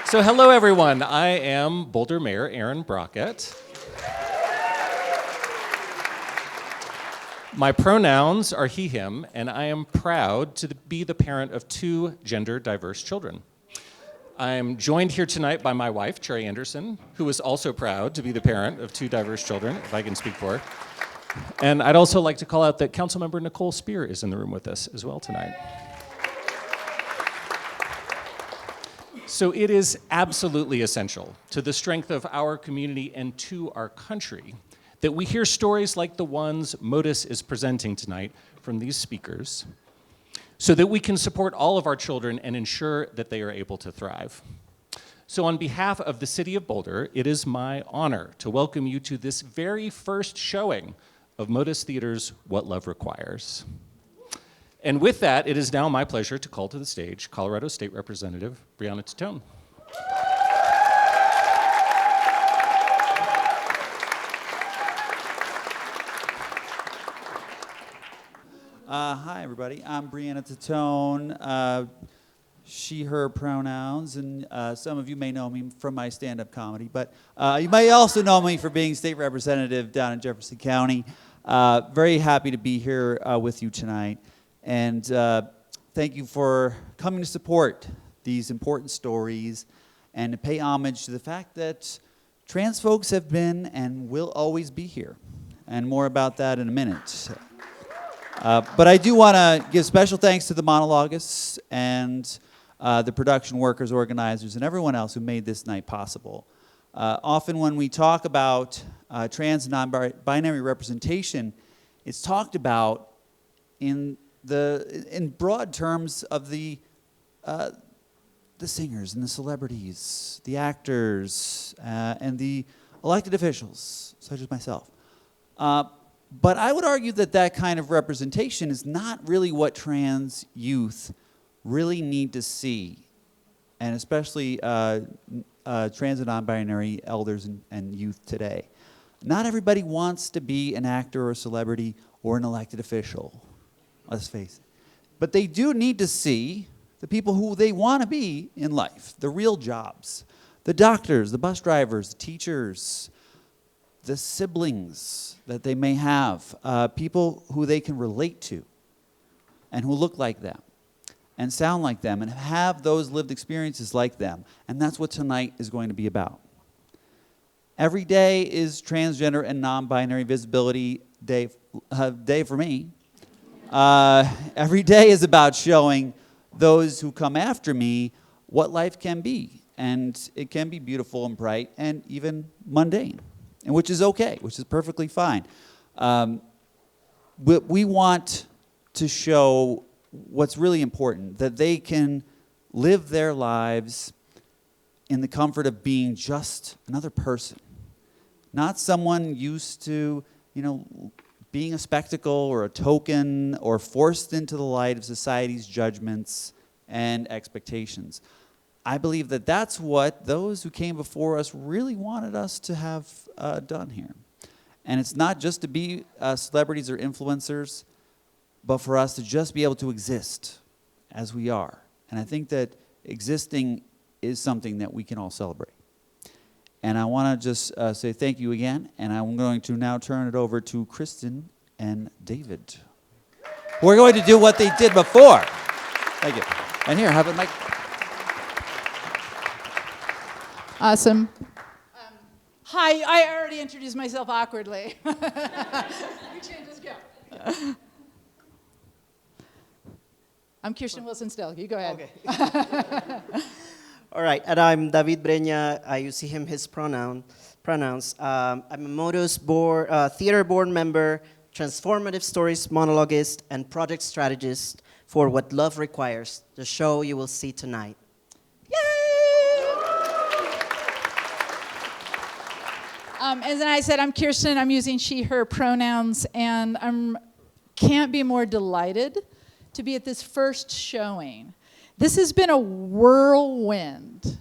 So hello, everyone. I am Boulder Mayor Aaron Brockett. My pronouns are he, him, and I am proud to be the parent of 2 gender-diverse children. I'm joined here tonight by my wife, Cherry Anderson, who is also proud to be the parent of 2 diverse children, if I can speak for her. And I'd also like to call out that Councilmember Nicole Spear is in the room with us as well tonight. So it is absolutely essential to the strength of our community and to our country that we hear stories like the ones MOTUS is presenting tonight from these speakers, so that we can support all of our children and ensure that they are able to thrive. So on behalf of the City of Boulder, it is my honor to welcome you to this very first showing of MOTUS Theater's What Love Requires. And with that, it is now my pleasure to call to the stage Colorado State Representative Brianna Titone. Hi, everybody. I'm Brianna Titone. She, her pronouns, and some of you may know me from my stand-up comedy, but you may also know me for being state representative down in Jefferson County. Very happy to be here with you tonight, and thank you for coming to support these important stories and to pay homage to the fact that trans folks have been and will always be here, and more about that in a minute. But I do want to give special thanks to the monologists and the production workers, organizers, and everyone else who made this night possible. Often when we talk about trans and non-binary representation, it's talked about in broad terms of the singers and the celebrities, the actors, and the elected officials, such as myself. But I would argue that that kind of representation is not really what trans youth really need to see, and especially trans and non-binary elders and youth today. Not everybody wants to be an actor or a celebrity or an elected official, let's face it. But they do need to see the people who they want to be in life, the real jobs, the doctors, the bus drivers, the teachers, the siblings that they may have, people who they can relate to and who look like them and sound like them and have those lived experiences like them. And that's what tonight is going to be about. Every day is Transgender and Non-Binary Visibility Day for me. Every day is about showing those who come after me what life can be. And it can be beautiful and bright and even mundane. And which is okay, which is perfectly fine. We want to show what's really important, that they can live their lives in the comfort of being just another person, not someone used to, being a spectacle or a token or forced into the light of society's judgments and expectations. I believe that that's what those who came before us really wanted us to have done here. And it's not just to be celebrities or influencers, but for us to just be able to exist as we are. And I think that existing is something that we can all celebrate. And I want to just say thank you again, and I'm going to now turn it over to Kristen and David, who are going to do what they did before. Thank you. And here, have a mic. Awesome. Hi, I already introduced myself awkwardly. You can't just go. I'm Kirsten Wilson still. You go ahead. Okay. All right, and I'm David Breña. You see him, his pronouns. I'm a MOTUS theater board member, transformative stories monologuist, and project strategist for What Love Requires, the show you will see tonight. As I said, I'm Kirsten. I'm using she, her pronouns, and I can't be more delighted to be at this first showing. This has been a whirlwind,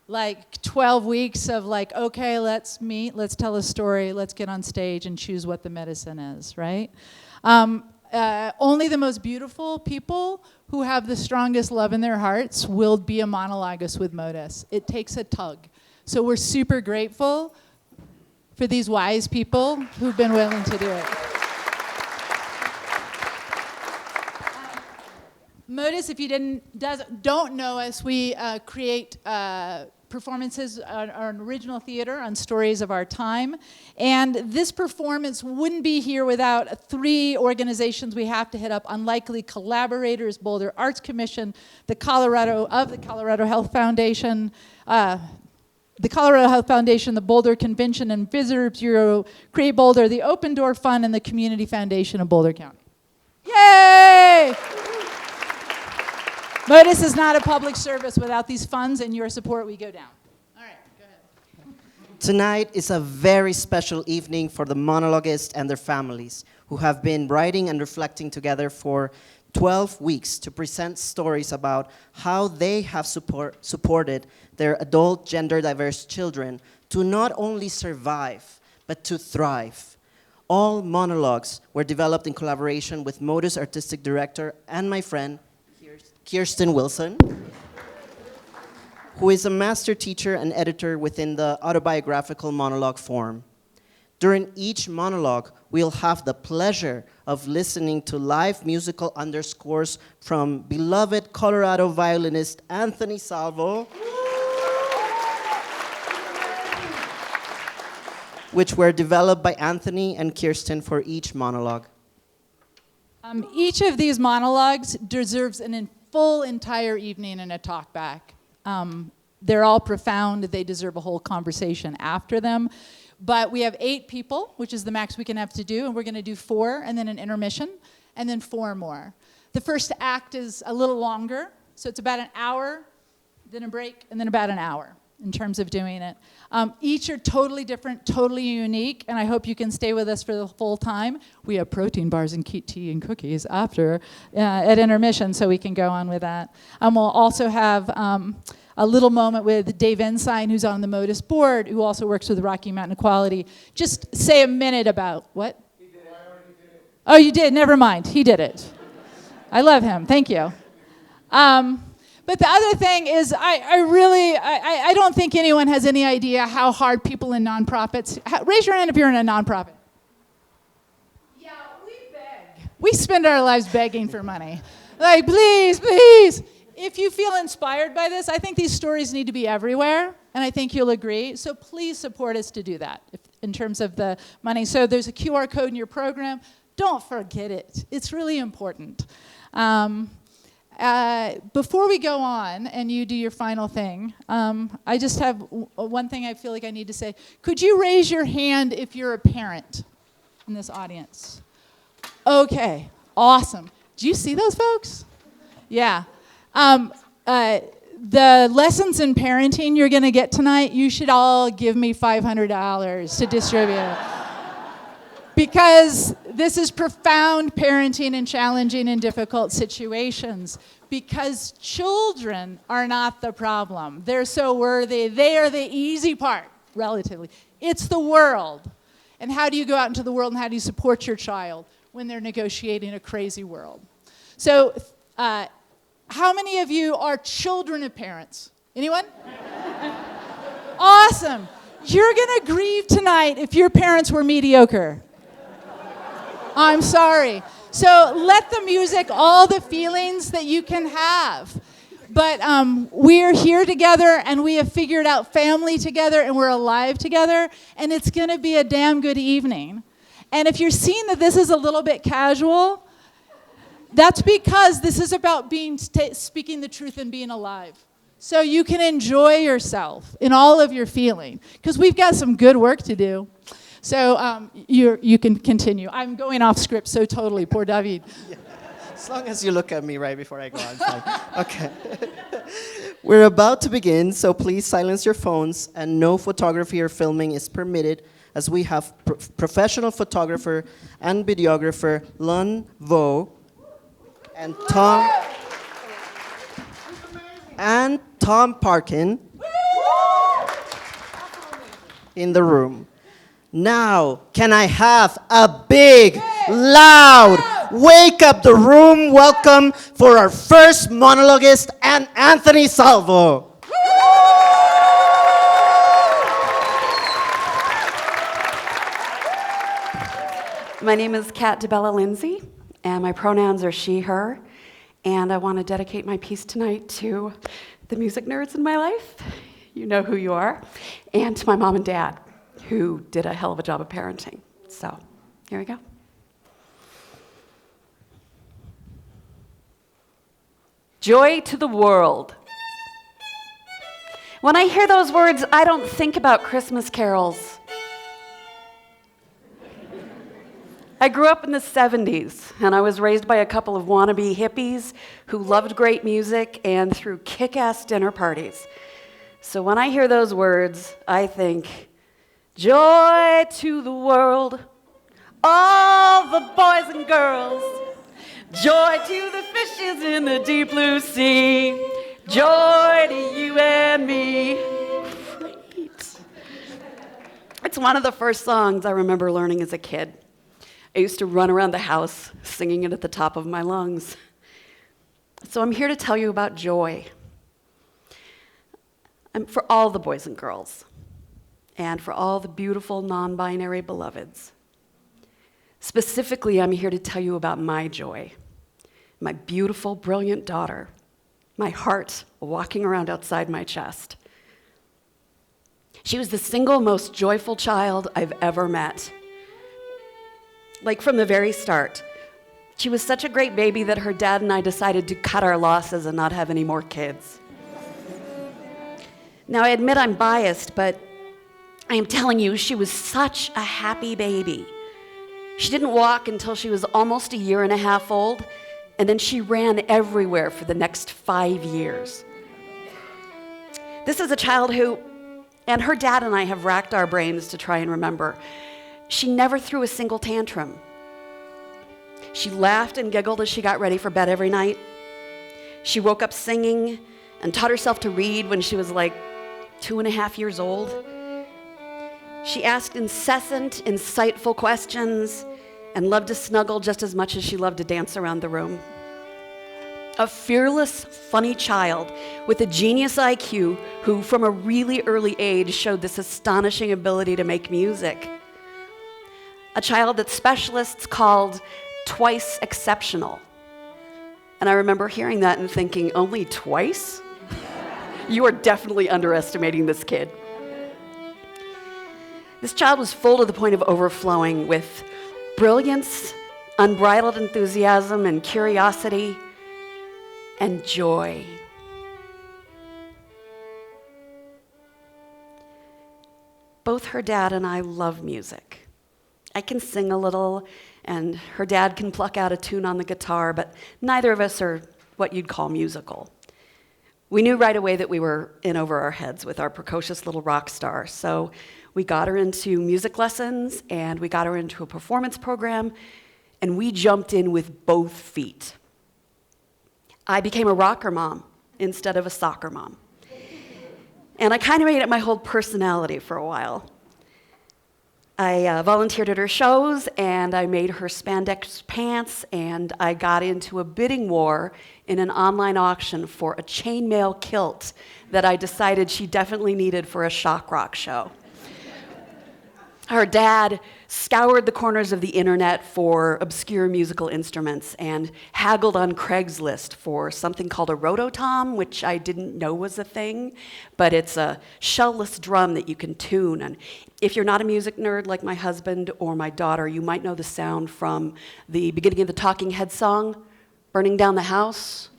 like 12 weeks of okay, let's meet, let's tell a story, let's get on stage and choose what the medicine is, right? only the most beautiful people who have the strongest love in their hearts will be a monologuist with MOTUS. It takes a tug. So we're super grateful for these wise people who've been willing to do it. MOTUS, if you don't know us, we create performances on original theater on stories of our time. And this performance wouldn't be here without 3 organizations we have to hit up: Unlikely Collaborators, Boulder Arts Commission, the Colorado Health Foundation, the Boulder Convention and Visitors Bureau, Create Boulder, the Open Door Fund, and the Community Foundation of Boulder County. Yay! MOTUS is not a public service. Without these funds and your support, we go down. All right, go ahead. Tonight is a very special evening for the monologuists and their families who have been writing and reflecting together for 12 weeks to present stories about how they have supported their adult gender-diverse children to not only survive, but to thrive. All monologues were developed in collaboration with MOTUS Artistic Director and my friend, Kirsten Wilson, who is a master teacher and editor within the autobiographical monologue form. During each monologue, we'll have the pleasure of listening to live musical underscores from beloved Colorado violinist Anthony Salvo, which were developed by Anthony and Kirsten for each monologue. Each of these monologues deserves an full entire evening and a talk back. They're all profound. They deserve a whole conversation after them. But we have 8 people, which is the max we can have to do, and we're going to do 4, and then an intermission, and then 4 more. The first act is a little longer, so it's about an hour, then a break, and then about an hour in terms of doing it. Each are totally different, totally unique, and I hope you can stay with us for the full time. We have protein bars and tea and cookies after at intermission, so we can go on with that. We'll also have a little moment with Dave Ensign, who's on the MOTUS board, who also works with Rocky Mountain Equality. Just say a minute about what? He did it. I already did it. Oh, you did? Never mind. He did it. I love him. Thank you. But the other thing is, I don't think anyone has any idea how hard people in nonprofits. Raise your hand if you're in a nonprofit. Yeah, we beg. We spend our lives begging for money. Like, please, please. If you feel inspired by this, I think these stories need to be everywhere, and I think you'll agree. So please support us to do that in terms of the money. So there's a QR code in your program. Don't forget it. It's really important. Before we go on and you do your final thing, I just have one thing I feel like I need to say. Could you raise your hand if you're a parent in this audience? Okay, awesome. Do you see those folks? Yeah. The lessons in parenting you're going to get tonight, you should all give me $500 to distribute. Because this is profound parenting in challenging and difficult situations. Because children are not the problem. They're so worthy. They are the easy part, relatively. It's the world. And how do you go out into the world and how do you support your child when they're negotiating a crazy world? So, how many of you are children of parents? Anyone? Awesome. You're going to grieve tonight if your parents were mediocre. I'm sorry. So let the music, all the feelings that you can have. But we're here together, and we have figured out family together, and we're alive together, and it's going to be a damn good evening. And if you're seeing that this is a little bit casual, that's because this is about speaking the truth and being alive. So you can enjoy yourself in all of your feeling, because we've got some good work to do. So you can continue. I'm going off script so totally, poor David. Yeah. As long as you look at me right before I go on. Okay. We're about to begin, so please silence your phones, and no photography or filming is permitted, as we have professional photographer and videographer Lun Vo and Tom Parkin in the room. Now, can I have a big, loud wake up the room. Welcome for our first monologuist, and Anthony Salvo. My name is Kat DeBella Lindsay, and my pronouns are she, her, and I want to dedicate my piece tonight to the music nerds in my life, you know who you are, and to my mom and dad, who did a hell of a job of parenting. So, here we go. Joy to the world. When I hear those words, I don't think about Christmas carols. I grew up in the 70s, and I was raised by a couple of wannabe hippies who loved great music and threw kick-ass dinner parties. So when I hear those words, I think, joy to the world, all the boys and girls. Joy to the fishes in the deep blue sea. Joy to you and me. Great. It's one of the first songs I remember learning as a kid. I used to run around the house singing it at the top of my lungs. So I'm here to tell you about joy. For all the boys and girls, and for all the beautiful non-binary beloveds. Specifically, I'm here to tell you about my joy, my beautiful, brilliant daughter, my heart walking around outside my chest. She was the single most joyful child I've ever met. Like from the very start, she was such a great baby that her dad and I decided to cut our losses and not have any more kids. Now, I admit I'm biased, but I am telling you, she was such a happy baby. She didn't walk until she was almost a year and a half old, and then she ran everywhere for the next 5 years. This is a child who, and her dad and I have racked our brains to try and remember, she never threw a single tantrum. She laughed and giggled as she got ready for bed every night. She woke up singing and taught herself to read when she was like 2.5 years old. She asked incessant, insightful questions and loved to snuggle just as much as she loved to dance around the room. A fearless, funny child with a genius IQ who, from a really early age, showed this astonishing ability to make music. A child that specialists called twice exceptional. And I remember hearing that and thinking, only twice? You are definitely underestimating this kid. This child was full to the point of overflowing with brilliance, unbridled enthusiasm, and curiosity, and joy. Both her dad and I love music. I can sing a little, and her dad can pluck out a tune on the guitar, but neither of us are what you'd call musical. We knew right away that we were in over our heads with our precocious little rock star, so we got her into music lessons, and we got her into a performance program, and we jumped in with both feet. I became a rocker mom instead of a soccer mom. And I kind of made it my whole personality for a while. I volunteered at her shows, and I made her spandex pants, and I got into a bidding war in an online auction for a chainmail kilt that I decided she definitely needed for a shock rock show. Her dad scoured the corners of the internet for obscure musical instruments and haggled on Craigslist for something called a rototom, which I didn't know was a thing, but it's a shellless drum that you can tune. And if you're not a music nerd like my husband or my daughter, you might know the sound from the beginning of the Talking Heads song, Burning Down the House.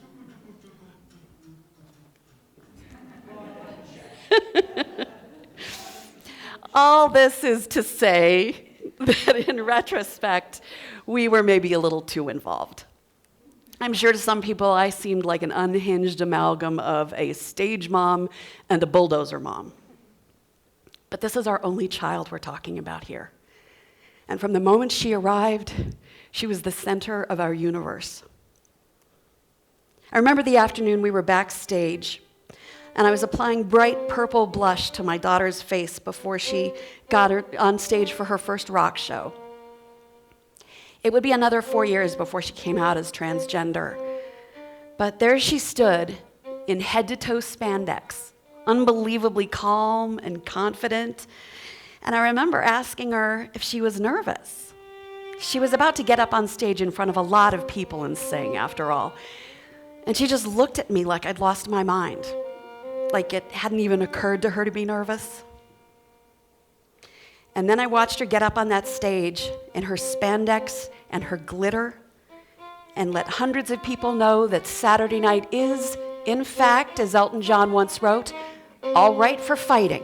All this is to say that in retrospect, we were maybe a little too involved. I'm sure to some people I seemed like an unhinged amalgam of a stage mom and a bulldozer mom. But this is our only child we're talking about here. And from the moment she arrived, she was the center of our universe. I remember the afternoon we were backstage, and I was applying bright purple blush to my daughter's face before she got her on stage for her first rock show. It would be another 4 years before she came out as transgender. But there she stood in head-to-toe spandex, unbelievably calm and confident. And I remember asking her if she was nervous. She was about to get up on stage in front of a lot of people and sing, after all. And she just looked at me like I'd lost my mind, like it hadn't even occurred to her to be nervous. And then I watched her get up on that stage in her spandex and her glitter and let hundreds of people know that Saturday night is, in fact, as Elton John once wrote, all right for fighting.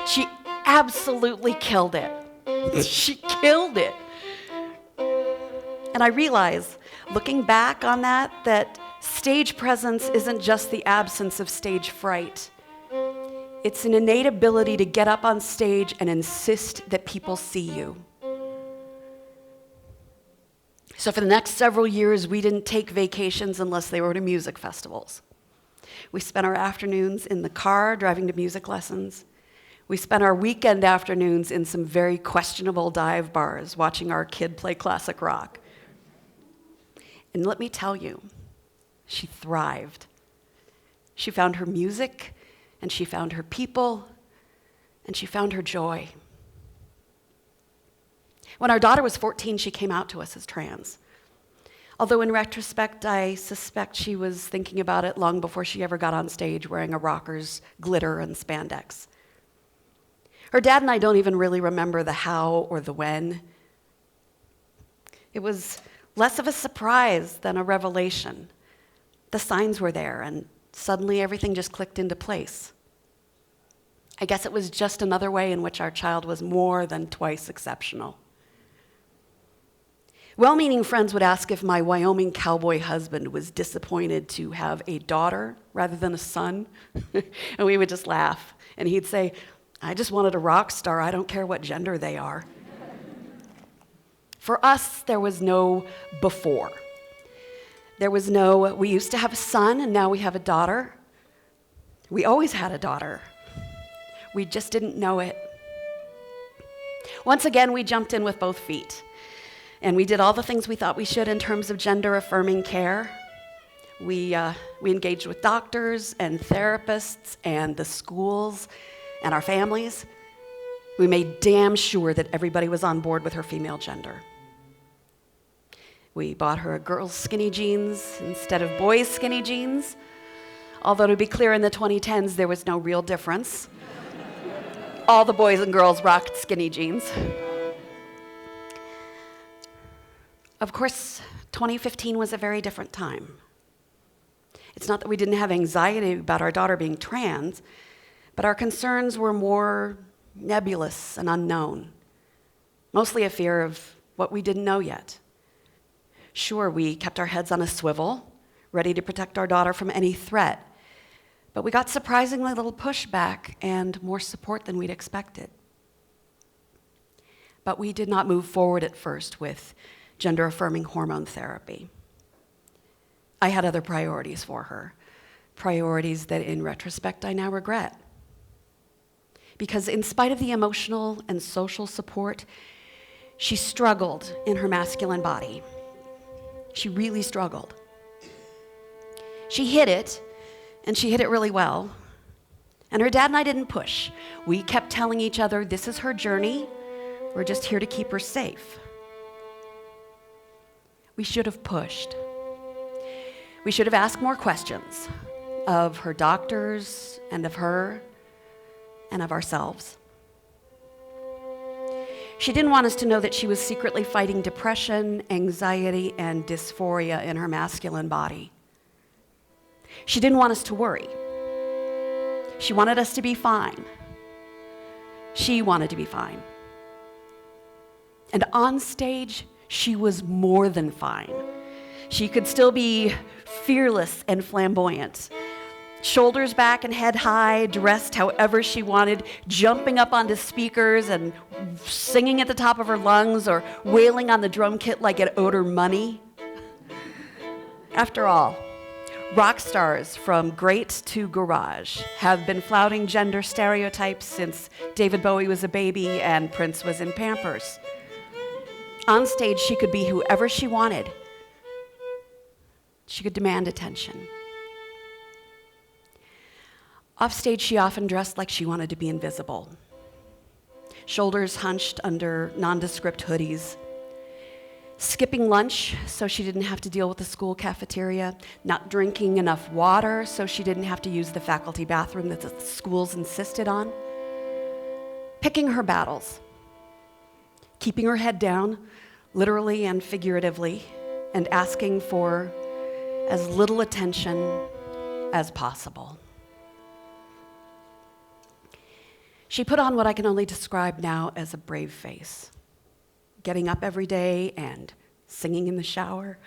She absolutely killed it. She killed it. And I realize, looking back on that stage presence isn't just the absence of stage fright. It's an innate ability to get up on stage and insist that people see you. So for the next several years, we didn't take vacations unless they were to music festivals. We spent our afternoons in the car driving to music lessons. We spent our weekend afternoons in some very questionable dive bars watching our kid play classic rock. And let me tell you, she thrived. She found her music, and she found her people, and she found her joy. When our daughter was 14, she came out to us as trans. Although in retrospect, I suspect she was thinking about it long before she ever got on stage wearing a rocker's glitter and spandex. Her dad and I don't even really remember the how or the when. It was less of a surprise than a revelation. The signs were there, and suddenly everything just clicked into place. I guess it was just another way in which our child was more than twice exceptional. Well-meaning friends would ask if my Wyoming cowboy husband was disappointed to have a daughter rather than a son, and we would just laugh. And he'd say, "I just wanted a rock star. I don't care what gender they are." For us, there was no before. There was no, we used to have a son and now we have a daughter. We always had a daughter. We just didn't know it. Once again, we jumped in with both feet. And we did all the things we thought we should in terms of gender-affirming care. We engaged with doctors and therapists and the schools and our families. We made damn sure that everybody was on board with her female gender. We bought her girls' skinny jeans instead of boys' skinny jeans. Although, to be clear, in the 2010s, there was no real difference. All the boys and girls rocked skinny jeans. Of course, 2015 was a very different time. It's not that we didn't have anxiety about our daughter being trans, but our concerns were more nebulous and unknown, mostly a fear of what we didn't know yet. Sure, we kept our heads on a swivel, ready to protect our daughter from any threat, but we got surprisingly little pushback and more support than we'd expected. But we did not move forward at first with gender-affirming hormone therapy. I had other priorities for her, priorities that in retrospect I now regret. Because in spite of the emotional and social support, she struggled in her masculine body. She really struggled. She hid it, and she hid it really well. And her dad and I didn't push. We kept telling each other, this is her journey. We're just here to keep her safe. We should have pushed. We should have asked more questions of her doctors and of her and of ourselves. She didn't want us to know that she was secretly fighting depression, anxiety, and dysphoria in her masculine body. She didn't want us to worry. She wanted us to be fine. She wanted to be fine. And on stage, she was more than fine. She could still be fearless and flamboyant. Shoulders back and head high, dressed however she wanted, jumping up onto speakers and singing at the top of her lungs or wailing on the drum kit like it owed her money. After all, rock stars from great to garage have been flouting gender stereotypes since David Bowie was a baby and Prince was in Pampers. On stage, she could be whoever she wanted. She could demand attention. Off stage, she often dressed like she wanted to be invisible. Shoulders hunched under nondescript hoodies. Skipping lunch so she didn't have to deal with the school cafeteria. Not drinking enough water so she didn't have to use the faculty bathroom that the schools insisted on. Picking her battles. Keeping her head down, literally and figuratively, and asking for as little attention as possible. She put on what I can only describe now as a brave face. Getting up every day and singing in the shower,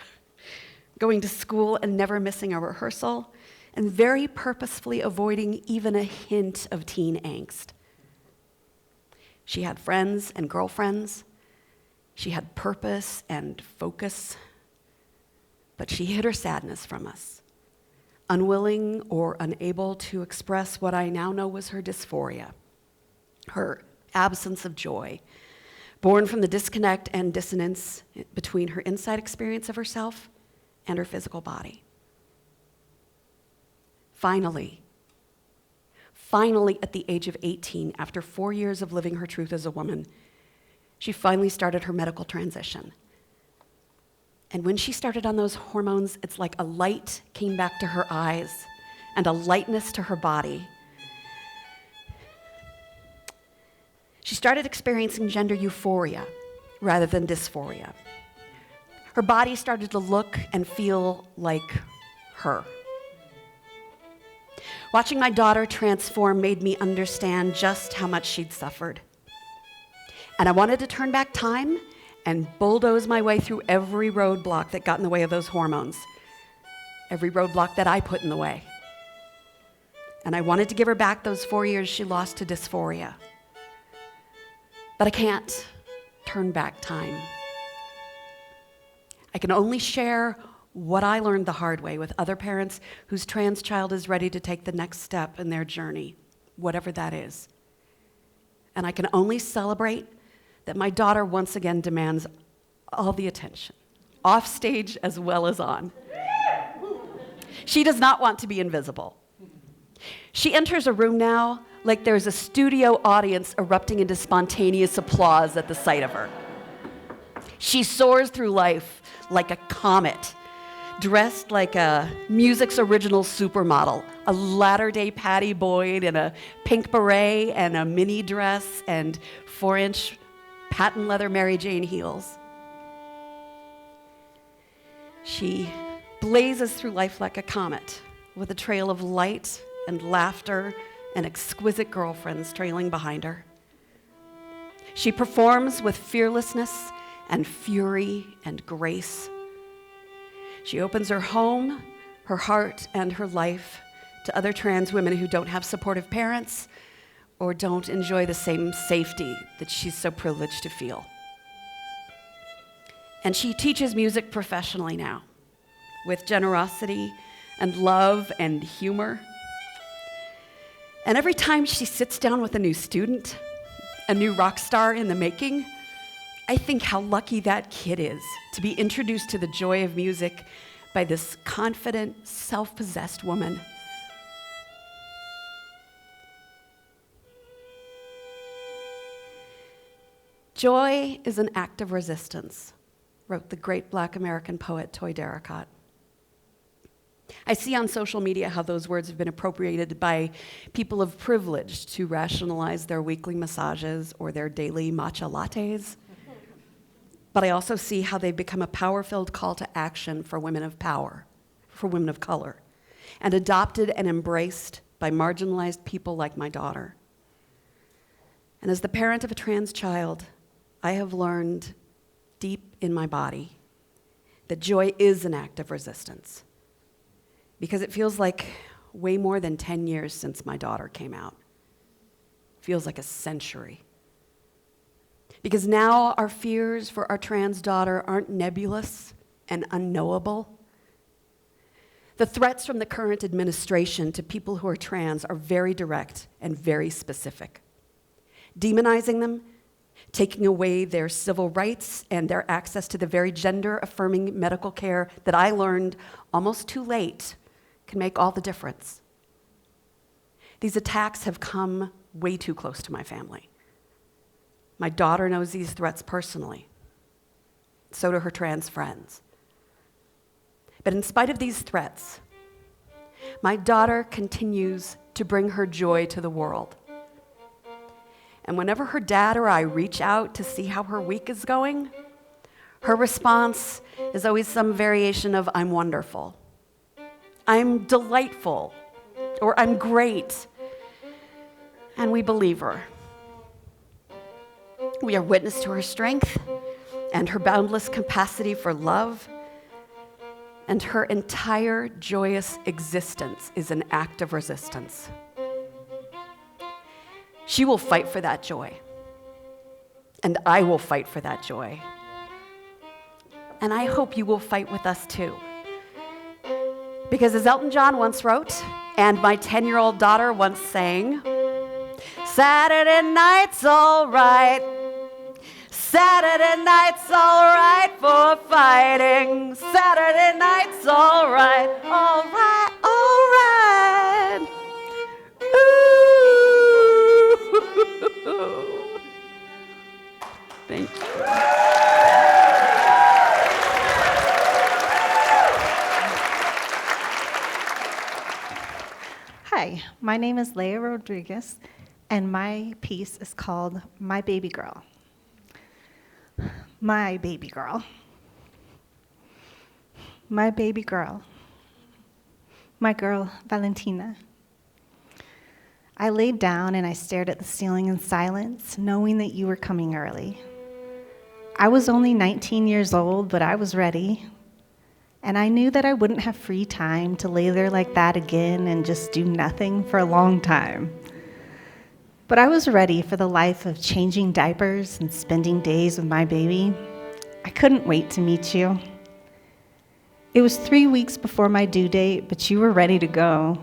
going to school and never missing a rehearsal, and very purposefully avoiding even a hint of teen angst. She had friends and girlfriends. She had purpose and focus. But she hid her sadness from us, unwilling or unable to express what I now know was her dysphoria, her absence of joy, born from the disconnect and dissonance between her inside experience of herself and her physical body. Finally, at the age of 18, after 4 years of living her truth as a woman, she finally started her medical transition. And when she started on those hormones, it's like a light came back to her eyes and a lightness to her body. She started experiencing gender euphoria rather than dysphoria. Her body started to look and feel like her. Watching my daughter transform made me understand just how much she'd suffered. And I wanted to turn back time and bulldoze my way through every roadblock that got in the way of those hormones, every roadblock that I put in the way. And I wanted to give her back those 4 years she lost to dysphoria. But I can't turn back time. I can only share what I learned the hard way with other parents whose trans child is ready to take the next step in their journey, whatever that is. And I can only celebrate that my daughter once again demands all the attention, off stage as well as on. She does not want to be invisible. She enters a room now like there's a studio audience erupting into spontaneous applause at the sight of her. She soars through life like a comet, dressed like a music's original supermodel, a latter-day Patty Boyd in a pink beret and a mini dress and 4-inch patent leather Mary Jane heels. She blazes through life like a comet with a trail of light and laughter and exquisite girlfriends trailing behind her. She performs with fearlessness and fury and grace. She opens her home, her heart, and her life to other trans women who don't have supportive parents or don't enjoy the same safety that she's so privileged to feel. And she teaches music professionally now, with generosity and love and humor. And every time she sits down with a new student, a new rock star in the making, I think how lucky that kid is to be introduced to the joy of music by this confident, self-possessed woman. Joy is an act of resistance, wrote the great Black American poet Toy Darracott. I see on social media how those words have been appropriated by people of privilege to rationalize their weekly massages or their daily matcha lattes. But I also see how they've become a power-filled call to action for women of power, for women of color, and adopted and embraced by marginalized people like my daughter. And as the parent of a trans child, I have learned deep in my body that joy is an act of resistance, because it feels like way more than 10 years since my daughter came out. It feels like a century. Because now our fears for our trans daughter aren't nebulous and unknowable. The threats from the current administration to people who are trans are very direct and very specific. Demonizing them, taking away their civil rights and their access to the very gender-affirming medical care that I learned almost too late can make all the difference. These attacks have come way too close to my family. My daughter knows these threats personally. So do her trans friends. But in spite of these threats, my daughter continues to bring her joy to the world. And whenever her dad or I reach out to see how her week is going, her response is always some variation of, "I'm wonderful," "I'm delightful," or "I'm great." And we believe her. We are witness to her strength and her boundless capacity for love, and her entire joyous existence is an act of resistance. She will fight for that joy, and I will fight for that joy. And I hope you will fight with us too. Because as Elton John once wrote, and my 10-year-old daughter once sang, "Saturday night's all right. Saturday night's all right for fighting. Saturday night's all right, all right, all right. Ooh." Thank you. Hi, my name is Leah Rodriguez, and my piece is called My Baby Girl. My baby girl. My baby girl. My girl, Valentina. I laid down and I stared at the ceiling in silence, knowing that you were coming early. I was only 19 years old, but I was ready. And I knew that I wouldn't have free time to lay there like that again and just do nothing for a long time. But I was ready for the life of changing diapers and spending days with my baby. I couldn't wait to meet you. It was 3 weeks before my due date, but you were ready to go.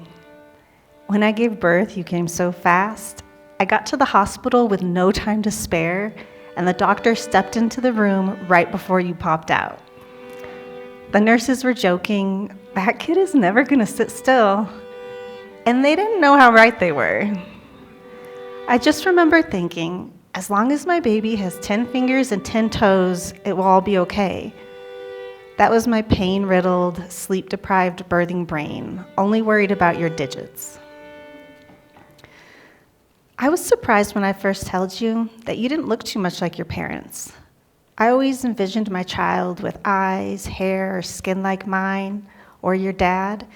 When I gave birth, you came so fast. I got to the hospital with no time to spare, and the doctor stepped into the room right before you popped out. The nurses were joking, "That kid is never gonna sit still." And they didn't know how right they were. I just remember thinking, as long as my baby has 10 fingers and 10 toes, it will all be okay. That was my pain-riddled, sleep-deprived birthing brain, only worried about your digits. I was surprised when I first held you that you didn't look too much like your parents. I always envisioned my child with eyes, hair, or skin like mine, or your dad,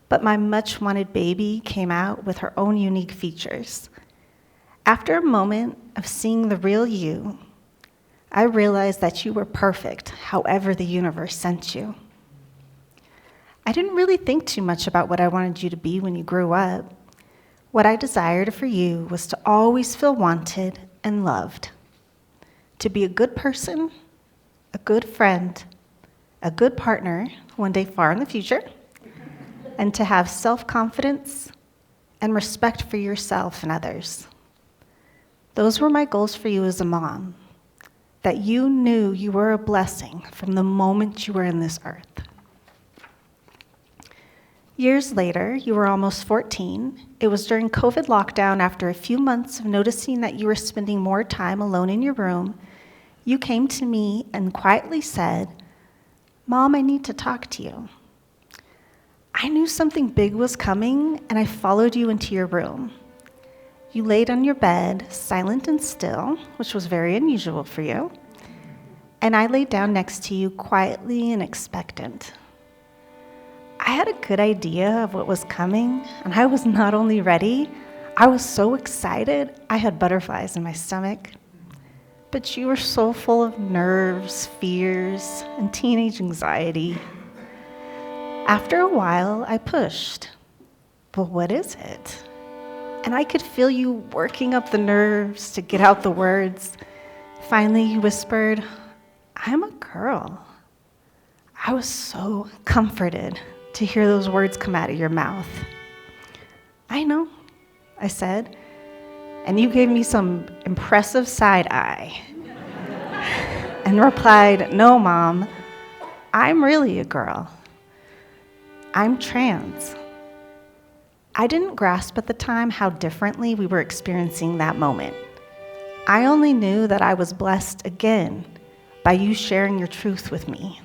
but my much-wanted baby came out with her own unique features. After a moment of seeing the real you, I realized that you were perfect, however the universe sent you. I didn't really think too much about what I wanted you to be when you grew up. What I desired for you was to always feel wanted and loved, to be a good person, a good friend, a good partner one day far in the future, and to have self-confidence and respect for yourself and others. Those were my goals for you as a mom, that you knew you were a blessing from the moment you were in this earth. Years later, you were almost 14. It was during COVID lockdown, after a few months of noticing that you were spending more time alone in your room, you came to me and quietly said, "Mom, I need to talk to you." I knew something big was coming, and I followed you into your room. You laid on your bed, silent and still, which was very unusual for you, and I laid down next to you quietly and expectant. I had a good idea of what was coming, and I was not only ready, I was so excited, I had butterflies in my stomach. But you were so full of nerves, fears, and teenage anxiety. After a while, I pushed. But what is it? And I could feel you working up the nerves to get out the words. Finally, you whispered, "I'm a girl." I was so comforted to hear those words come out of your mouth. "I know," I said, and you gave me some impressive side eye. and replied, "No, Mom, I'm really a girl. I'm trans." I didn't grasp at the time how differently we were experiencing that moment. I only knew that I was blessed again by you sharing your truth with me.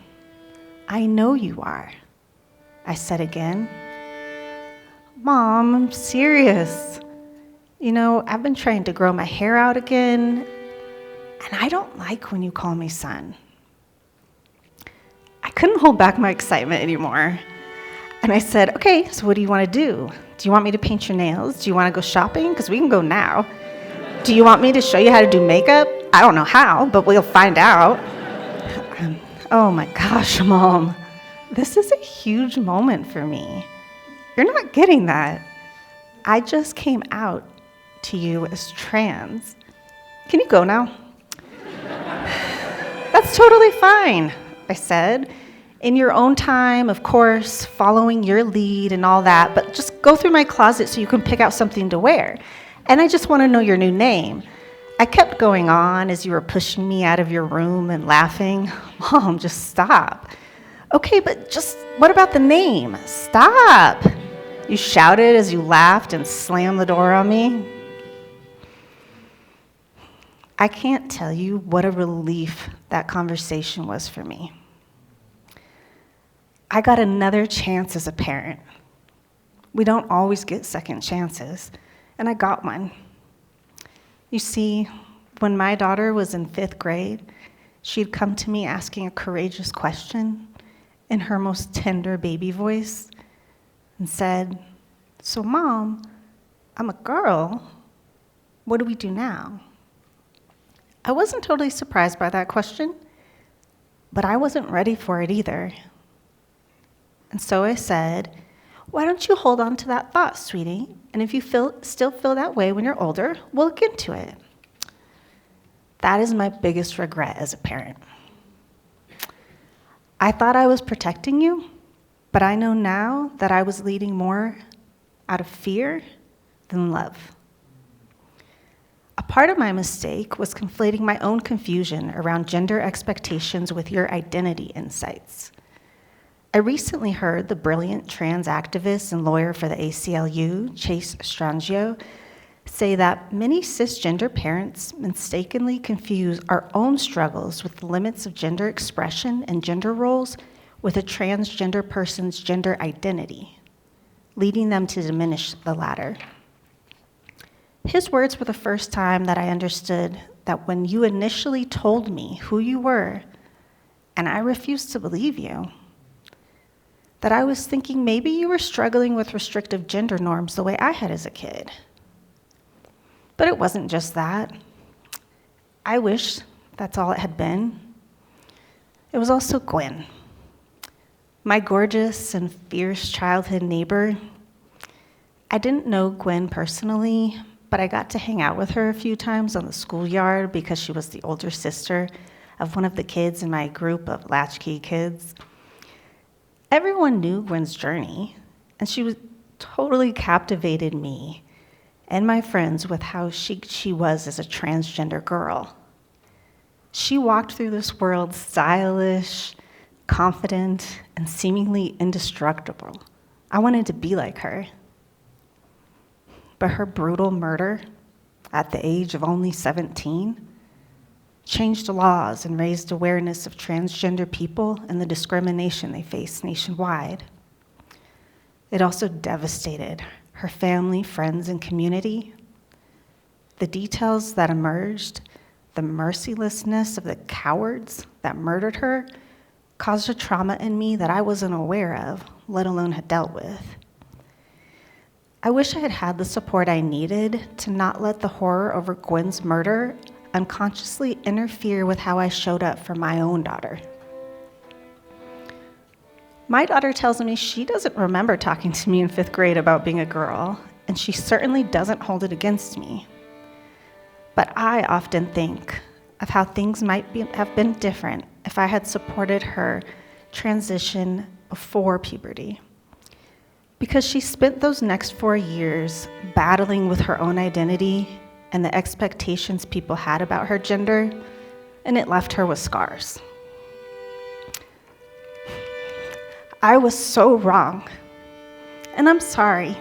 "I know you are," I said again. "Mom, I'm serious. You know, I've been trying to grow my hair out again, and I don't like when you call me son." I couldn't hold back my excitement anymore. And I said, "Okay, so what do you want to do? Do you want me to paint your nails? Do you want to go shopping? Because we can go now. Do you want me to show you how to do makeup? I don't know how, but we'll find out." Oh my gosh, Mom. This is a huge moment for me. You're not getting that. I just came out to you as trans. Can you go now? "That's totally fine," I said. "In your own time, of course, following your lead and all that, but just go through my closet so you can pick out something to wear. And I just want to know your new name." I kept going on as you were pushing me out of your room and laughing. "Mom, just stop." "Okay, but just what about the name? Stop," you shouted as you laughed and slammed the door on me. I can't tell you what a relief that conversation was for me. I got another chance as a parent. We don't always get second chances, and I got one. You see, when my daughter was in 5th grade, she'd come to me asking a courageous question in her most tender baby voice and said, "So, Mom, I'm a girl. What do we do now?" I wasn't totally surprised by that question, but I wasn't ready for it either. And so I said, "Why don't you hold on to that thought, sweetie? And if you still feel that way when you're older, we'll look into it." That is my biggest regret as a parent. I thought I was protecting you, but I know now that I was leading more out of fear than love. A part of my mistake was conflating my own confusion around gender expectations with your identity insights. I recently heard the brilliant trans activist and lawyer for the ACLU, Chase Strangio, say that many cisgender parents mistakenly confuse our own struggles with the limits of gender expression and gender roles with a transgender person's gender identity, leading them to diminish the latter. His words were the first time that I understood that when you initially told me who you were, and I refused to believe you, that I was thinking maybe you were struggling with restrictive gender norms the way I had as a kid. But it wasn't just that. I wish that's all it had been. It was also Gwen, my gorgeous and fierce childhood neighbor. I didn't know Gwen personally, but I got to hang out with her a few times on the schoolyard because she was the older sister of one of the kids in my group of latchkey kids. Everyone knew Gwen's journey, and she totally captivated me and my friends with how she was as a transgender girl. She walked through this world stylish, confident, and seemingly indestructible. I wanted to be like her. But her brutal murder at the age of only 17 changed laws and raised awareness of transgender people and the discrimination they face nationwide. It also devastated her family, friends, and community. The details that emerged, the mercilessness of the cowards that murdered her, caused a trauma in me that I wasn't aware of, let alone had dealt with. I wish I had had the support I needed to not let the horror over Gwen's murder unconsciously interfere with how I showed up for my own daughter. My daughter tells me she doesn't remember talking to me in 5th grade about being a girl, and she certainly doesn't hold it against me. But I often think of how things might have been different if I had supported her transition before puberty. Because she spent those next 4 years battling with her own identity and the expectations people had about her gender, and it left her with scars. I was so wrong, and I'm sorry.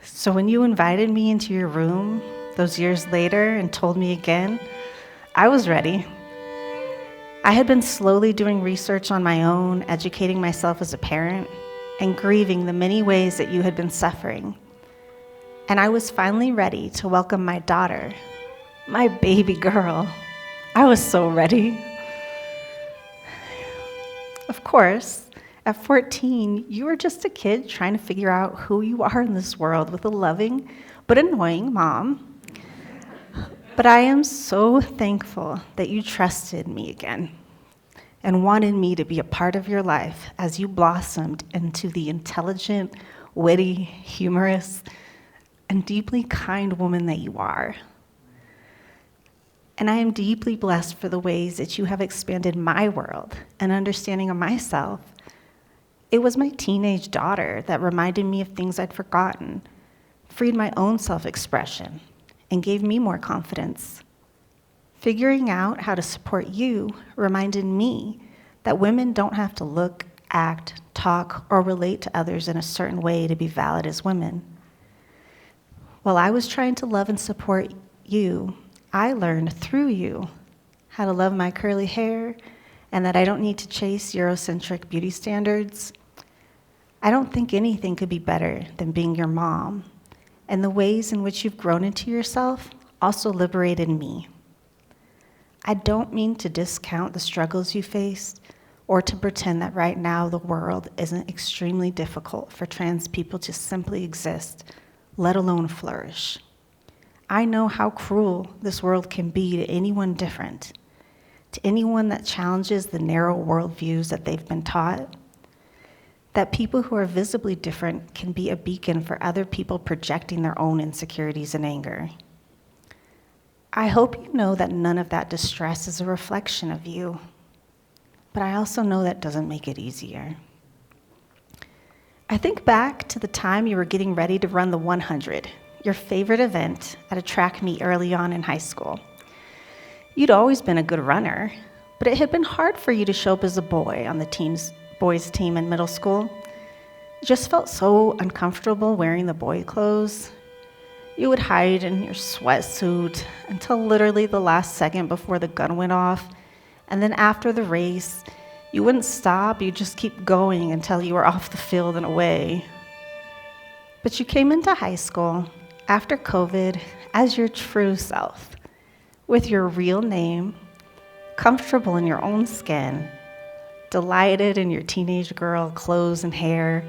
So when you invited me into your room those years later and told me again, I was ready. I had been slowly doing research on my own, educating myself as a parent, and grieving the many ways that you had been suffering. And I was finally ready to welcome my daughter, my baby girl. I was so ready. Of course, at 14, you were just a kid trying to figure out who you are in this world with a loving but annoying mom. But I am so thankful that you trusted me again and wanted me to be a part of your life as you blossomed into the intelligent, witty, humorous, and deeply kind woman that you are. And I am deeply blessed for the ways that you have expanded my world and understanding of myself. It was my teenage daughter that reminded me of things I'd forgotten, freed my own self-expression, and gave me more confidence. Figuring out how to support you reminded me that women don't have to look, act, talk, or relate to others in a certain way to be valid as women. While I was trying to love and support you, I learned through you how to love my curly hair and that I don't need to chase Eurocentric beauty standards. I don't think anything could be better than being your mom, and the ways in which you've grown into yourself also liberated me. I don't mean to discount the struggles you faced or to pretend that right now the world isn't extremely difficult for trans people to simply exist, let alone flourish. I know how cruel this world can be to anyone different, to anyone that challenges the narrow worldviews that they've been taught, that people who are visibly different can be a beacon for other people projecting their own insecurities and anger. I hope you know that none of that distress is a reflection of you, but I also know that doesn't make it easier. I think back to the time you were getting ready to run the 100, your favorite event at a track meet early on in high school. You'd always been a good runner, but it had been hard for you to show up as a boy on the boys' team in middle school. You just felt so uncomfortable wearing the boy clothes. You would hide in your sweatsuit until literally the last second before the gun went off, and then after the race, you wouldn't stop, you'd just keep going until you were off the field and away. But you came into high school after COVID as your true self, with your real name, comfortable in your own skin, delighted in your teenage girl clothes and hair.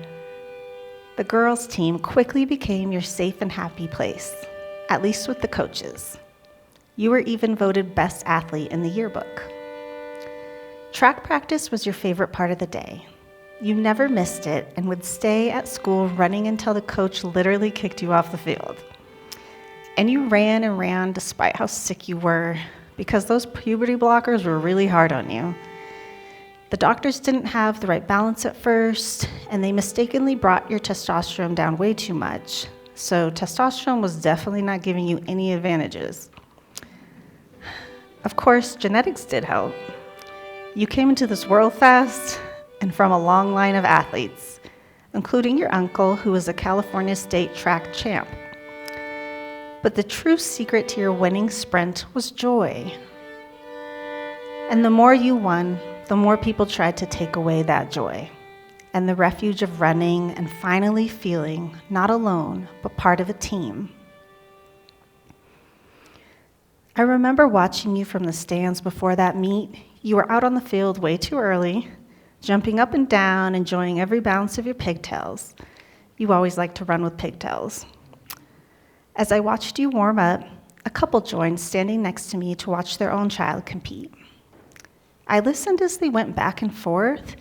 The girls' team quickly became your safe and happy place, at least with the coaches. You were even voted best athlete in the yearbook. Track practice was your favorite part of the day. You never missed it and would stay at school running until the coach literally kicked you off the field. And you ran and ran despite how sick you were, because those puberty blockers were really hard on you. The doctors didn't have the right balance at first, and they mistakenly brought your testosterone down way too much. So testosterone was definitely not giving you any advantages. Of course, genetics did help. You came into this world fast and from a long line of athletes, including your uncle, who was a California state track champ. But the true secret to your winning sprint was joy. And the more you won, the more people tried to take away that joy and the refuge of running and finally feeling not alone, but part of a team. I remember watching you from the stands before that meet. You were out on the field way too early, jumping up and down, enjoying every bounce of your pigtails. You always liked to run with pigtails. As I watched you warm up, a couple joined, standing next to me to watch their own child compete. I listened as they went back and forth,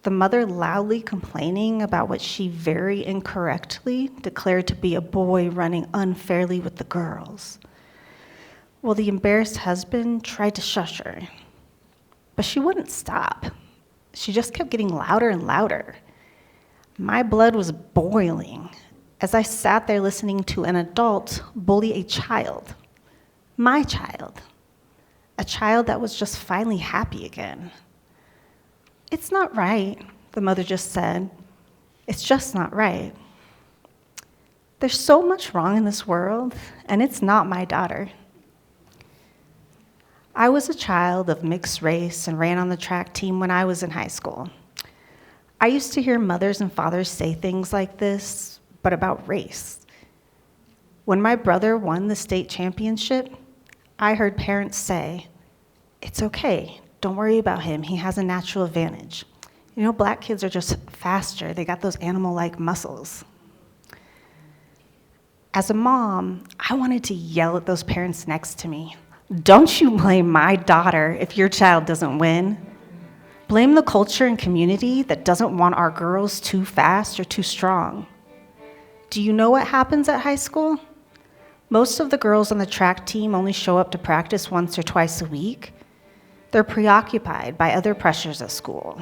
the mother loudly complaining about what she very incorrectly declared to be a boy running unfairly with the girls. Well, the embarrassed husband tried to shush her, but she wouldn't stop. She just kept getting louder and louder. My blood was boiling as I sat there listening to an adult bully a child. My child. A child that was just finally happy again. It's not right, the mother just said. It's just not right. There's so much wrong in this world, and it's not my daughter. I was a child of mixed race and ran on the track team when I was in high school. I used to hear mothers and fathers say things like this, but about race. When my brother won the state championship, I heard parents say, "It's okay, don't worry about him, he has a natural advantage. You know, black kids are just faster, they got those animal-like muscles." As a mom, I wanted to yell at those parents next to me. Don't you blame my daughter if your child doesn't win. Blame the culture and community that doesn't want our girls too fast or too strong. Do you know what happens at high school? Most of the girls on the track team only show up to practice once or twice a week. They're preoccupied by other pressures at school.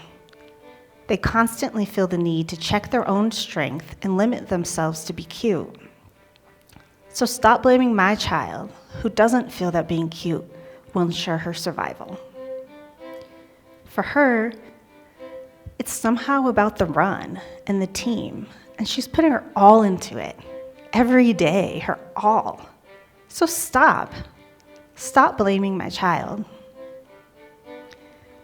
They constantly feel the need to check their own strength and limit themselves to be cute. So stop blaming my child, who doesn't feel that being cute will ensure her survival. For her, it's somehow about the run and the team, and she's putting her all into it, every day, her all. So stop blaming my child.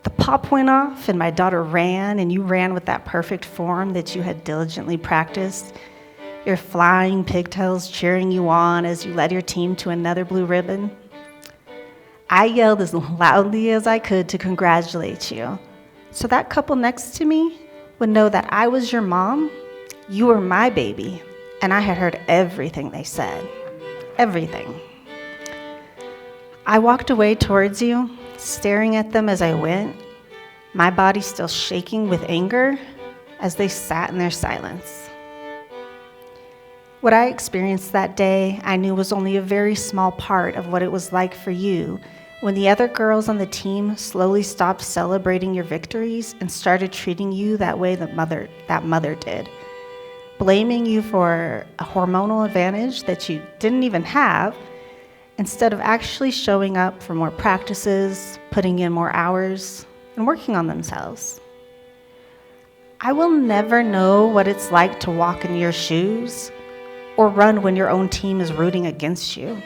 The pop went off and my daughter ran, and you ran with that perfect form that you had diligently practiced, your flying pigtails cheering you on as you led your team to another blue ribbon. I yelled as loudly as I could to congratulate you, so that couple next to me would know that I was your mom, you were my baby, and I had heard everything they said. Everything. I walked away towards you, staring at them as I went, my body still shaking with anger as they sat in their silence. What I experienced that day, I knew was only a very small part of what it was like for you when the other girls on the team slowly stopped celebrating your victories and started treating you that way that mother did, blaming you for a hormonal advantage that you didn't even have, instead of actually showing up for more practices, putting in more hours, and working on themselves. I will never know what it's like to walk in your shoes or run when your own team is rooting against you.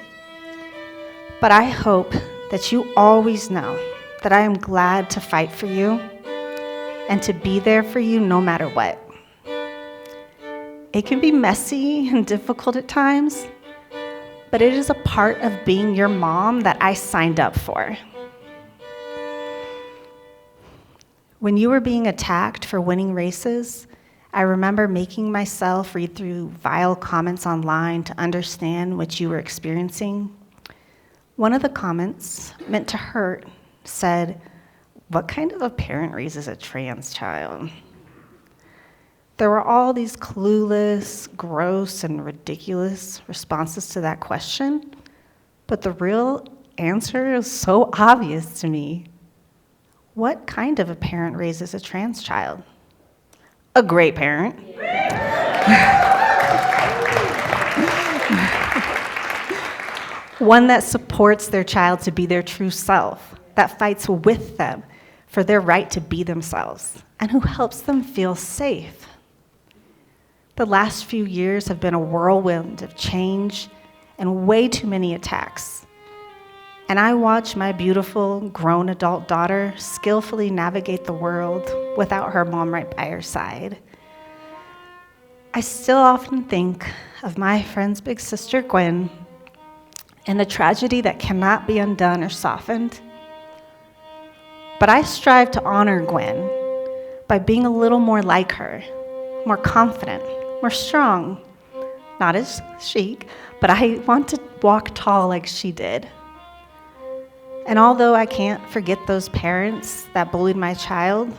But I hope that you always know that I am glad to fight for you and to be there for you no matter what. It can be messy and difficult at times, but it is a part of being your mom that I signed up for. When you were being attacked for winning races, I remember making myself read through vile comments online to understand what you were experiencing. One of the comments, meant to hurt, said, "What kind of a parent raises a trans child?" There were all these clueless, gross, and ridiculous responses to that question, but the real answer is so obvious to me. What kind of a parent raises a trans child? A great parent. One that supports their child to be their true self, that fights with them for their right to be themselves, and who helps them feel safe. The last few years have been a whirlwind of change and way too many attacks. And I watch my beautiful grown adult daughter skillfully navigate the world without her mom right by her side. I still often think of my friend's big sister, Gwen, and the tragedy that cannot be undone or softened. But I strive to honor Gwen by being a little more like her, more confident, more strong. Not as chic, but I want to walk tall like she did. And although I can't forget those parents that bullied my child,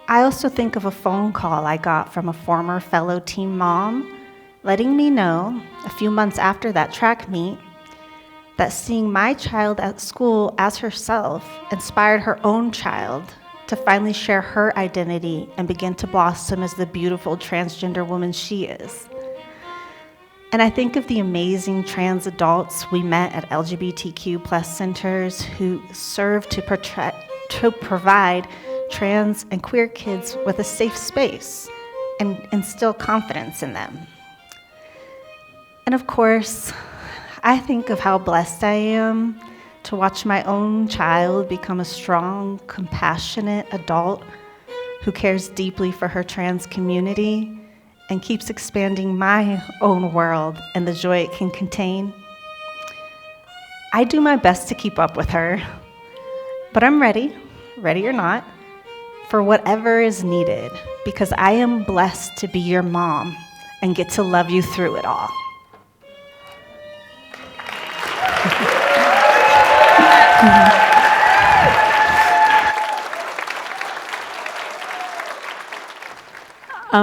I also think of a phone call I got from a former fellow team mom letting me know a few months after that track meet that seeing my child at school as herself inspired her own child to finally share her identity and begin to blossom as the beautiful transgender woman she is. And I think of the amazing trans adults we met at LGBTQ plus centers who serve to provide trans and queer kids with a safe space and instill confidence in them. And of course, I think of how blessed I am to watch my own child become a strong, compassionate adult who cares deeply for her trans community and keeps expanding my own world and the joy it can contain. I do my best to keep up with her, but I'm ready or not, for whatever is needed, because I am blessed to be your mom and get to love you through it all.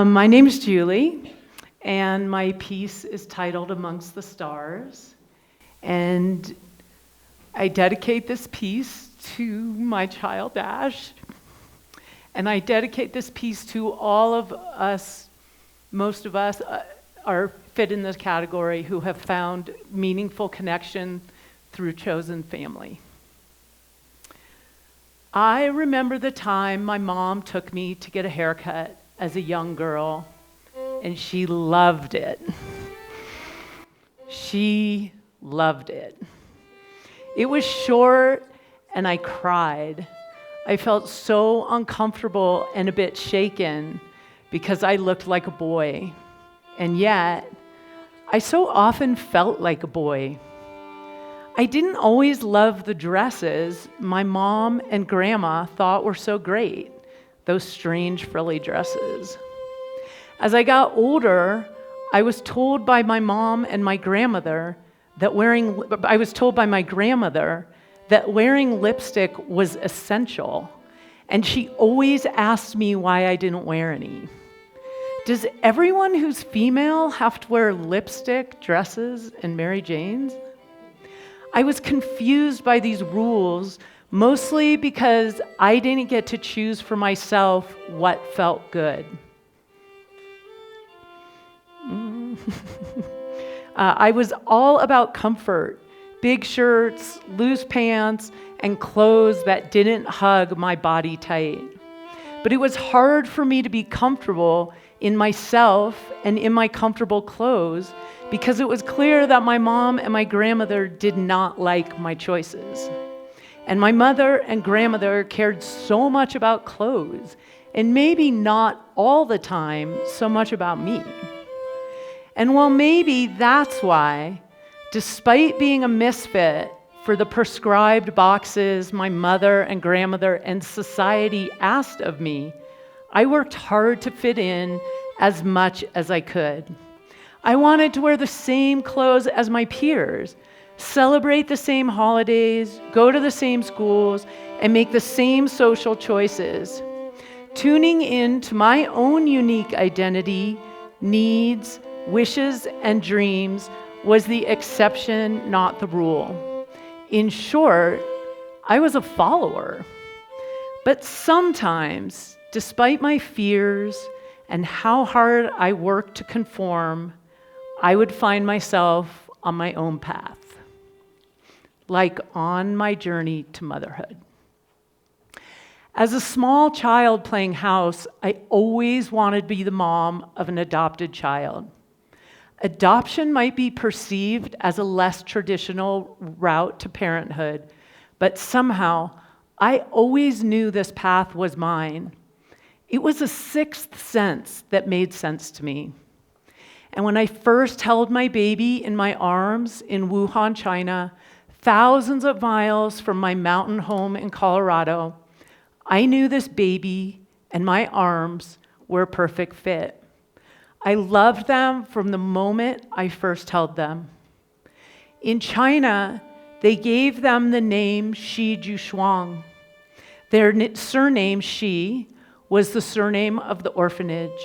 My name is Julie, and my piece is titled Amongst the Stars. And I dedicate this piece to my child, Ash. And I dedicate this piece to all of us, most of us are fit in this category, who have found meaningful connection through chosen family. I remember the time my mom took me to get a haircut as a young girl, and she loved it. She loved it. It was short, and I cried. I felt so uncomfortable and a bit shaken because I looked like a boy, and yet I so often felt like a boy. I didn't always love the dresses my mom and grandma thought were so great, those strange frilly dresses. As I got older, I was told by my mom and my grandmother that wearing lipstick was essential, and she always asked me why I didn't wear any. Does everyone who's female have to wear lipstick, dresses, and Mary Janes? I was confused by these rules, mostly because I didn't get to choose for myself what felt good. I was all about comfort, big shirts, loose pants, and clothes that didn't hug my body tight. But it was hard for me to be comfortable in myself and in my comfortable clothes because it was clear that my mom and my grandmother did not like my choices. And my mother and grandmother cared so much about clothes, and maybe not all the time so much about me. And well, maybe that's why, despite being a misfit for the prescribed boxes my mother and grandmother and society asked of me, I worked hard to fit in as much as I could. I wanted to wear the same clothes as my peers, celebrate the same holidays, go to the same schools, and make the same social choices. Tuning in to my own unique identity, needs, wishes, and dreams was the exception, not the rule. In short, I was a follower. But sometimes, despite my fears and how hard I worked to conform, I would find myself on my own path, like on my journey to motherhood. As a small child playing house, I always wanted to be the mom of an adopted child. Adoption might be perceived as a less traditional route to parenthood, but somehow I always knew this path was mine. It was a sixth sense that made sense to me. And when I first held my baby in my arms in Wuhan, China, thousands of miles from my mountain home in Colorado, I knew this baby and my arms were a perfect fit. I loved them from the moment I first held them. In China, they gave them the name Shi Jushuang. Their surname, Shi, was the surname of the orphanage,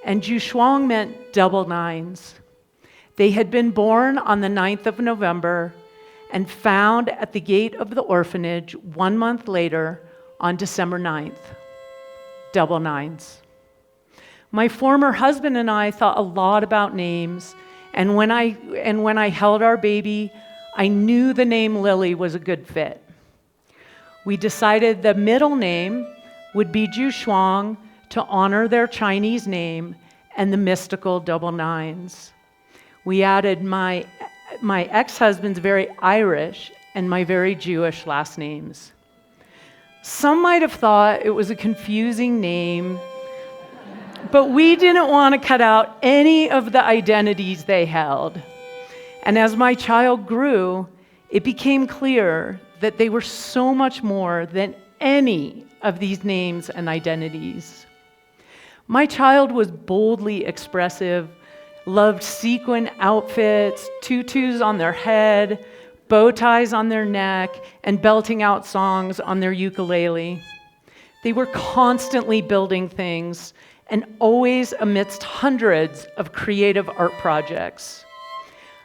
and Jushuang meant double nines. They had been born on the 9th of November and found at the gate of the orphanage 1 month later on December 9th. Double nines. My former husband and I thought a lot about names And when I held our baby, I knew the name Lily was a good fit. We decided the middle name would be Ju Shuang to honor their Chinese name and the mystical double nines. We added my ex-husband's very Irish and my very Jewish last names. Some might have thought it was a confusing name, but we didn't want to cut out any of the identities they held. And as my child grew, it became clear that they were so much more than any of these names and identities. My child was boldly expressive, loved sequin outfits, tutus on their head, bow ties on their neck, and belting out songs on their ukulele. They were constantly building things and always amidst hundreds of creative art projects.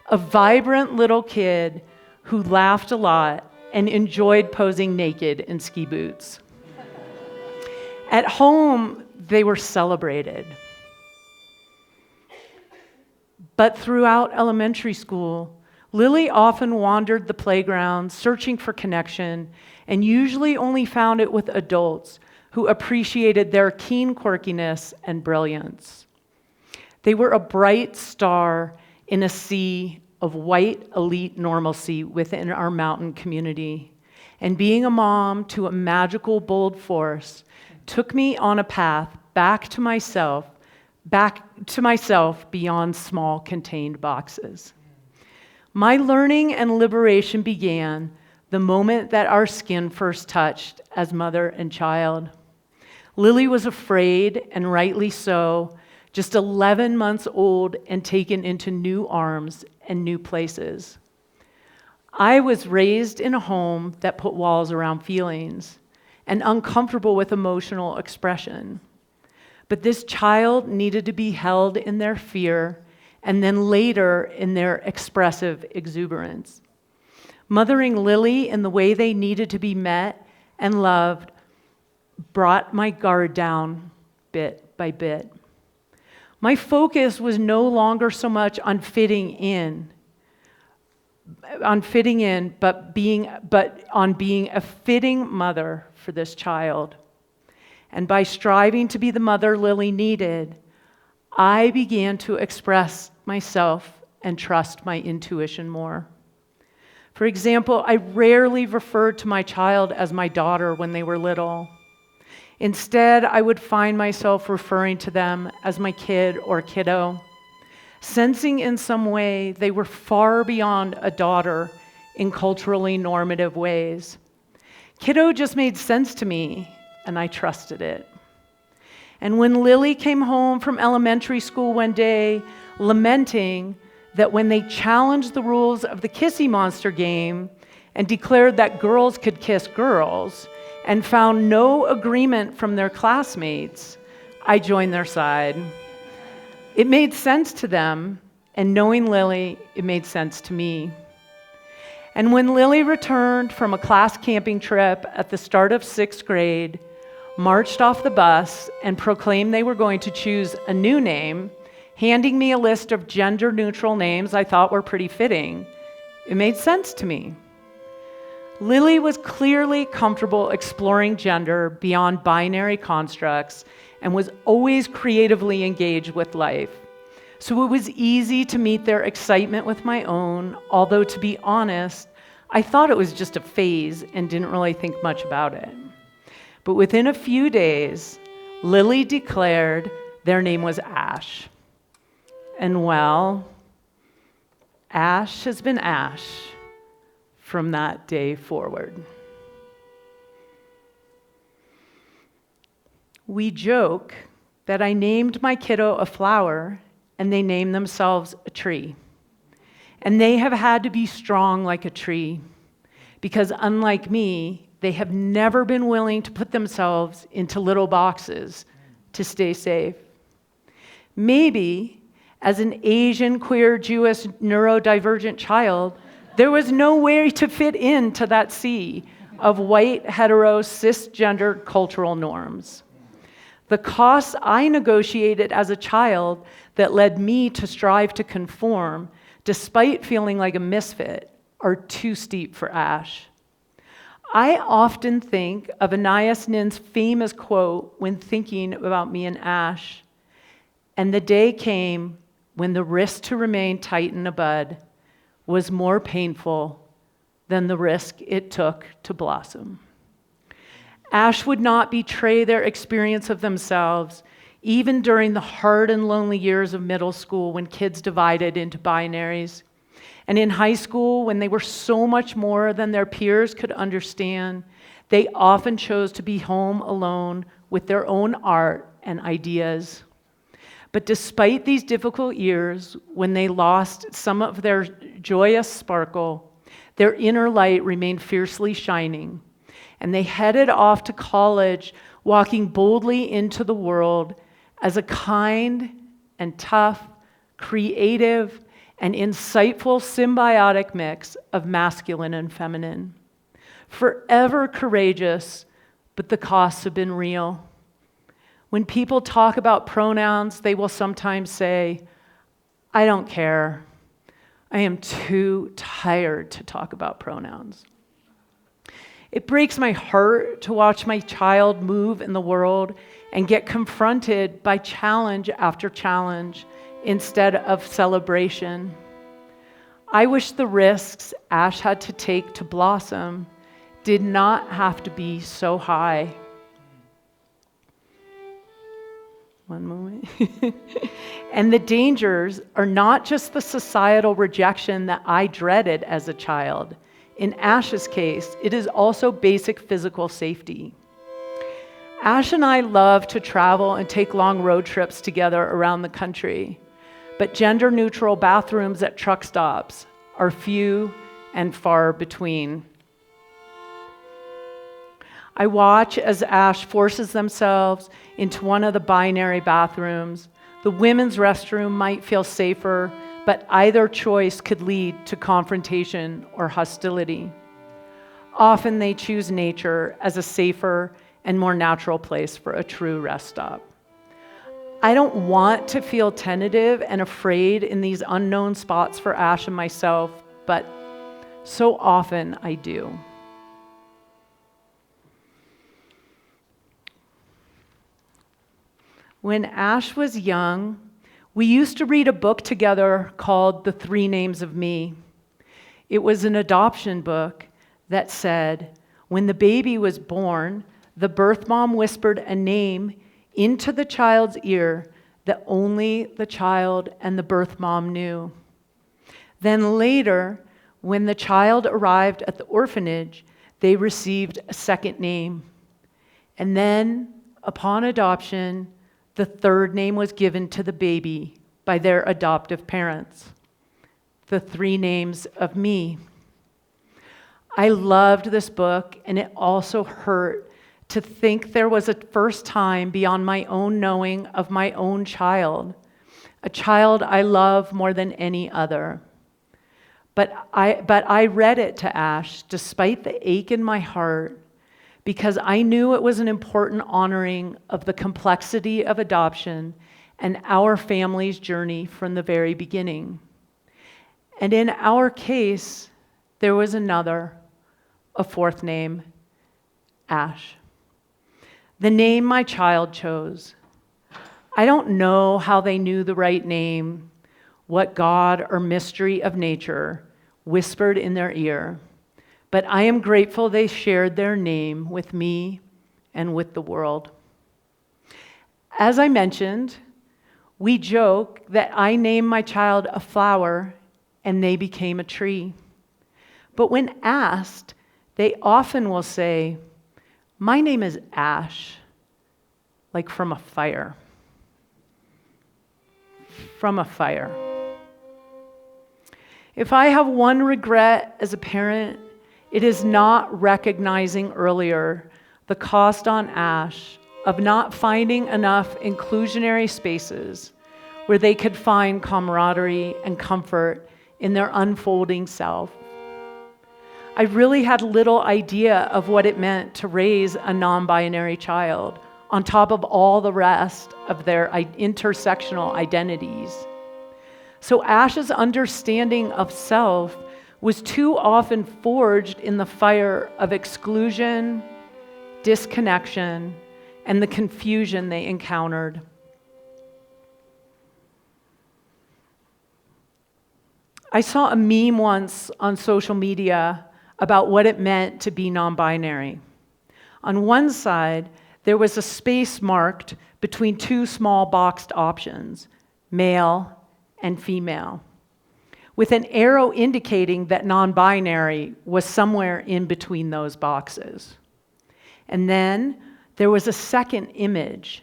A vibrant little kid who laughed a lot and enjoyed posing naked in ski boots. At home, they were celebrated. But throughout elementary school, Lily often wandered the playground searching for connection and usually only found it with adults who appreciated their keen quirkiness and brilliance. They were a bright star in a sea of white elite normalcy within our mountain community. And being a mom to a magical, bold force took me on a path back to myself beyond small contained boxes. My learning and liberation began the moment that our skin first touched as mother and child. Lily was afraid, and rightly so, just 11 months old and taken into new arms and new places. I was raised in a home that put walls around feelings and uncomfortable with emotional expression. But this child needed to be held in their fear and then later in their expressive exuberance. Mothering Lily in the way they needed to be met and loved brought my guard down bit by bit. My focus was no longer so much on fitting in, but on being a fitting mother for this child. And by striving to be the mother Lily needed, I began to express myself and trust my intuition more. For example, I rarely referred to my child as my daughter when they were little. Instead, I would find myself referring to them as my kid or kiddo, sensing in some way they were far beyond a daughter in culturally normative ways. Kiddo just made sense to me, and I trusted it. And when Lily came home from elementary school one day, lamenting that when they challenged the rules of the Kissy Monster game and declared that girls could kiss girls, and found no agreement from their classmates, I joined their side. It made sense to them, and knowing Lily, it made sense to me. And when Lily returned from a class camping trip at the start of 6th grade, marched off the bus, and proclaimed they were going to choose a new name, handing me a list of gender-neutral names I thought were pretty fitting, it made sense to me. Lily was clearly comfortable exploring gender beyond binary constructs and was always creatively engaged with life. So it was easy to meet their excitement with my own, although to be honest, I thought it was just a phase and didn't really think much about it. But within a few days, Lily declared their name was Ash. And well, Ash has been Ash from that day forward. We joke that I named my kiddo a flower and they named themselves a tree. And they have had to be strong like a tree because unlike me, they have never been willing to put themselves into little boxes to stay safe. Maybe as an Asian, queer, Jewish, neurodivergent child, there was no way to fit into that sea of white, hetero, cisgendered cultural norms. The costs I negotiated as a child that led me to strive to conform, despite feeling like a misfit, are too steep for Ash. I often think of Anais Nin's famous quote when thinking about me and Ash. And the day came when the risk to remain tight in a bud was more painful than the risk it took to blossom. Ash would not betray their experience of themselves, even during the hard and lonely years of middle school when kids divided into binaries. And in high school, when they were so much more than their peers could understand, they often chose to be home alone with their own art and ideas. But despite these difficult years, when they lost some of their joyous sparkle, their inner light remained fiercely shining. And they headed off to college, walking boldly into the world as a kind and tough, creative, and insightful symbiotic mix of masculine and feminine. Forever courageous, but the costs have been real. When people talk about pronouns, they will sometimes say, I don't care. I am too tired to talk about pronouns. It breaks my heart to watch my child move in the world and get confronted by challenge after challenge instead of celebration. I wish the risks Ash had to take to blossom did not have to be so high. One moment. And the dangers are not just the societal rejection that I dreaded as a child. In Ash's case, it is also basic physical safety. Ash and I love to travel and take long road trips together around the country, but gender-neutral bathrooms at truck stops are few and far between. I watch as Ash forces themselves into one of the binary bathrooms. The women's restroom might feel safer, but either choice could lead to confrontation or hostility. Often they choose nature as a safer and more natural place for a true rest stop. I don't want to feel tentative and afraid in these unknown spots for Ash and myself, but so often I do. When Ash was young, we used to read a book together called The Three Names of Me. It was an adoption book that said, when the baby was born, the birth mom whispered a name into the child's ear that only the child and the birth mom knew. Then later, when the child arrived at the orphanage, they received a second name. And then, upon adoption, the third name was given to the baby by their adoptive parents. The Three Names of Me. I loved this book, and it also hurt to think there was a first time beyond my own knowing of my own child, a child I love more than any other. But I read it to Ash, despite the ache in my heart, because I knew it was an important honoring of the complexity of adoption and our family's journey from the very beginning. And in our case, there was a fourth name, Ash. The name my child chose. I don't know how they knew the right name, what God or mystery of nature whispered in their ear, but I am grateful they shared their name with me and with the world. As I mentioned, we joke that I named my child a flower and they became a tree. But when asked, they often will say, my name is Ash, like from a fire. From a fire. If I have one regret as a parent, it is not recognizing earlier the cost on Ash of not finding enough inclusionary spaces where they could find camaraderie and comfort in their unfolding self. I really had little idea of what it meant to raise a non-binary child on top of all the rest of their intersectional identities. So Ash's understanding of self was too often forged in the fire of exclusion, disconnection, and the confusion they encountered. I saw a meme once on social media about what it meant to be non-binary. On one side, there was a space marked between two small boxed options, male and female, with an arrow indicating that non-binary was somewhere in between those boxes. And then there was a second image,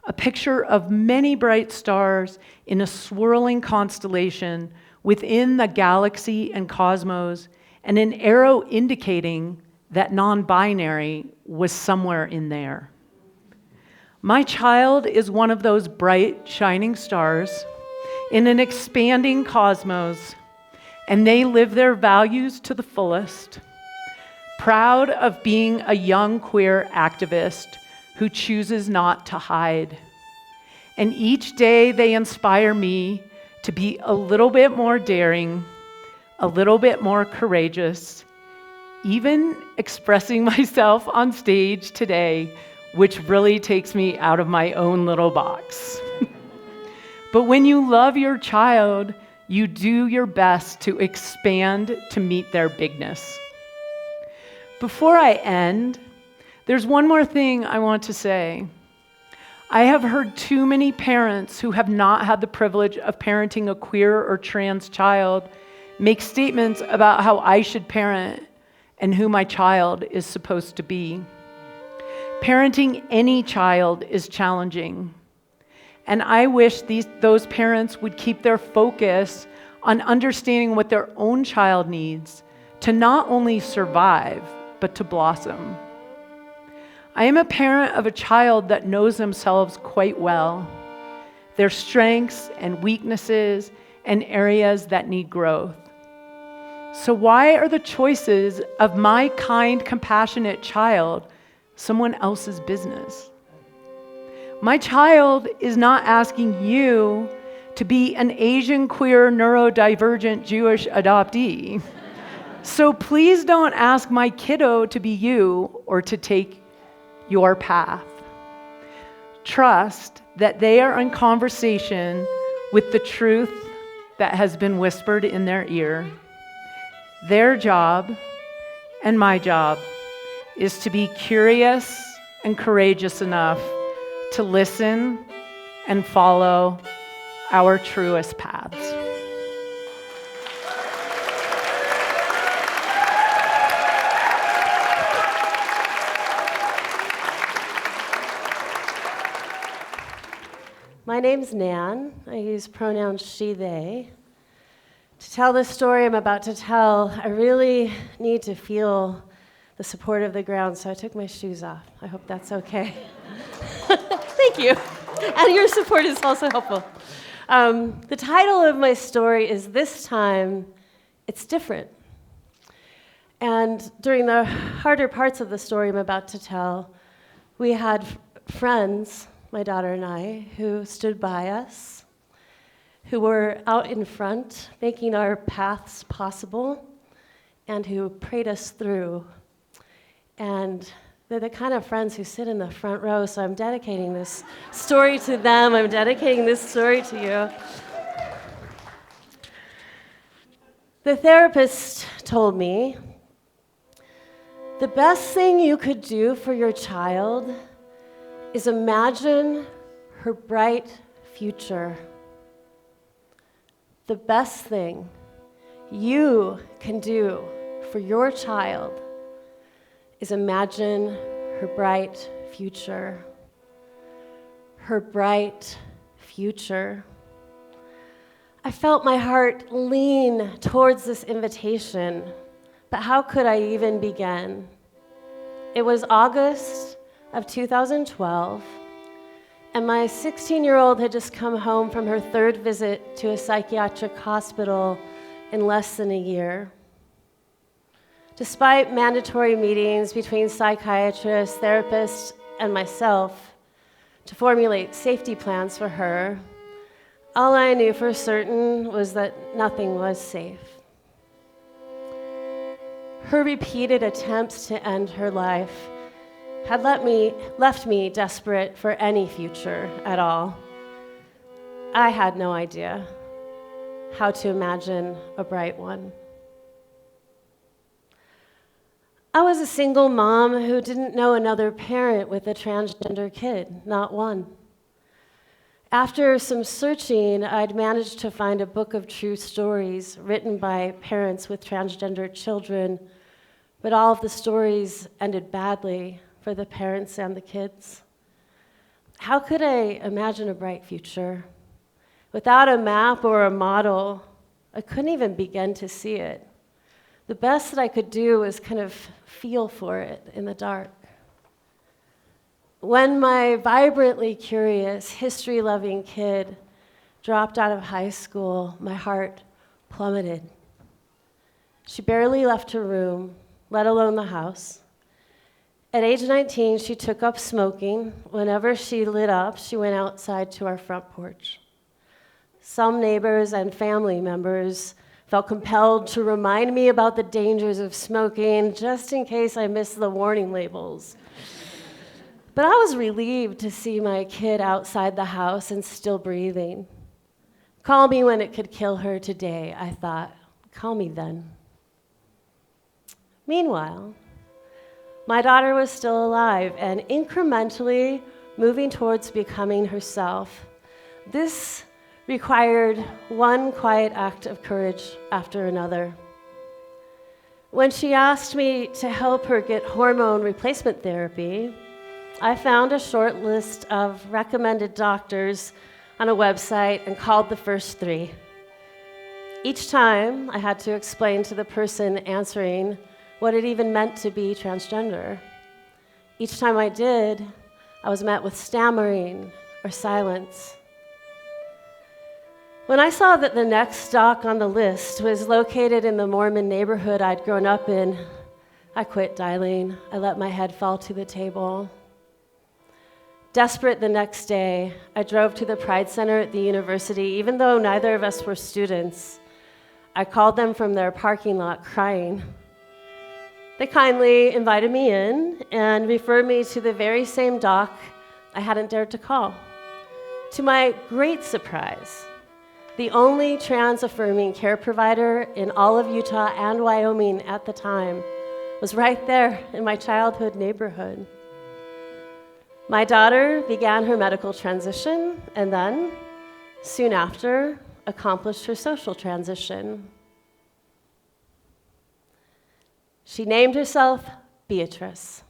a picture of many bright stars in a swirling constellation within the galaxy and cosmos, and an arrow indicating that non-binary was somewhere in there. My child is one of those bright, shining stars in an expanding cosmos, and they live their values to the fullest, proud of being a young queer activist who chooses not to hide. And each day they inspire me to be a little bit more daring, a little bit more courageous, even expressing myself on stage today, which really takes me out of my own little box. But when you love your child, you do your best to expand to meet their bigness. Before I end, there's one more thing I want to say. I have heard too many parents who have not had the privilege of parenting a queer or trans child make statements about how I should parent and who my child is supposed to be. Parenting any child is challenging, and I wish those parents would keep their focus on understanding what their own child needs to not only survive, but to blossom. I am a parent of a child that knows themselves quite well, their strengths and weaknesses and areas that need growth. So why are the choices of my kind, compassionate child someone else's business? My child is not asking you to be an Asian, queer, neurodivergent Jewish adoptee. So please don't ask my kiddo to be you or to take your path. Trust that they are in conversation with the truth that has been whispered in their ear. Their job and my job is to be curious and courageous enough to listen and follow our truest paths. My name's Nan. I use pronouns she, they. To tell the story I'm about to tell, I really need to feel the support of the ground, so I took my shoes off. I hope that's okay. Thank you. And your support is also helpful. The title of my story is This Time, It's Different. And during the harder parts of the story I'm about to tell, we had friends, my daughter and I, who stood by us, who were out in front, making our paths possible, and who prayed us through. And they're the kind of friends who sit in the front row, so I'm dedicating this story to them. I'm dedicating this story to you. The therapist told me, the best thing you could do for your child is imagine her bright future. The best thing you can do for your child is imagine her bright future. Her bright future. I felt my heart lean towards this invitation, but how could I even begin? It was August of 2012, and my 16-year-old had just come home from her third visit to a psychiatric hospital in less than a year. Despite mandatory meetings between psychiatrists, therapists, and myself, to formulate safety plans for her. All I knew for certain was that nothing was safe. Her repeated attempts to end her life had left me desperate for any future at all. I had no idea how to imagine a bright one. I was a single mom who didn't know another parent with a transgender kid, not one. After some searching, I'd managed to find a book of true stories written by parents with transgender children, but all of the stories ended badly for the parents and the kids. How could I imagine a bright future? Without a map or a model, I couldn't even begin to see it. The best that I could do was kind of feel for it in the dark. When my vibrantly curious, history-loving kid dropped out of high school, my heart plummeted. She barely left her room, let alone the house. At age 19, she took up smoking. Whenever she lit up, she went outside to our front porch. Some neighbors and family members felt compelled to remind me about the dangers of smoking, just in case I missed the warning labels. But I was relieved to see my kid outside the house and still breathing. Call me when it could kill her today, I thought. Call me then. Meanwhile, my daughter was still alive and incrementally moving towards becoming herself. This required one quiet act of courage after another. When she asked me to help her get hormone replacement therapy, I found a short list of recommended doctors on a website and called the first 3. Each time, I had to explain to the person answering what it even meant to be transgender. Each time I did, I was met with stammering or silence. When I saw that the next doc on the list was located in the Mormon neighborhood I'd grown up in, I quit dialing. I let my head fall to the table. Desperate the next day, I drove to the Pride Center at the university, even though neither of us were students. I called them from their parking lot crying. They kindly invited me in and referred me to the very same doc I hadn't dared to call. To my great surprise, the only trans-affirming care provider in all of Utah and Wyoming at the time was right there in my childhood neighborhood. My daughter began her medical transition and then, soon after, accomplished her social transition. She named herself Beatrice.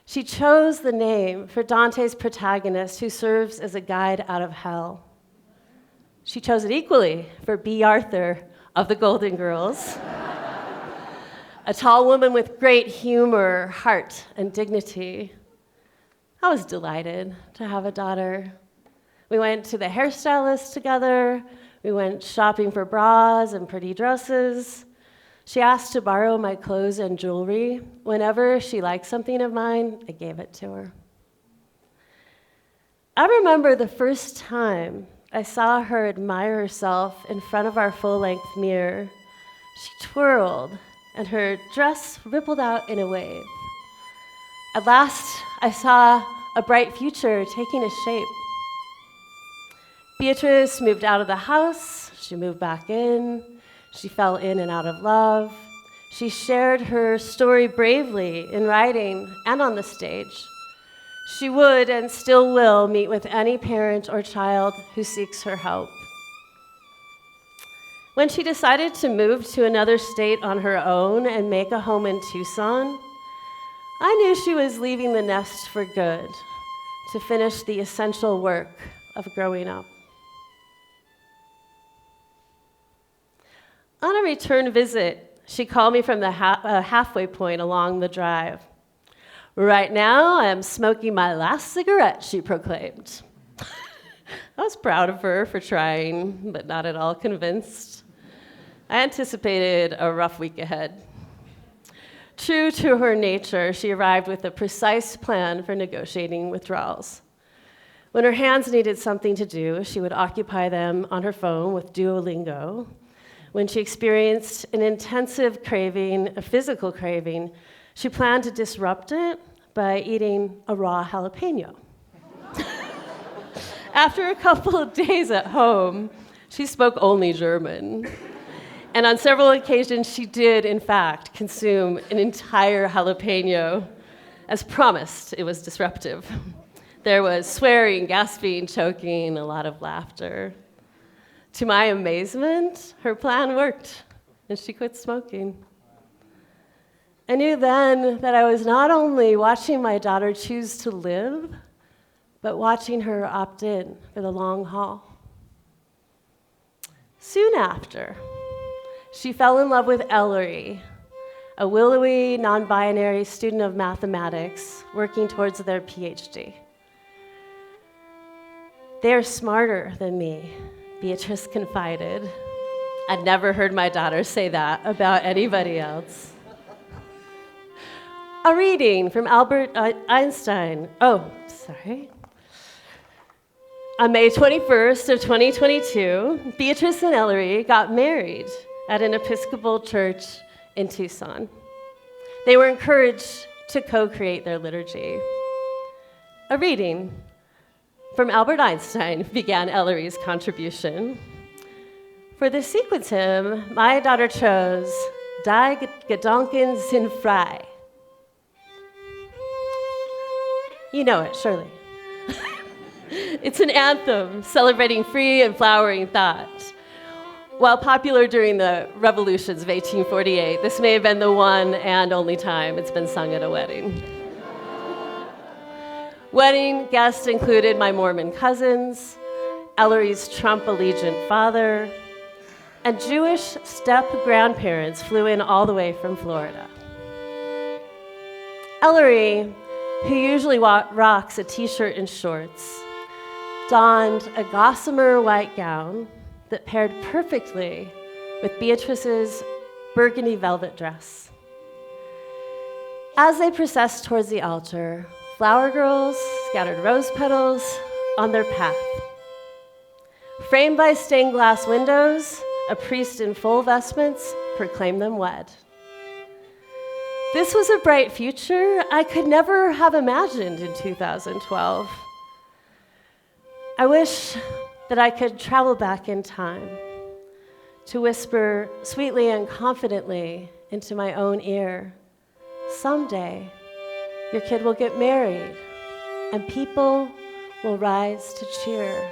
She chose the name for Dante's protagonist, who serves as a guide out of hell. She chose it equally for B. Arthur of the Golden Girls, a tall woman with great humor, heart, and dignity. I was delighted to have a daughter. We went to the hairstylist together. We went shopping for bras and pretty dresses. She asked to borrow my clothes and jewelry. Whenever she liked something of mine, I gave it to her. I remember the first time I saw her admire herself in front of our full-length mirror. She twirled, and her dress rippled out in a wave. At last, I saw a bright future taking a shape. Beatrice moved out of the house. She moved back in. She fell in and out of love. She shared her story bravely in writing and on the stage. She would and still will meet with any parent or child who seeks her help. When she decided to move to another state on her own and make a home in Tucson, I knew she was leaving the nest for good to finish the essential work of growing up. On a return visit, she called me from the halfway point along the drive. "Right now, I'm smoking my last cigarette," she proclaimed. I was proud of her for trying, but not at all convinced. I anticipated a rough week ahead. True to her nature, she arrived with a precise plan for negotiating withdrawals. When her hands needed something to do, she would occupy them on her phone with Duolingo. When she experienced an intensive craving, a physical craving, she planned to disrupt it by eating a raw jalapeno. After a couple of days at home, she spoke only German. And on several occasions, she did, in fact, consume an entire jalapeno. As promised, it was disruptive. There was swearing, gasping, choking, a lot of laughter. To my amazement, her plan worked, and she quit smoking. I knew then that I was not only watching my daughter choose to live, but watching her opt in for the long haul. Soon after, she fell in love with Ellery, a willowy, non-binary student of mathematics working towards their PhD. They are smarter than me, Beatrice confided. I'd never heard my daughter say that about anybody else. A reading from Albert Einstein. On May 21st of 2022, Beatrice and Ellery got married at an Episcopal church in Tucson. They were encouraged to co-create their liturgy. A reading from Albert Einstein began Ellery's contribution. For the sequence hymn, my daughter chose Die Gedanken sind frei. You know it, surely. It's an anthem celebrating free and flowering thought. While popular during the revolutions of 1848, this may have been the one and only time it's been sung at a wedding. Wedding guests included my Mormon cousins, Ellery's Trump-allegiant father, and Jewish step-grandparents flew in all the way from Florida. Ellery, who usually rocks a t-shirt and shorts, donned a gossamer white gown that paired perfectly with Beatrice's burgundy velvet dress. As they processed towards the altar, flower girls scattered rose petals on their path. Framed by stained glass windows, a priest in full vestments proclaimed them wed. This was a bright future I could never have imagined in 2012. I wish that I could travel back in time to whisper sweetly and confidently into my own ear, someday your kid will get married and people will rise to cheer.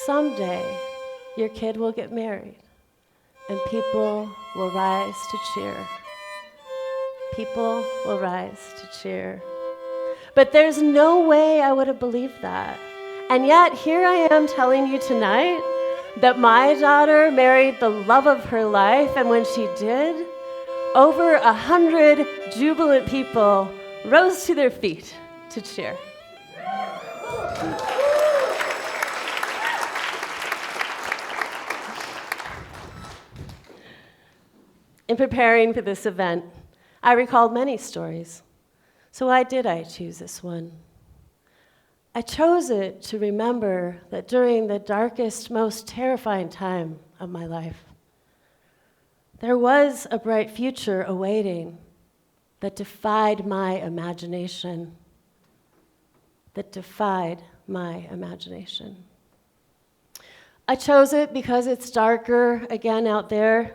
Someday your kid will get married and people will rise to cheer. People will rise to cheer. But there's no way I would have believed that. And yet, here I am telling you tonight that my daughter married the love of her life, and when she did, over 100 jubilant people rose to their feet to cheer. In preparing for this event, I recalled many stories. So why did I choose this one? I chose it to remember that during the darkest, most terrifying time of my life, there was a bright future awaiting that defied my imagination. I chose it because it's darker again out there.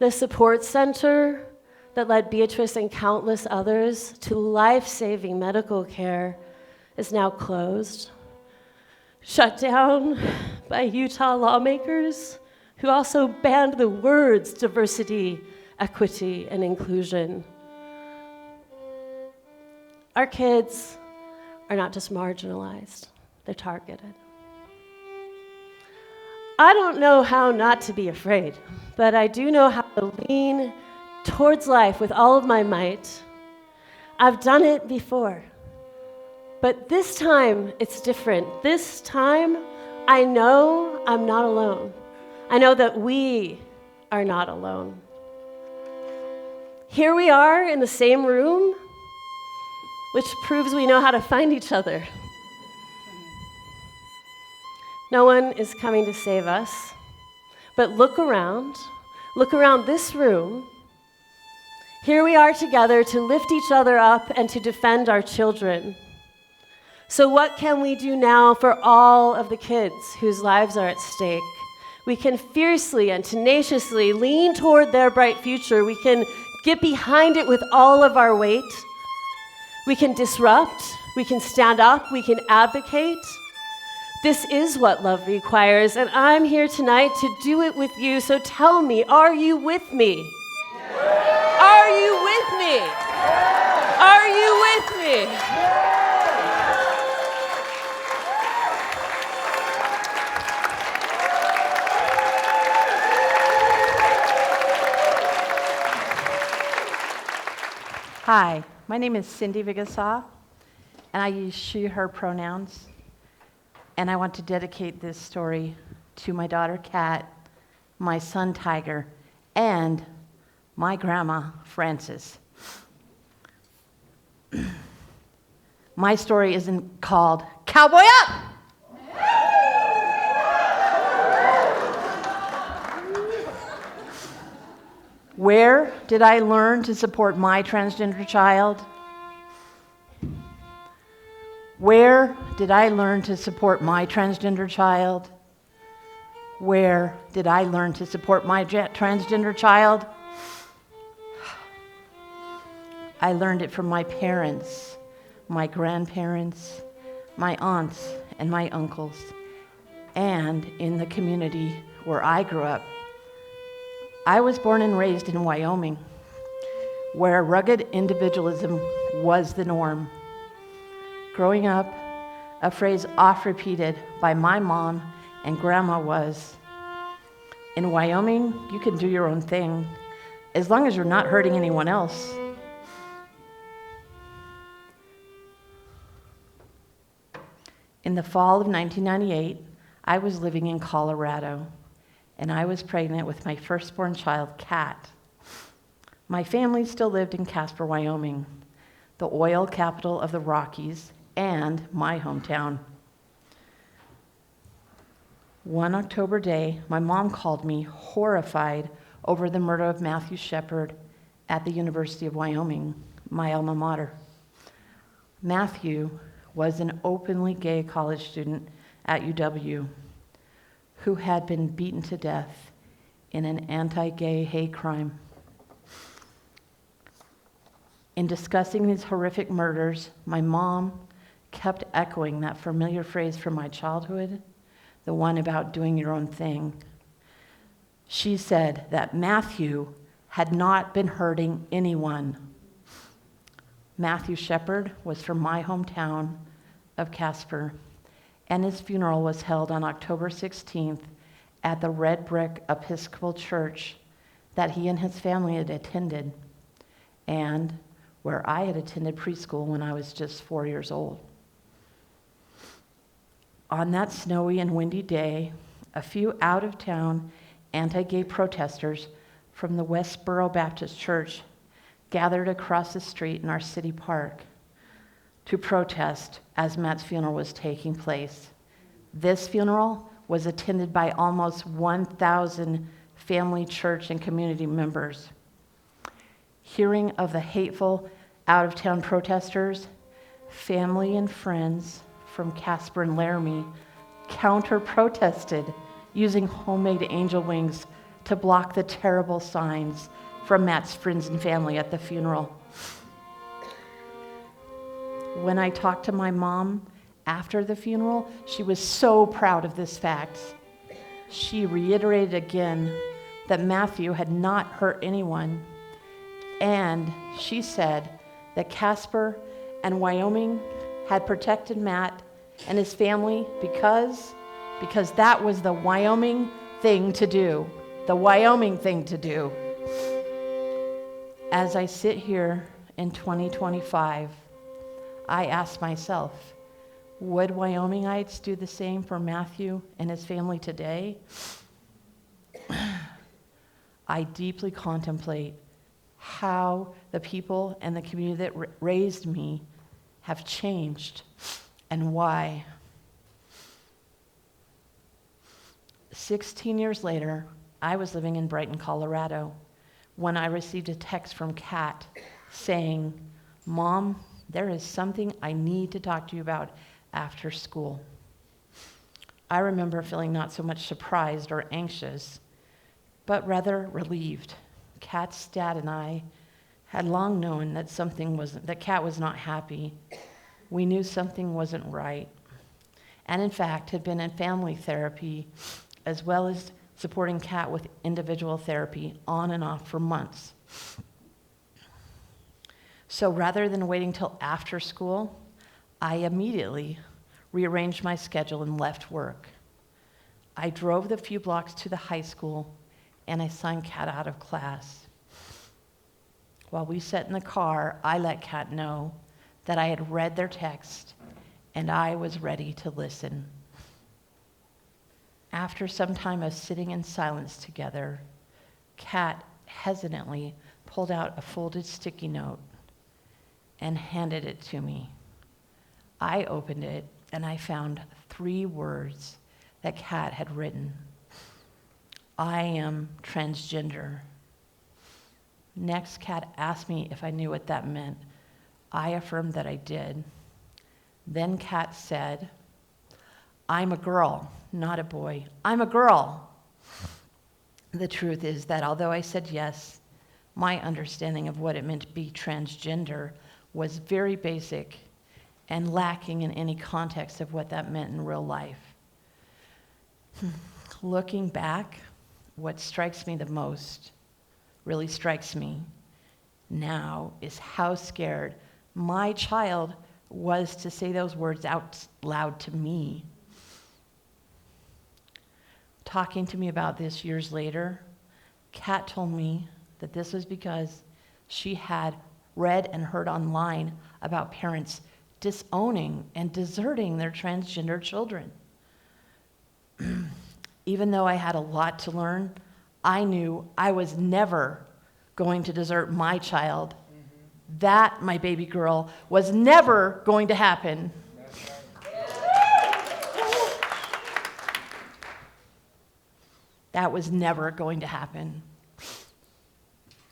The support center that led Beatrice and countless others to life-saving medical care is now closed, shut down by Utah lawmakers who also banned the words diversity, equity, and inclusion. Our kids are not just marginalized, they're targeted. I don't know how not to be afraid, but I do know how to lean towards life with all of my might. I've done it before. But this time, it's different. This time, I know I'm not alone. I know that we are not alone. Here we are in the same room, which proves we know how to find each other. No one is coming to save us. But look around this room. Here we are together to lift each other up and to defend our children. So what can we do now for all of the kids whose lives are at stake? We can fiercely and tenaciously lean toward their bright future. We can get behind it with all of our weight. We can disrupt, we can stand up, we can advocate. This is what love requires, and I'm here tonight to do it with you. So tell me, are you with me? Are you with me? Are you with me? Hi, my name is Cindy Vigasaw, and I use she, her pronouns. And I want to dedicate this story to my daughter, Kat, my son, Tiger, and my grandma, Frances. My story isn't called Cowboy Up! Where did I learn to support my transgender child? Where did I learn to support my transgender child? Where did I learn to support my transgender child? I learned it from my parents, my grandparents, my aunts, and my uncles, and in the community where I grew up. I was born and raised in Wyoming, where rugged individualism was the norm. Growing up, a phrase oft repeated by my mom and grandma was, "In Wyoming, you can do your own thing, as long as you're not hurting anyone else." In the fall of 1998, I was living in Colorado, and I was pregnant with my firstborn child, Kat. My family still lived in Casper, Wyoming, the oil capital of the Rockies and my hometown. One October day, my mom called me horrified over the murder of Matthew Shepard at the University of Wyoming, my alma mater. Matthew was an openly gay college student at UW who had been beaten to death in an anti-gay hate crime. In discussing these horrific murders, my mom kept echoing that familiar phrase from my childhood, the one about doing your own thing. She said that Matthew had not been hurting anyone. Matthew Shepard was from my hometown of Casper, and his funeral was held on October 16th at the Red Brick Episcopal Church that he and his family had attended, and where I had attended preschool when I was just 4 years old. On that snowy and windy day, a few out-of-town anti-gay protesters from the Westboro Baptist Church gathered across the street in our city park to protest as Matt's funeral was taking place. This funeral was attended by almost 1,000 family, church, and community members. Hearing of the hateful out-of-town protesters, family and friends from Casper and Laramie counter-protested using homemade angel wings to block the terrible signs from Matt's friends and family at the funeral. When I talked to my mom after the funeral, she was so proud of this fact. She reiterated again that Matthew had not hurt anyone, and she said that Casper and Wyoming had protected Matt and his family because that was the Wyoming thing to do. The Wyoming thing to do. As I sit here in 2025, I ask myself, would Wyomingites do the same for Matthew and his family today? I deeply contemplate how the people and the community that raised me have changed and why. 16 years later, I was living in Brighton, Colorado, when I received a text from Kat saying, "Mom, there is something I need to talk to you about after school." I remember feeling not so much surprised or anxious, but rather relieved. Kat's dad and I had long known that Kat was not happy. We knew something wasn't right, and in fact had been in family therapy as well as supporting Kat with individual therapy on and off for months. So rather than waiting till after school, I immediately rearranged my schedule and left work. I drove the few blocks to the high school and I signed Kat out of class. While we sat in the car, I let Kat know that I had read their text and I was ready to listen. After some time of sitting in silence together, Kat hesitantly pulled out a folded sticky note and handed it to me. I opened it and I found 3 words that Kat had written. "I am transgender." Next, Kat asked me if I knew what that meant. I affirmed that I did. Then Kat said, "I'm a girl, not a boy. I'm a girl." The truth is that although I said yes, my understanding of what it meant to be transgender was very basic and lacking in any context of what that meant in real life. Looking back, what strikes me the most, really strikes me now, is how scared my child was to say those words out loud to me. Talking to me about this years later, Kat told me that this was because she had read and heard online about parents disowning and deserting their transgender children. Even though I had a lot to learn, I knew I was never going to desert my child. That, my baby girl, was never going to happen. That was never going to happen.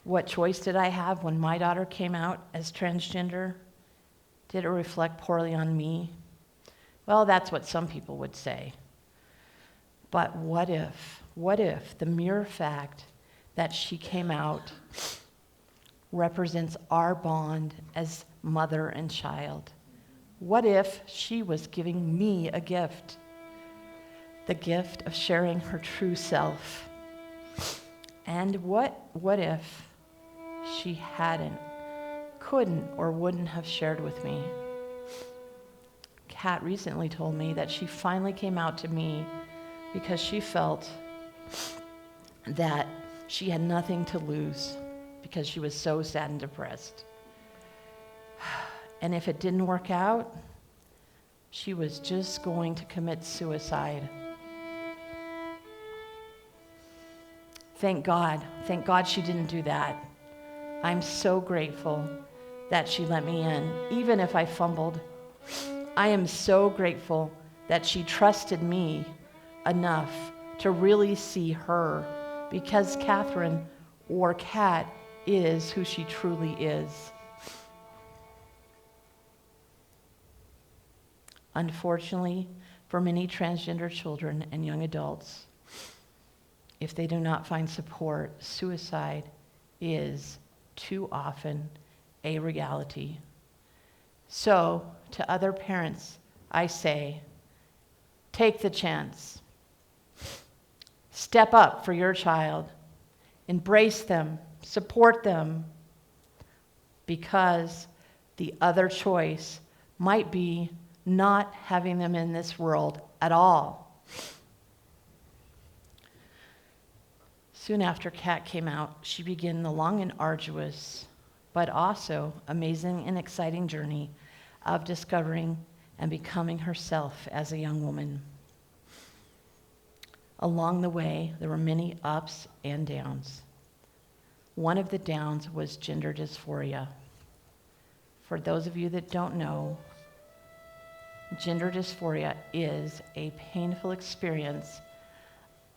What choice did I have when my daughter came out as transgender? Did it reflect poorly on me? Well, that's what some people would say. But what if the mere fact that she came out represents our bond as mother and child? What if she was giving me a gift? The gift of sharing her true self. And what if she couldn't, or wouldn't have shared with me? Kat recently told me that she finally came out to me because she felt that she had nothing to lose because she was so sad and depressed. And if it didn't work out, she was just going to commit suicide. Thank God she didn't do that. I'm so grateful that she let me in, even if I fumbled. I am so grateful that she trusted me enough to really see her, because Catherine, or Kat, is who she truly is. Unfortunately, for many transgender children and young adults, if they do not find support, suicide is too often a reality. So, to other parents, I say, take the chance. Step up for your child. Embrace them. Support them. Because the other choice might be not having them in this world at all. Soon after Kat came out, she began the long and arduous, but also amazing and exciting journey of discovering and becoming herself as a young woman. Along the way, there were many ups and downs. One of the downs was gender dysphoria. For those of you that don't know, gender dysphoria is a painful experience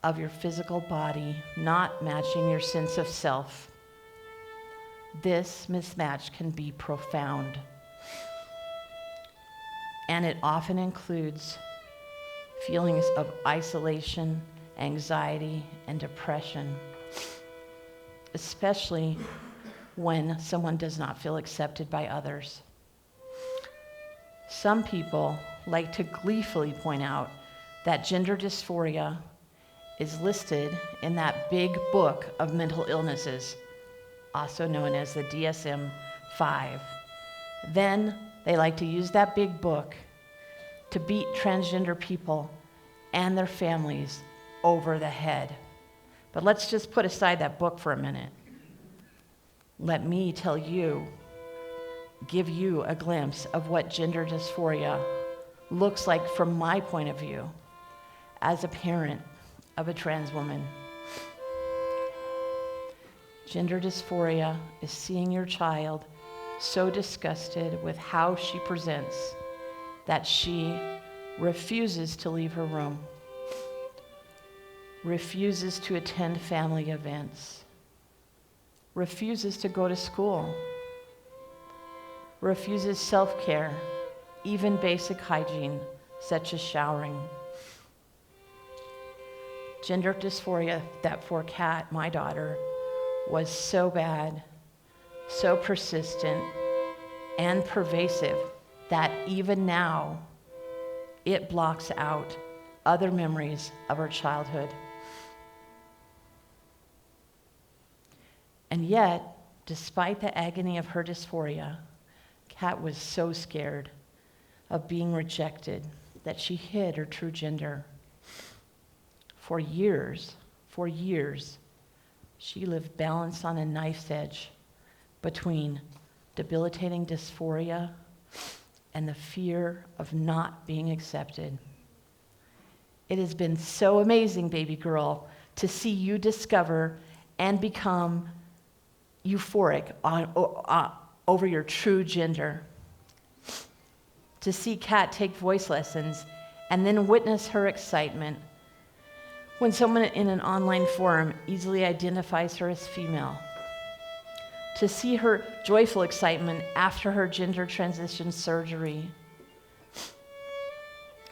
of your physical body not matching your sense of self. This mismatch can be profound, and it often includes feelings of isolation, anxiety, and depression, especially when someone does not feel accepted by others. Some people like to gleefully point out that gender dysphoria is listed in that big book of mental illnesses, also known as the DSM-5. Then they like to use that big book to beat transgender people and their families over the head. But let's just put aside that book for a minute. Let me tell you, give you a glimpse of what gender dysphoria looks like from my point of view as a parent of a trans woman. Gender dysphoria is seeing your child so disgusted with how she presents that she refuses to leave her room, refuses to attend family events, refuses to go to school, refuses self-care, even basic hygiene, such as showering. Gender dysphoria that for Kat, my daughter, was so bad, so persistent, and pervasive that even now, it blocks out other memories of her childhood. And yet, despite the agony of her dysphoria, Kat was so scared of being rejected that she hid her true gender. For years, she lived balanced on a knife's edge between debilitating dysphoria and the fear of not being accepted. It has been so amazing, baby girl, to see you discover and become euphoric over your true gender. To see Kat take voice lessons and then witness her excitement when someone in an online forum easily identifies her as female. To see her joyful excitement after her gender transition surgery.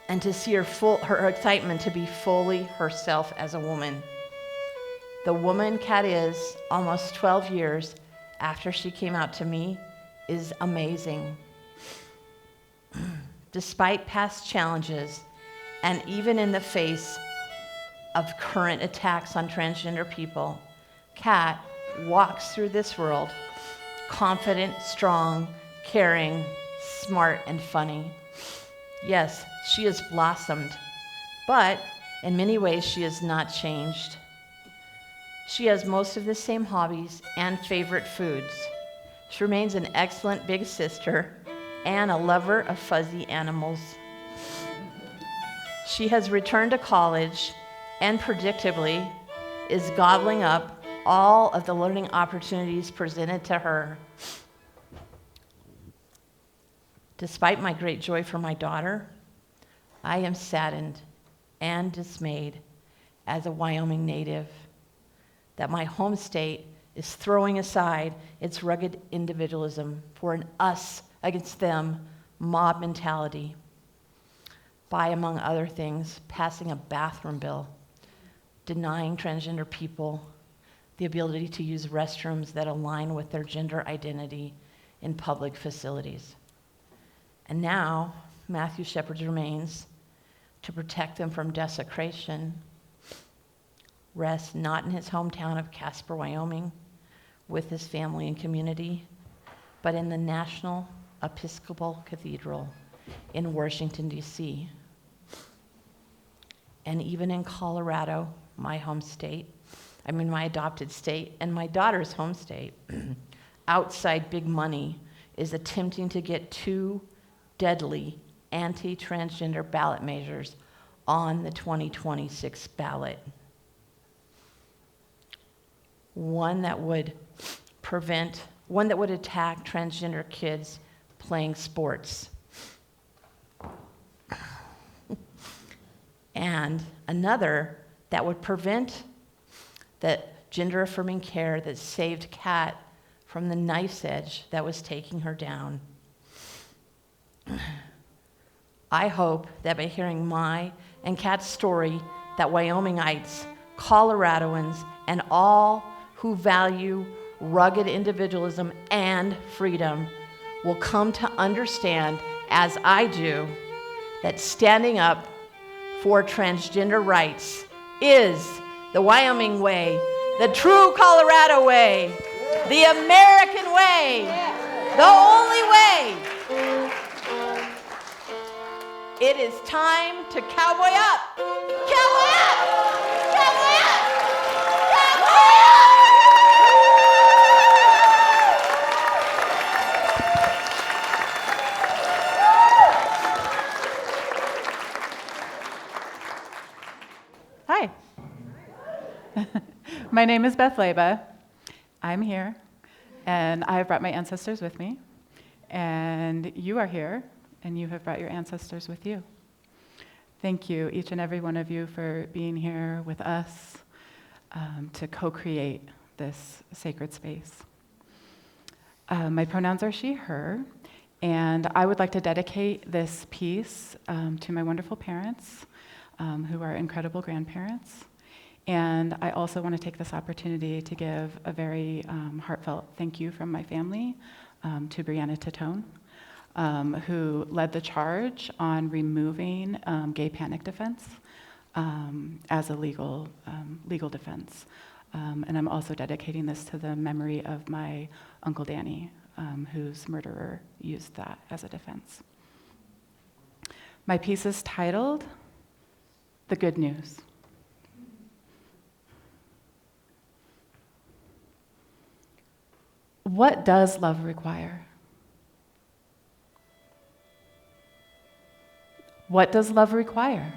And to see her excitement to be fully herself as a woman. The woman Kat is, almost 12 years after she came out to me, is amazing. Despite past challenges, and even in the face of current attacks on transgender people, Kat walks through this world confident, strong, caring, smart, and funny. Yes, she has blossomed, but in many ways she has not changed. She has most of the same hobbies and favorite foods. She remains an excellent big sister and a lover of fuzzy animals. She has returned to college and predictably is gobbling up all of the learning opportunities presented to her. Despite my great joy for my daughter, I am saddened and dismayed as a Wyoming native that my home state is throwing aside its rugged individualism for an us against them mob mentality by, among other things, passing a bathroom bill, denying transgender people the ability to use restrooms that align with their gender identity in public facilities. And now, Matthew Shepard's remains, to protect them from desecration, rests not in his hometown of Casper, Wyoming, with his family and community, but in the National Episcopal Cathedral in Washington, D.C. And even in Colorado, my home state, my adopted state, and my daughter's home state, outside big money is attempting to get two deadly anti-transgender ballot measures on the 2026 ballot. One that would attack transgender kids playing sports. And another that would prevent the gender-affirming care that saved Kat from the knife's edge that was taking her down. I hope that by hearing my and Kat's story, that Wyomingites, Coloradoans, and all who value rugged individualism and freedom will come to understand, as I do, that standing up for transgender rights is the Wyoming way, the true Colorado way, the American way, the only way. It is time to cowboy up. Cowboy up! Cowboy up! Cowboy up! Hi. My name is Beth Leba. I'm here, and I've brought my ancestors with me. And you are here, and you have brought your ancestors with you. Thank you, each and every one of you, for being here with us to co-create this sacred space. My pronouns are she, her, and I would like to dedicate this piece to my wonderful parents, who are incredible grandparents. And I also want to take this opportunity to give a very heartfelt thank you from my family to Brianna Titone, who led the charge on removing gay panic defense as a legal defense. And I'm also dedicating this to the memory of my Uncle Danny, whose murderer used that as a defense. My piece is titled, "The Good News." What does love require? What does love require?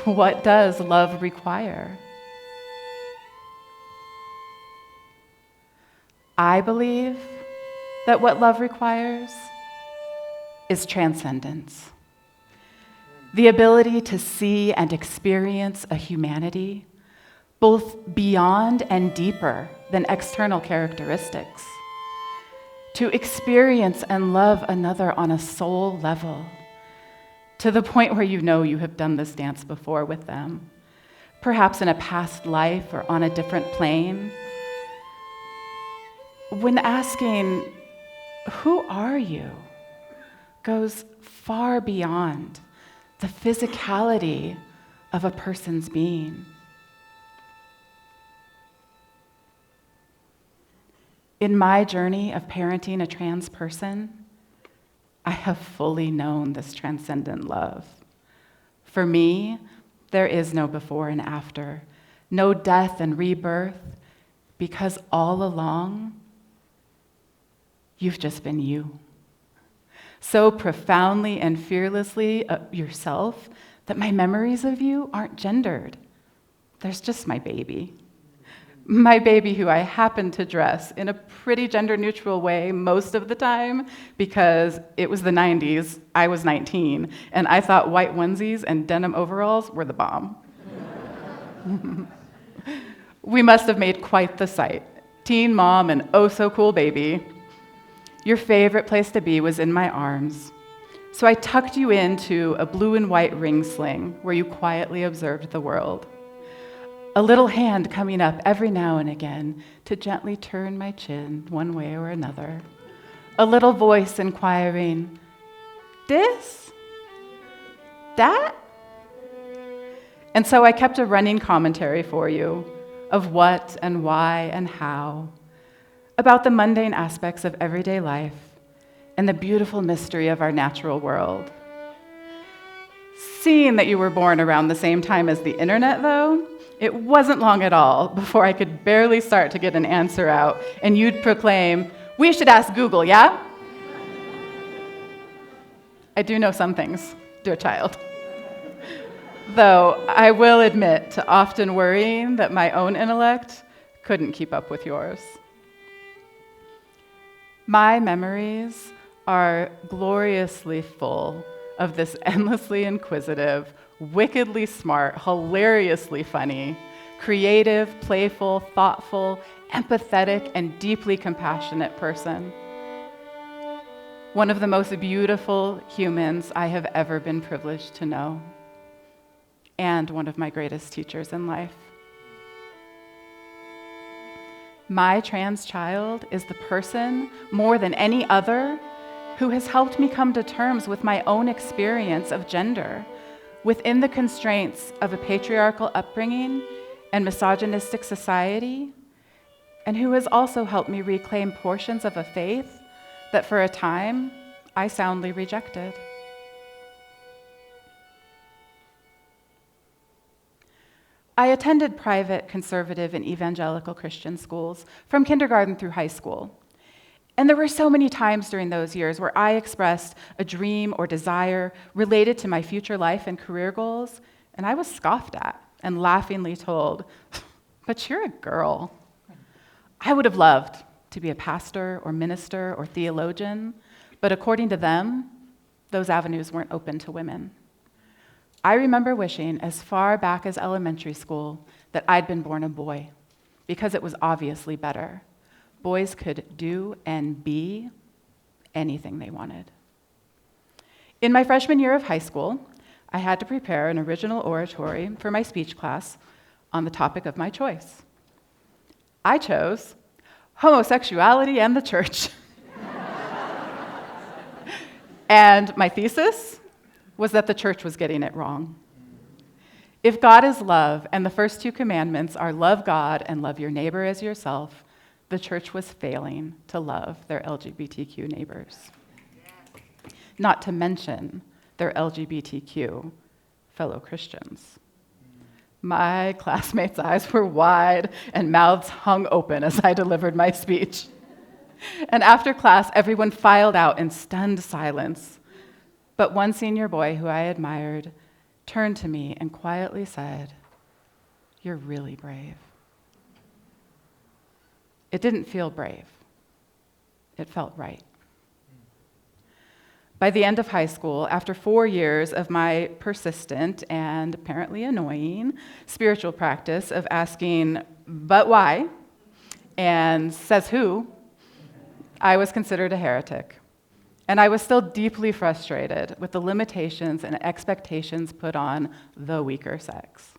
What does love require? I believe that what love requires is transcendence. The ability to see and experience a humanity both beyond and deeper than external characteristics. To experience and love another on a soul level, to the point where you know you have done this dance before with them, perhaps in a past life or on a different plane. When asking, "Who are you?" goes far beyond the physicality of a person's being. In my journey of parenting a trans person, I have fully known this transcendent love. For me, there is no before and after, no death and rebirth, because all along, you've just been you. So profoundly and fearlessly yourself that my memories of you aren't gendered. There's just my baby. My baby, who I happen to dress in a pretty gender-neutral way most of the time because it was the 90s, I was 19, and I thought white onesies and denim overalls were the bomb. We must have made quite the sight. Teen mom and oh-so-cool baby. Your favorite place to be was in my arms. So I tucked you into a blue and white ring sling where you quietly observed the world. A little hand coming up every now and again to gently turn my chin one way or another. A little voice inquiring, "This? That?" And so I kept a running commentary for you of what and why and how, about the mundane aspects of everyday life and the beautiful mystery of our natural world. Seeing that you were born around the same time as the internet, though, it wasn't long at all before I could barely start to get an answer out, and you'd proclaim, "We should ask Google, yeah?" I do know some things, dear child. Though I will admit to often worrying that my own intellect couldn't keep up with yours. My memories are gloriously full of this endlessly inquisitive, wickedly smart, hilariously funny, creative, playful, thoughtful, empathetic, and deeply compassionate person. One of the most beautiful humans I have ever been privileged to know, and one of my greatest teachers in life. My trans child is the person, more than any other, who has helped me come to terms with my own experience of gender within the constraints of a patriarchal upbringing and misogynistic society, and who has also helped me reclaim portions of a faith that for a time I soundly rejected. I attended private, conservative, and evangelical Christian schools from kindergarten through high school. And there were so many times during those years where I expressed a dream or desire related to my future life and career goals, and I was scoffed at and laughingly told, "But you're a girl." I would have loved to be a pastor or minister or theologian, but according to them, those avenues weren't open to women. I remember wishing as far back as elementary school that I'd been born a boy, because it was obviously better. Boys could do and be anything they wanted. In my freshman year of high school, I had to prepare an original oratory for my speech class on the topic of my choice. I chose homosexuality and the church. And my thesis was that the church was getting it wrong. If God is love, and the first two commandments are love God and love your neighbor as yourself, the church was failing to love their LGBTQ neighbors. Not to mention their LGBTQ fellow Christians. My classmates' eyes were wide and mouths hung open as I delivered my speech. And after class, everyone filed out in stunned silence. But one senior boy who I admired turned to me and quietly said, "You're really brave." It didn't feel brave. It felt right. By the end of high school, after 4 years of my persistent and apparently annoying spiritual practice of asking, "But why?" and "Says who?" I was considered a heretic. And I was still deeply frustrated with the limitations and expectations put on the weaker sex.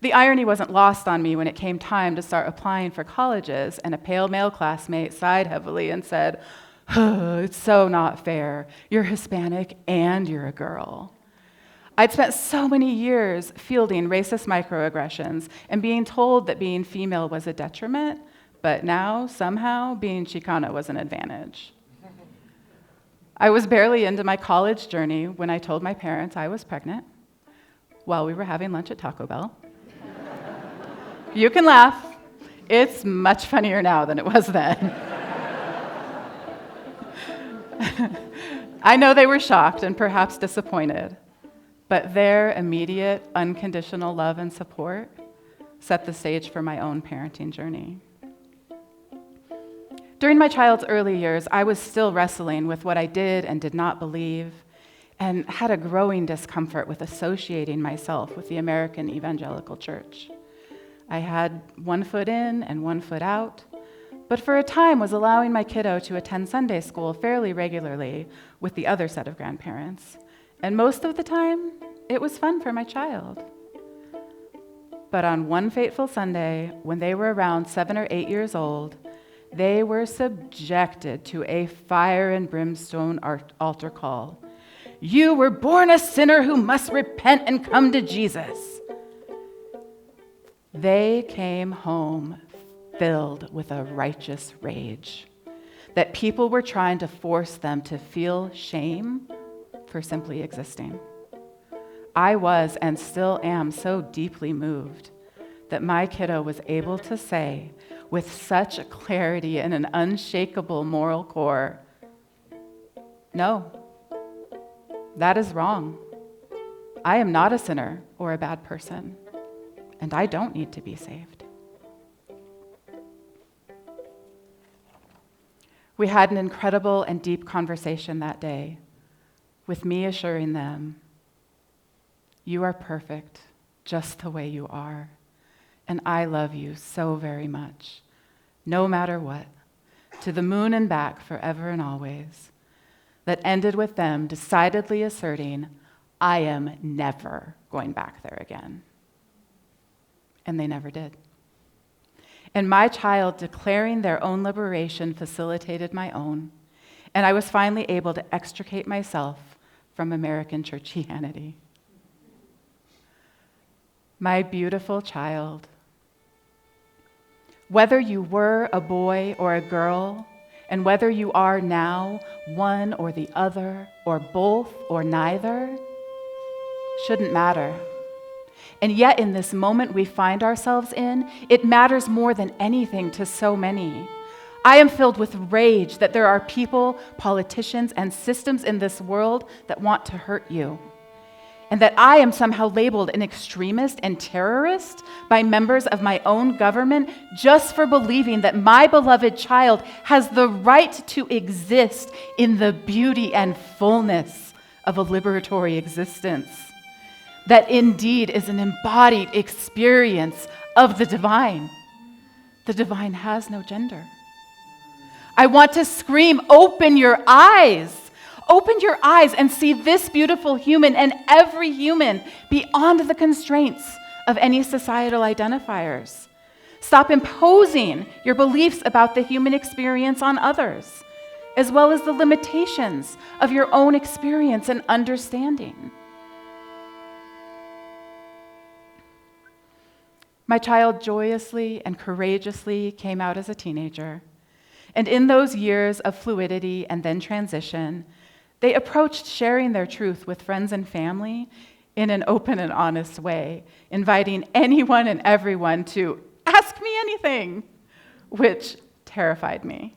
The irony wasn't lost on me when it came time to start applying for colleges, and a pale male classmate sighed heavily and said, "Oh, it's so not fair. You're Hispanic and you're a girl." I'd spent so many years fielding racist microaggressions and being told that being female was a detriment, but now, somehow, being Chicana was an advantage. I was barely into my college journey when I told my parents I was pregnant while we were having lunch at Taco Bell. You can laugh. It's much funnier now than it was then. I know they were shocked and perhaps disappointed, but their immediate, unconditional love and support set the stage for my own parenting journey. During my child's early years, I was still wrestling with what I did and did not believe, and had a growing discomfort with associating myself with the American evangelical church. I had one foot in and one foot out, but for a time was allowing my kiddo to attend Sunday school fairly regularly with the other set of grandparents. And most of the time, it was fun for my child. But on one fateful Sunday, when they were around 7 or 8 years old, they were subjected to a fire and brimstone altar call. "You were born a sinner who must repent and come to Jesus." They came home filled with a righteous rage that people were trying to force them to feel shame for simply existing. I was and still am so deeply moved that my kiddo was able to say, with such clarity and an unshakable moral core, "No, that is wrong. I am not a sinner or a bad person, and I don't need to be saved." We had an incredible and deep conversation that day, with me assuring them, You are perfect, just the way you are. And I love you so very much, no matter what, to the moon and back forever and always. That ended with them decidedly asserting, I am never going back there again. And they never did. And my child declaring their own liberation facilitated my own, and I was finally able to extricate myself from American churchianity. My beautiful child, whether you were a boy or a girl, and whether you are now one or the other, or both or neither, shouldn't matter. And yet, in this moment we find ourselves in, it matters more than anything to so many. I am filled with rage that there are people, politicians, and systems in this world that want to hurt you. And that I am somehow labeled an extremist and terrorist by members of my own government just for believing that my beloved child has the right to exist in the beauty and fullness of a liberatory existence. That indeed is an embodied experience of the divine. The divine has no gender. I want to scream, open your eyes. Open your eyes and see this beautiful human and every human beyond the constraints of any societal identifiers. Stop imposing your beliefs about the human experience on others, as well as the limitations of your own experience and understanding. My child joyously and courageously came out as a teenager, and in those years of fluidity and then transition, they approached sharing their truth with friends and family in an open and honest way, inviting anyone and everyone to ask me anything, which terrified me,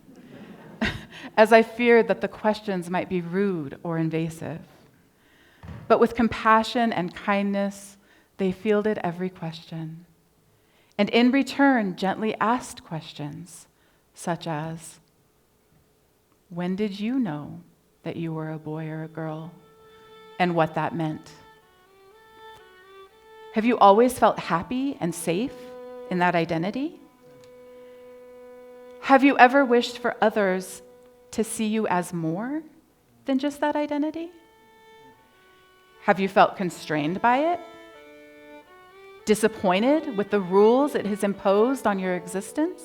as I feared that the questions might be rude or invasive. But with compassion and kindness, they fielded every question, and in return gently asked questions such as, when did you know that you were a boy or a girl, and what that meant? Have you always felt happy and safe in that identity? Have you ever wished for others to see you as more than just that identity? Have you felt constrained by it? Disappointed with the rules it has imposed on your existence?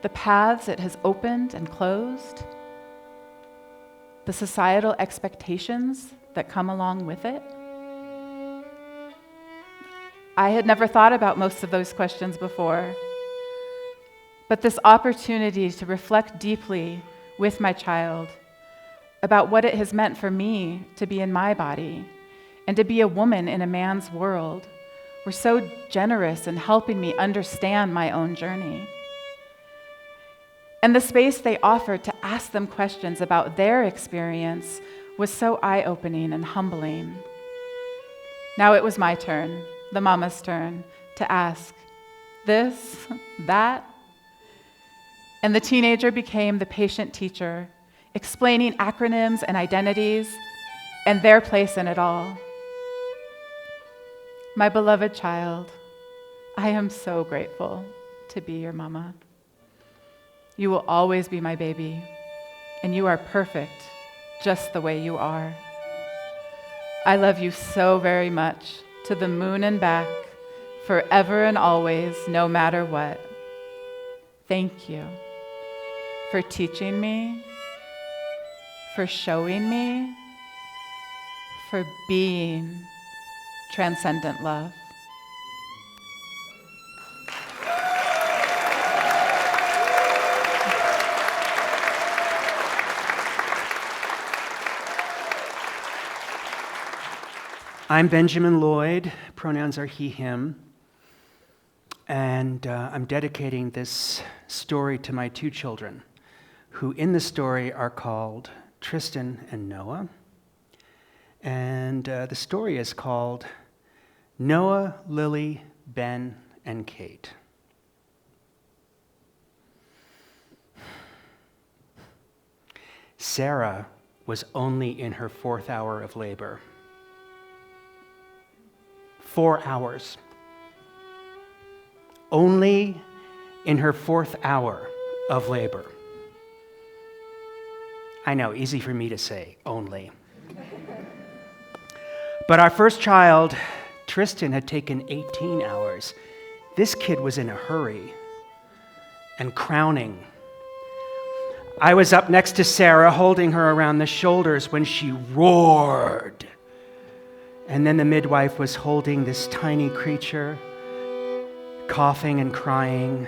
The paths it has opened and closed? The societal expectations that come along with it? I had never thought about most of those questions before, but this opportunity to reflect deeply with my child about what it has meant for me to be in my body and to be a woman in a man's world were so generous in helping me understand my own journey. And the space they offered to ask them questions about their experience was so eye-opening and humbling. Now it was my turn, the mama's turn, to ask this, that. And the teenager became the patient teacher, explaining acronyms and identities and their place in it all. My beloved child, I am so grateful to be your mama. You will always be my baby, and you are perfect just the way you are. I love you so very much, to the moon and back, forever and always, no matter what. Thank you for teaching me, for showing me, for being transcendent love. I'm Benjamin Lloyd, pronouns are he, him, and I'm dedicating this story to my two children, who in the story are called Tristan and Noah. And the story is called Noah, Lily, Ben, and Kate. Sarah was only in her 4th hour of labor. 4 hours. Only in her 4th hour of labor. I know, easy for me to say, only. But our first child, Tristan, had taken 18 hours. This kid was in a hurry and crowning. I was up next to Sarah, holding her around the shoulders when she roared. And then the midwife was holding this tiny creature, coughing and crying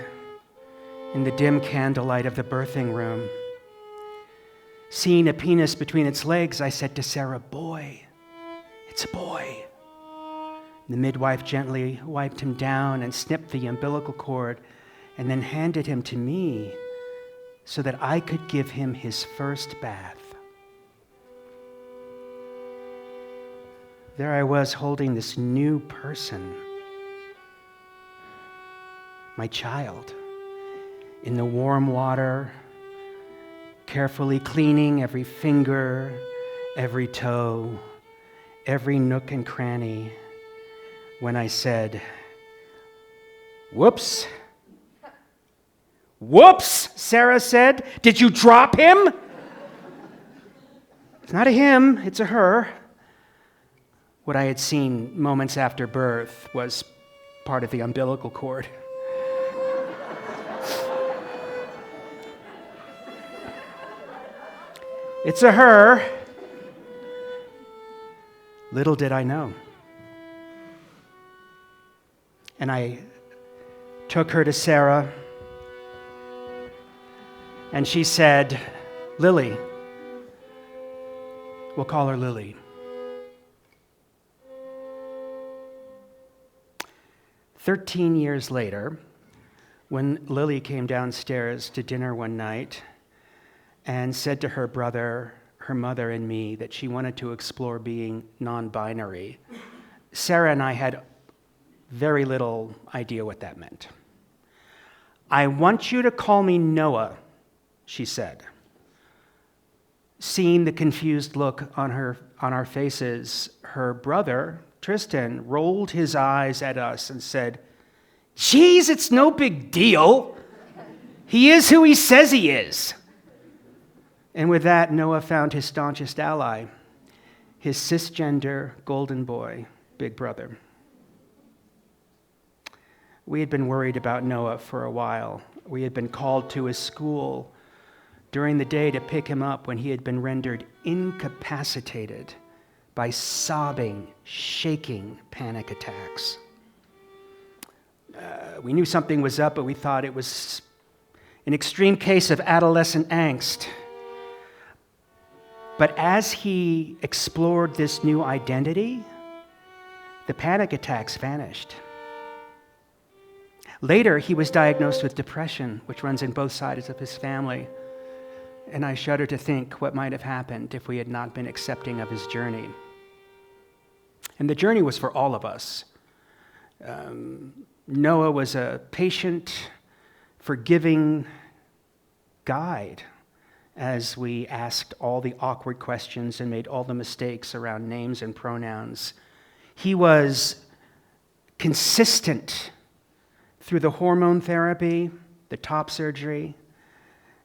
in the dim candlelight of the birthing room. Seeing a penis between its legs, I said to Sarah, "Boy, it's a boy." The midwife gently wiped him down and snipped the umbilical cord and then handed him to me so that I could give him his first bath. There I was holding this new person, my child, in the warm water, carefully cleaning every finger, every toe, every nook and cranny, when I said, "Whoops." "Whoops," Sarah said. "Did you drop him?" It's not a him, it's a her. What I had seen moments after birth was part of the umbilical cord. It's a her. Little did I know. And I took her to Sarah, and she said, "Lily." We'll call her Lily. 13 years later, when Lily came downstairs to dinner one night and said to her brother, her mother, and me that she wanted to explore being non-binary, Sarah and I had very little idea what that meant. "I want you to call me Noah," she said. Seeing the confused look on our faces, her brother, Tristan, rolled his eyes at us and said, "Geez, it's no big deal. He is who he says he is." And with that, Noah found his staunchest ally, his cisgender golden boy, Big Brother. We had been worried about Noah for a while. We had been called to his school during the day to pick him up when he had been rendered incapacitated by sobbing, shaking panic attacks. We knew something was up, but we thought it was an extreme case of adolescent angst. But as he explored this new identity, the panic attacks vanished. Later, he was diagnosed with depression, which runs in both sides of his family. And I shudder to think what might have happened if we had not been accepting of his journey. And the journey was for all of us. Noah was a patient, forgiving guide as we asked all the awkward questions and made all the mistakes around names and pronouns. He was consistent through the hormone therapy, the top surgery,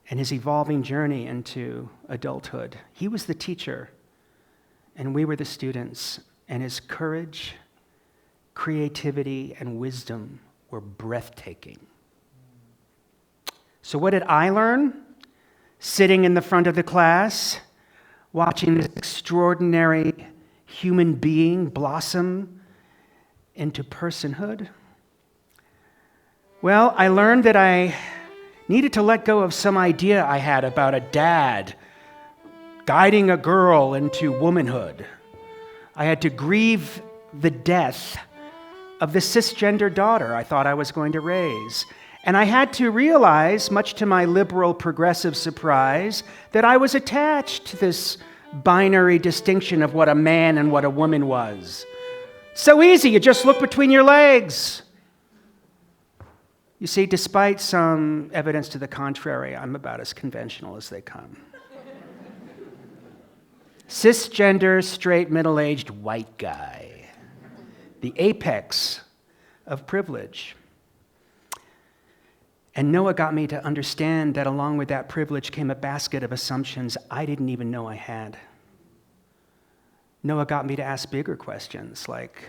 and his evolving journey into adulthood. He was the teacher, and we were the students, and his courage, creativity, and wisdom were breathtaking. So what did I learn? Sitting in the front of the class, watching this extraordinary human being blossom into personhood? Well, I learned that I needed to let go of some idea I had about a dad guiding a girl into womanhood. I had to grieve the death of the cisgender daughter I thought I was going to raise. And I had to realize, much to my liberal progressive surprise, that I was attached to this binary distinction of what a man and what a woman was. So easy, you just look between your legs. You see, despite some evidence to the contrary, I'm about as conventional as they come. Cisgender, straight, middle-aged white guy. the apex of privilege. And Noah got me to understand that along with that privilege came a basket of assumptions I didn't even know I had. Noah got me to ask bigger questions like,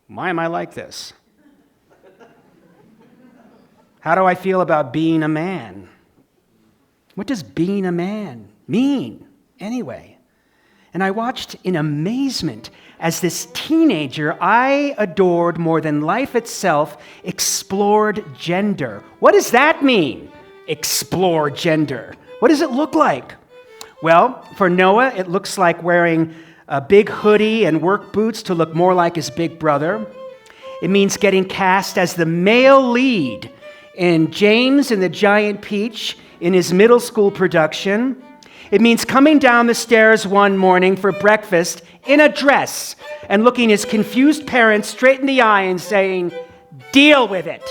why am I like this? How do I feel about being a man? What does being a man mean anyway? And I watched in amazement as this teenager I adored more than life itself explored gender. What does that mean? Explore gender. What does it look like? Well, for Noah, it looks like wearing a big hoodie and work boots to look more like his big brother. It means getting cast as the male lead in James and the Giant Peach in his middle school production. It means coming down the stairs one morning for breakfast in a dress and looking his confused parents straight in the eye and saying, "Deal with it."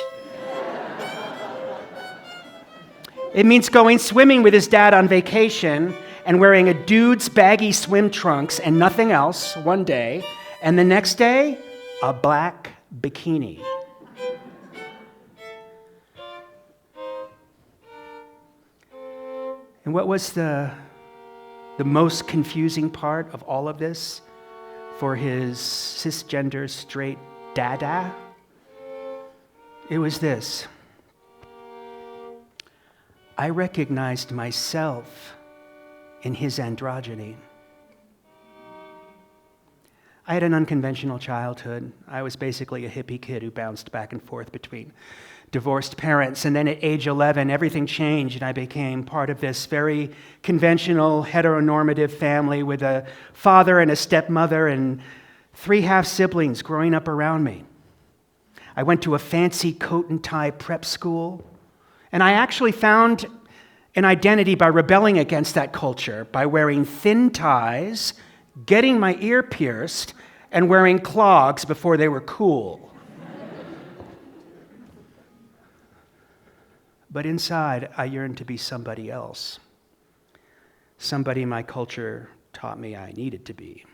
It means going swimming with his dad on vacation and wearing a dude's baggy swim trunks and nothing else one day, and the next day, a black bikini. And what was the most confusing part of all of this for his cisgender straight dada? It was this. I recognized myself in his androgyny. I had an unconventional childhood. I was basically a hippie kid who bounced back and forth between divorced parents. And then at age 11, everything changed, and I became part of this very conventional, heteronormative family with a father and a stepmother and 3 half-siblings growing up around me. I went to a fancy coat and tie prep school, and I actually found an identity by rebelling against that culture, by wearing thin ties, getting my ear pierced, and wearing clogs before they were cool. But inside, I yearned to be somebody else, somebody my culture taught me I needed to be.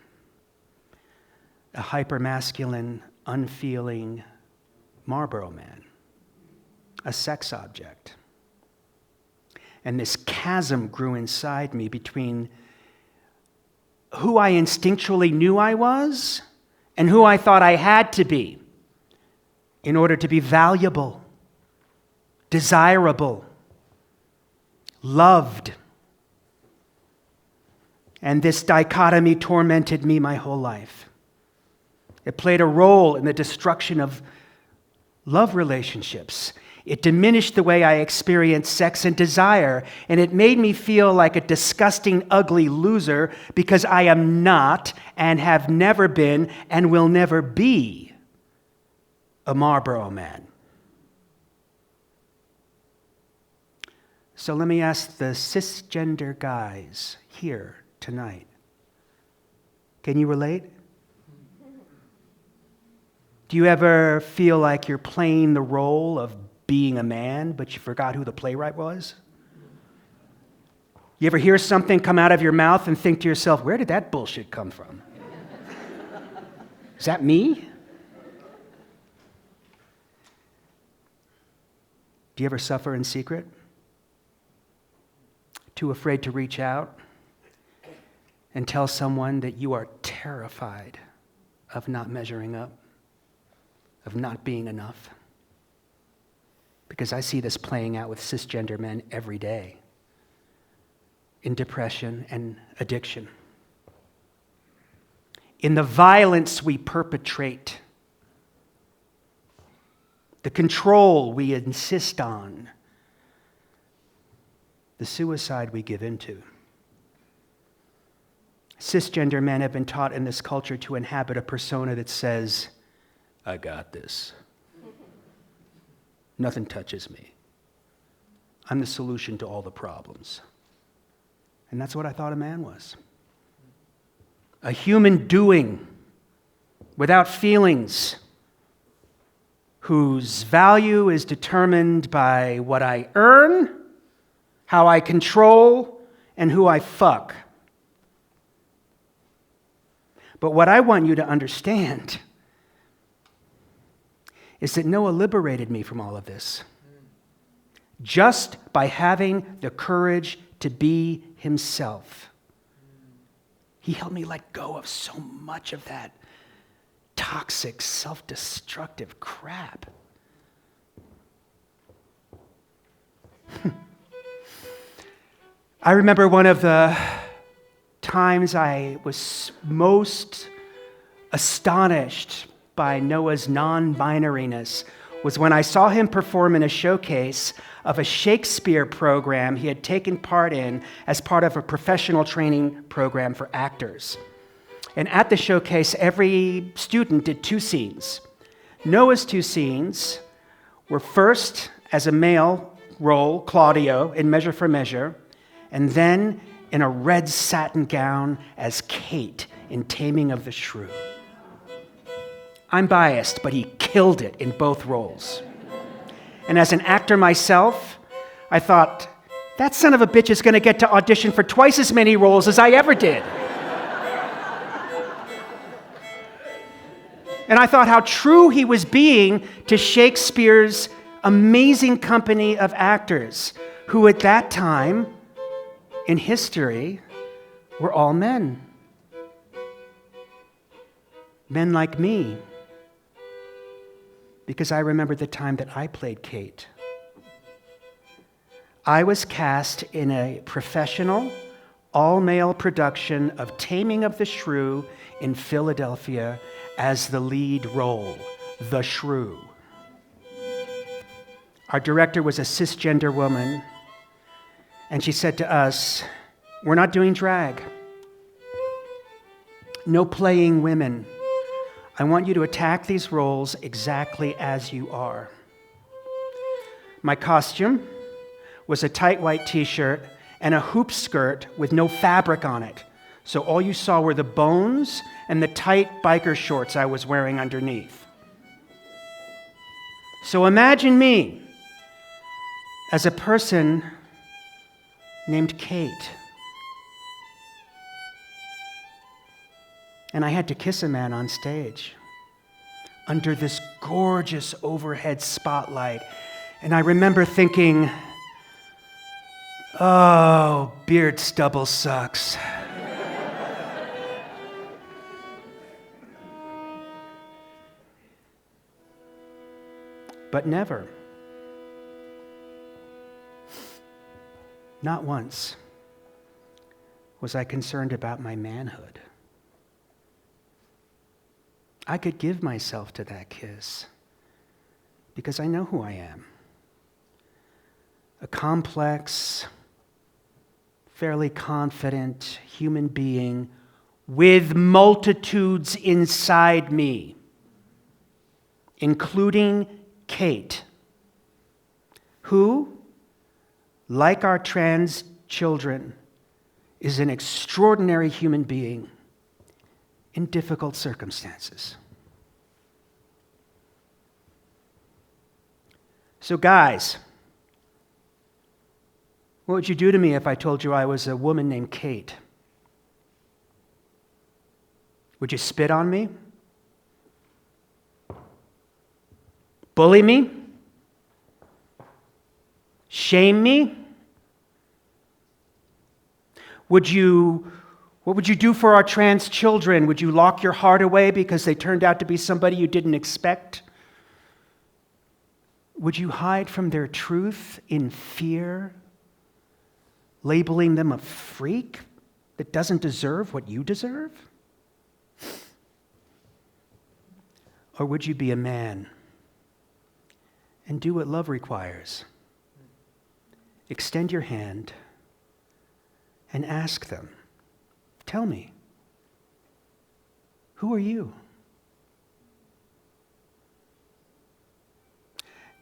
A hypermasculine, unfeeling Marlboro man, a sex object. And this chasm grew inside me between who I instinctually knew I was and who I thought I had to be in order to be valuable, desirable, loved. And this dichotomy tormented me my whole life. It played a role in the destruction of love relationships. It diminished the way I experienced sex and desire, and it made me feel like a disgusting, ugly loser because I am not and have never been and will never be a Marlboro man. So let me ask the cisgender guys here tonight. Can you relate? Do you ever feel like you're playing the role of being a man, but you forgot who the playwright was? You ever hear something come out of your mouth and think to yourself, where did that bullshit come from? Is that me? Do you ever suffer in secret? Too afraid to reach out and tell someone that you are terrified of not measuring up, of not being enough? Because I see this playing out with cisgender men every day in depression and addiction. In the violence we perpetrate, the control we insist on, the suicide we give into. Cisgender men have been taught in this culture to inhabit a persona that says, I got this. Nothing touches me. I'm the solution to all the problems. And that's what I thought a man was. A human doing without feelings, whose value is determined by what I earn, how I control, and who I fuck. But what I want you to understand is that Noah liberated me from all of this just by having the courage to be himself. He helped me let go of so much of that toxic, self-destructive crap. I remember one of the times I was most astonished by Noah's non-binariness was when I saw him perform in a showcase of a Shakespeare program he had taken part in as part of a professional training program for actors. And at the showcase, every student did 2 scenes. Noah's 2 scenes were first as a male role, Claudio, in Measure for Measure, and then in a red satin gown as Kate in Taming of the Shrew. I'm biased, but he killed it in both roles. And as an actor myself, I thought, that son of a bitch is going to get to audition for twice as many roles as I ever did. And I thought how true he was being to Shakespeare's amazing company of actors, who at that time in history were all men. Men like me. Because I remember the time that I played Kate. I was cast in a professional, all-male production of Taming of the Shrew in Philadelphia as the lead role, the Shrew. Our director was a cisgender woman, and she said to us, "We're not doing drag. No playing women. I want you to attack these roles exactly as you are." My costume was a tight white t-shirt and a hoop skirt with no fabric on it. So all you saw were the bones and the tight biker shorts I was wearing underneath. So imagine me as a person named Kate. And I had to kiss a man on stage under this gorgeous overhead spotlight. And I remember thinking, oh, beard stubble sucks. But never, not once, was I concerned about my manhood. I could give myself to that kiss because I know who I am. A complex, fairly confident human being with multitudes inside me, including Kate, who, like our trans children, is an extraordinary human being in difficult circumstances. So guys, what would you do to me if I told you I was a woman named Kate? Would you spit on me? Bully me? Shame me? What would you do for our trans children? Would you lock your heart away because they turned out to be somebody you didn't expect? Would you hide from their truth in fear, labeling them a freak that doesn't deserve what you deserve? Or would you be a man and do what love requires? Extend your hand and ask them, tell me, who are you?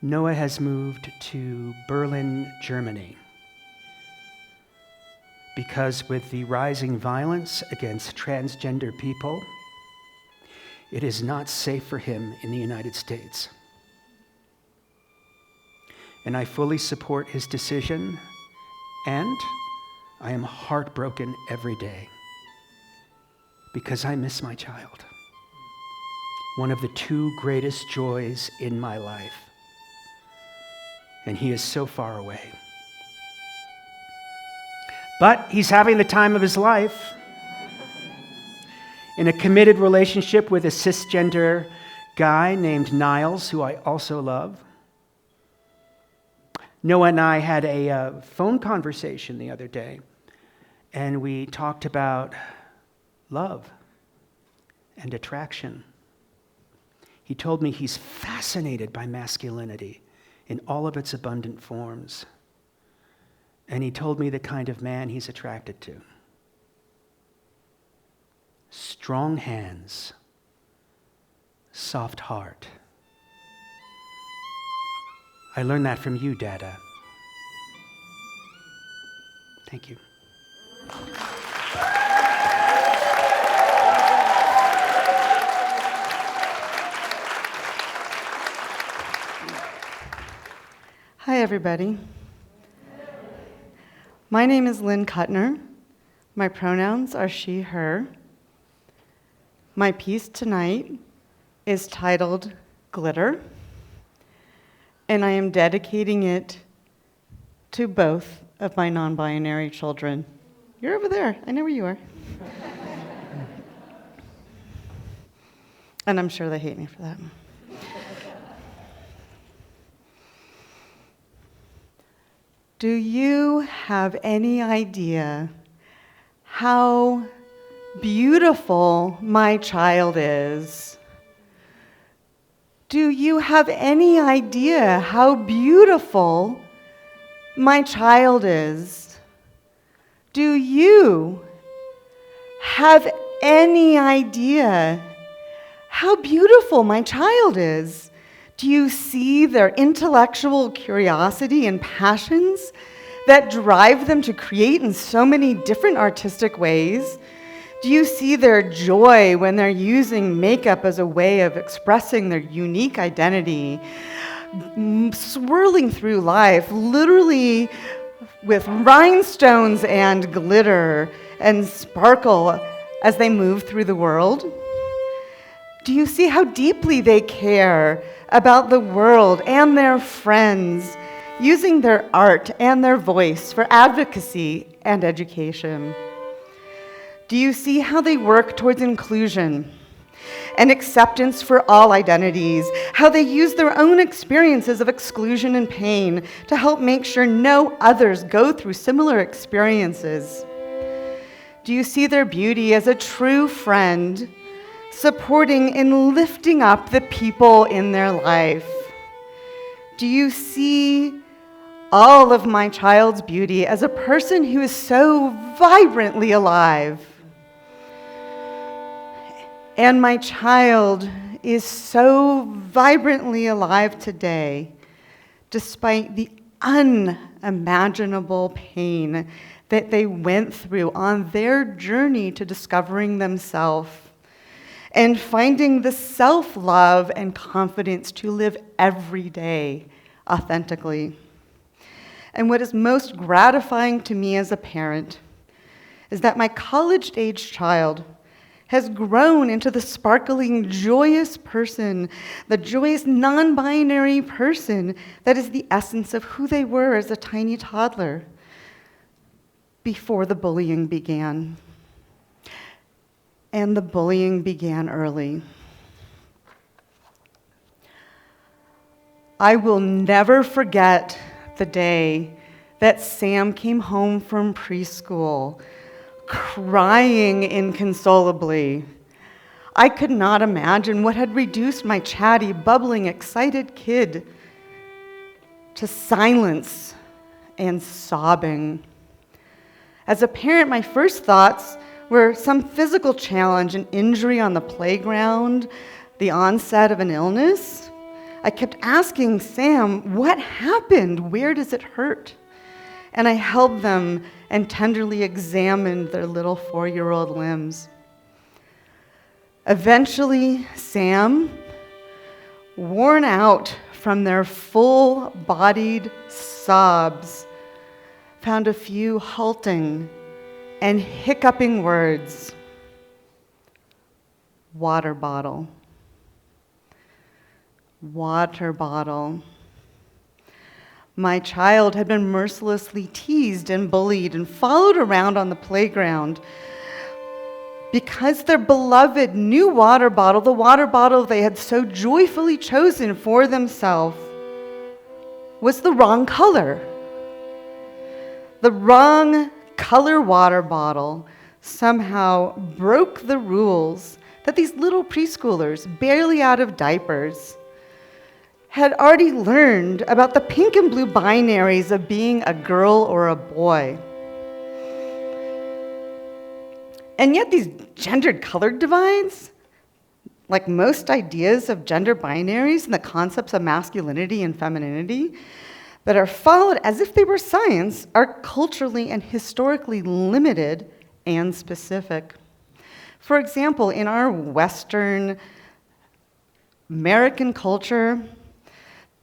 Noah has moved to Berlin, Germany, because with the rising violence against transgender people, it is not safe for him in the United States. And I fully support his decision, and I am heartbroken every day. because I miss my child. One of the two greatest joys in my life. And he is so far away. But he's having the time of his life in a committed relationship with a cisgender guy named Niles, who I also love. Noah and I had a phone conversation the other day, and we talked about love and attraction. He told me he's fascinated by masculinity in all of its abundant forms. And he told me the kind of man he's attracted to. Strong hands, soft heart. I learned that from you, Dada. Thank you. Hi, everybody. My name is Lynn Kuttner. My pronouns are she, her. My piece tonight is titled Glitter, and I am dedicating it to both of my non-binary children. You're over there. I know where you are. And I'm sure they hate me for that. Do you have any idea how beautiful my child is? Do you have any idea how beautiful my child is? Do you have any idea how beautiful my child is? Do you see their intellectual curiosity and passions that drive them to create in so many different artistic ways? Do you see their joy when they're using makeup as a way of expressing their unique identity, swirling through life, literally with rhinestones and glitter and sparkle as they move through the world? Do you see how deeply they care about the world and their friends, using their art and their voice for advocacy and education? Do you see how they work towards inclusion and acceptance for all identities, how they use their own experiences of exclusion and pain to help make sure no others go through similar experiences? Do you see their beauty as a true friend, supporting and lifting up the people in their life? Do you see all of my child's beauty as a person who is so vibrantly alive? And my child is so vibrantly alive today, despite the unimaginable pain that they went through on their journey to discovering themselves and finding the self-love and confidence to live every day authentically. And what is most gratifying to me as a parent is that my college-age child has grown into the sparkling, joyous person, the joyous non-binary person that is the essence of who they were as a tiny toddler before the bullying began. And the bullying began early. I will never forget the day that Sam came home from preschool, crying inconsolably. I could not imagine what had reduced my chatty, bubbling, excited kid to silence and sobbing. As a parent, my first thoughts were some physical challenge, an injury on the playground, the onset of an illness. I kept asking Sam, what happened? Where does it hurt? And I held them and tenderly examined their little 4-year-old limbs. Eventually, Sam, worn out from their full-bodied sobs, found a few halting and hiccuping words. water bottle. Water bottle. My child had been mercilessly teased and bullied and followed around on the playground because their beloved new water bottle, the water bottle they had so joyfully chosen for themselves, was the wrong color. The wrong color water bottle somehow broke the rules that these little preschoolers, barely out of diapers, had already learned about the pink and blue binaries of being a girl or a boy. And yet these gendered color divides, like most ideas of gender binaries and the concepts of masculinity and femininity that are followed as if they were science, are culturally and historically limited and specific. For example, in our Western American culture,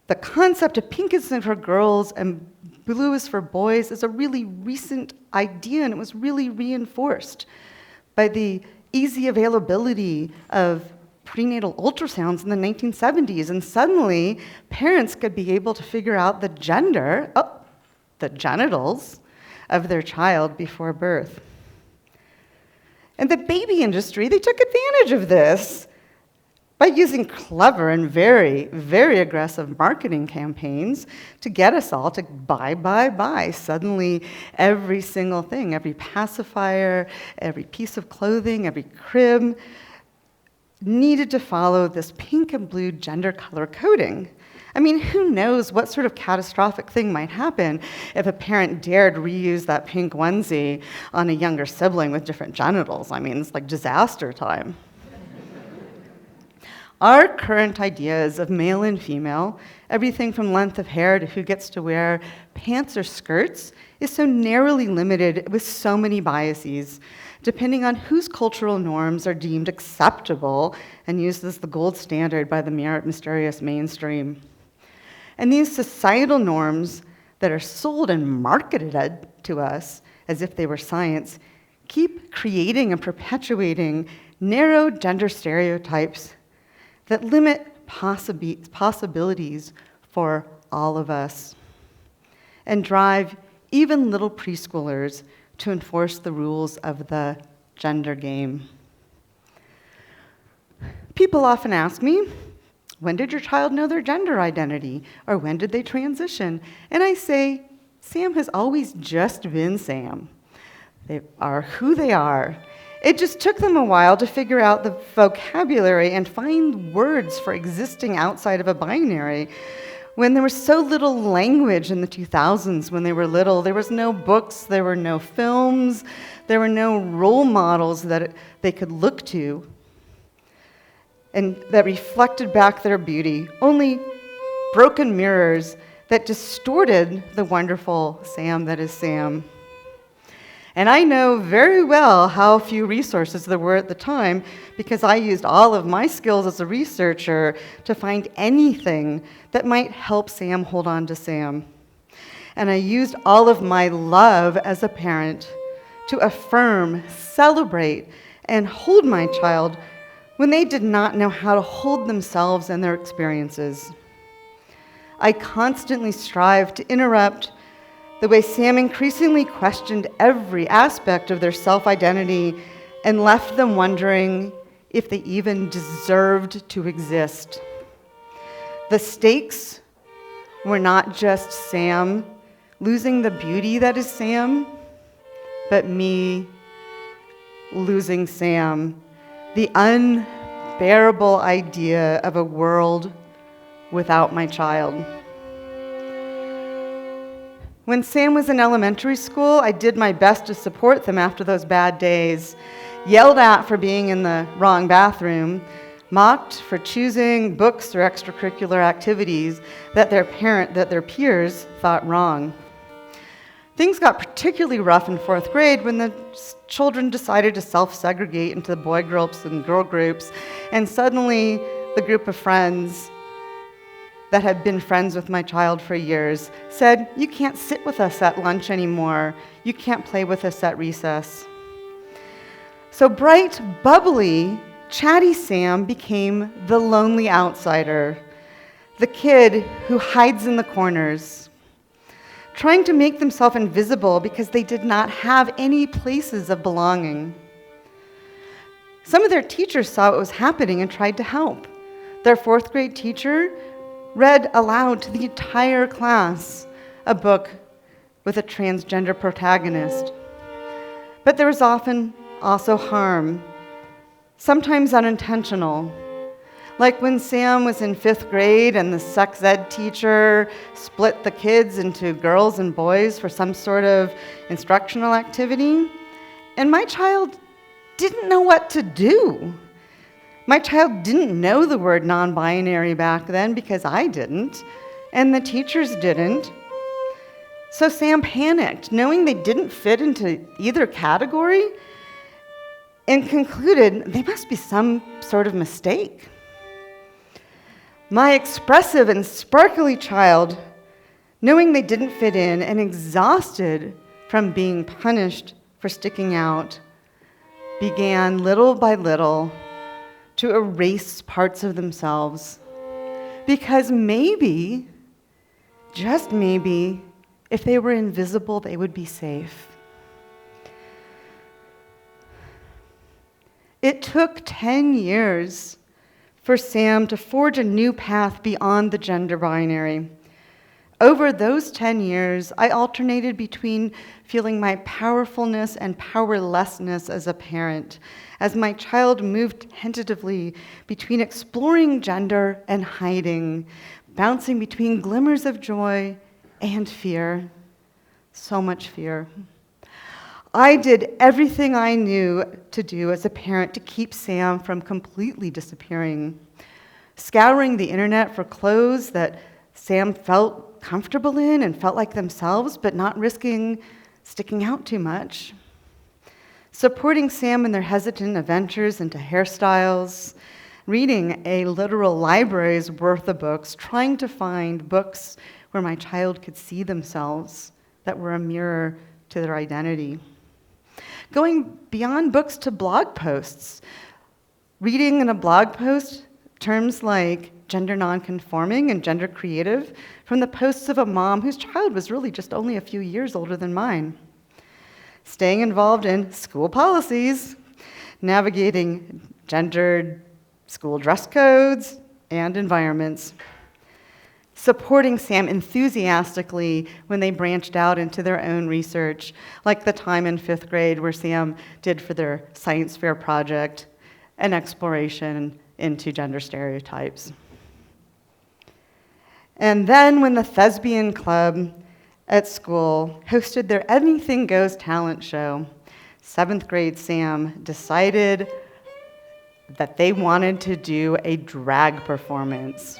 the concept of pink is for girls and blue is for boys is a really recent idea, and it was really reinforced by the easy availability of prenatal ultrasounds in the 1970s. And suddenly, parents could be able to figure out the genitals of their child before birth. And the baby industry, they took advantage of this by using clever and very, very aggressive marketing campaigns to get us all to buy. Suddenly, every single thing, every pacifier, every piece of clothing, every crib, needed to follow this pink and blue gender color coding. I mean, who knows what sort of catastrophic thing might happen if a parent dared reuse that pink onesie on a younger sibling with different genitals. I mean, it's like disaster time. Our current ideas of male and female, everything from length of hair to who gets to wear pants or skirts, is so narrowly limited with so many biases, depending on whose cultural norms are deemed acceptable and used as the gold standard by the mysterious mainstream. And these societal norms that are sold and marketed to us as if they were science keep creating and perpetuating narrow gender stereotypes that limit possibilities for all of us and drive even little preschoolers to enforce the rules of the gender game. People often ask me, when did your child know their gender identity? Or when did they transition? And I say, Sam has always just been Sam. They are who they are. It just took them a while to figure out the vocabulary and find words for existing outside of a binary. When there was so little language in the 2000s when they were little, there was no books, there were no films, there were no role models that they could look to and that reflected back their beauty, only broken mirrors that distorted the wonderful Sam that is Sam. And I know very well how few resources there were at the time because I used all of my skills as a researcher to find anything that might help Sam hold on to Sam. And I used all of my love as a parent to affirm, celebrate, and hold my child when they did not know how to hold themselves and their experiences. I constantly strived to interrupt the way Sam increasingly questioned every aspect of their self-identity and left them wondering if they even deserved to exist. The stakes were not just Sam losing the beauty that is Sam, but me losing Sam, the unbearable idea of a world without my child. When Sam was in elementary school, I did my best to support them after those bad days, yelled at for being in the wrong bathroom, mocked for choosing books or extracurricular activities that their peers thought wrong. Things got particularly rough in 4th grade when the children decided to self-segregate into boy groups and girl groups, and suddenly the group of friends that had been friends with my child for years said, "You can't sit with us at lunch anymore. You can't play with us at recess." So bright, bubbly Chatty Sam became the lonely outsider, the kid who hides in the corners, trying to make themselves invisible because they did not have any places of belonging. Some of their teachers saw what was happening and tried to help. Their 4th grade teacher read aloud to the entire class a book with a transgender protagonist. But there was often also harm, sometimes unintentional. Like when Sam was in 5th grade and the sex ed teacher split the kids into girls and boys for some sort of instructional activity, and my child didn't know what to do. My child didn't know the word non-binary back then because I didn't, and the teachers didn't. So Sam panicked, knowing they didn't fit into either category, and concluded they must be some sort of mistake. My expressive and sparkly child, knowing they didn't fit in and exhausted from being punished for sticking out, began little by little to erase parts of themselves. Because maybe, just maybe, if they were invisible, they would be safe. It took 10 years for Sam to forge a new path beyond the gender binary. Over those 10 years, I alternated between feeling my powerfulness and powerlessness as a parent, as my child moved tentatively between exploring gender and hiding, bouncing between glimmers of joy and fear. So much fear. I did everything I knew to do as a parent to keep Sam from completely disappearing, scouring the internet for clothes that Sam felt comfortable in and felt like themselves, but not risking sticking out too much, supporting Sam in their hesitant adventures into hairstyles, reading a literal library's worth of books, trying to find books where my child could see themselves that were a mirror to their identity. Going beyond books to blog posts, reading in a blog post terms like gender nonconforming and gender creative from the posts of a mom whose child was really just only a few years older than mine. Staying involved in school policies, navigating gendered school dress codes and environments, supporting Sam enthusiastically when they branched out into their own research, like the time in 5th grade where Sam did for their science fair project an exploration into gender stereotypes. And then when the thespian club at school hosted their Anything Goes talent show, 7th grade Sam decided that they wanted to do a drag performance.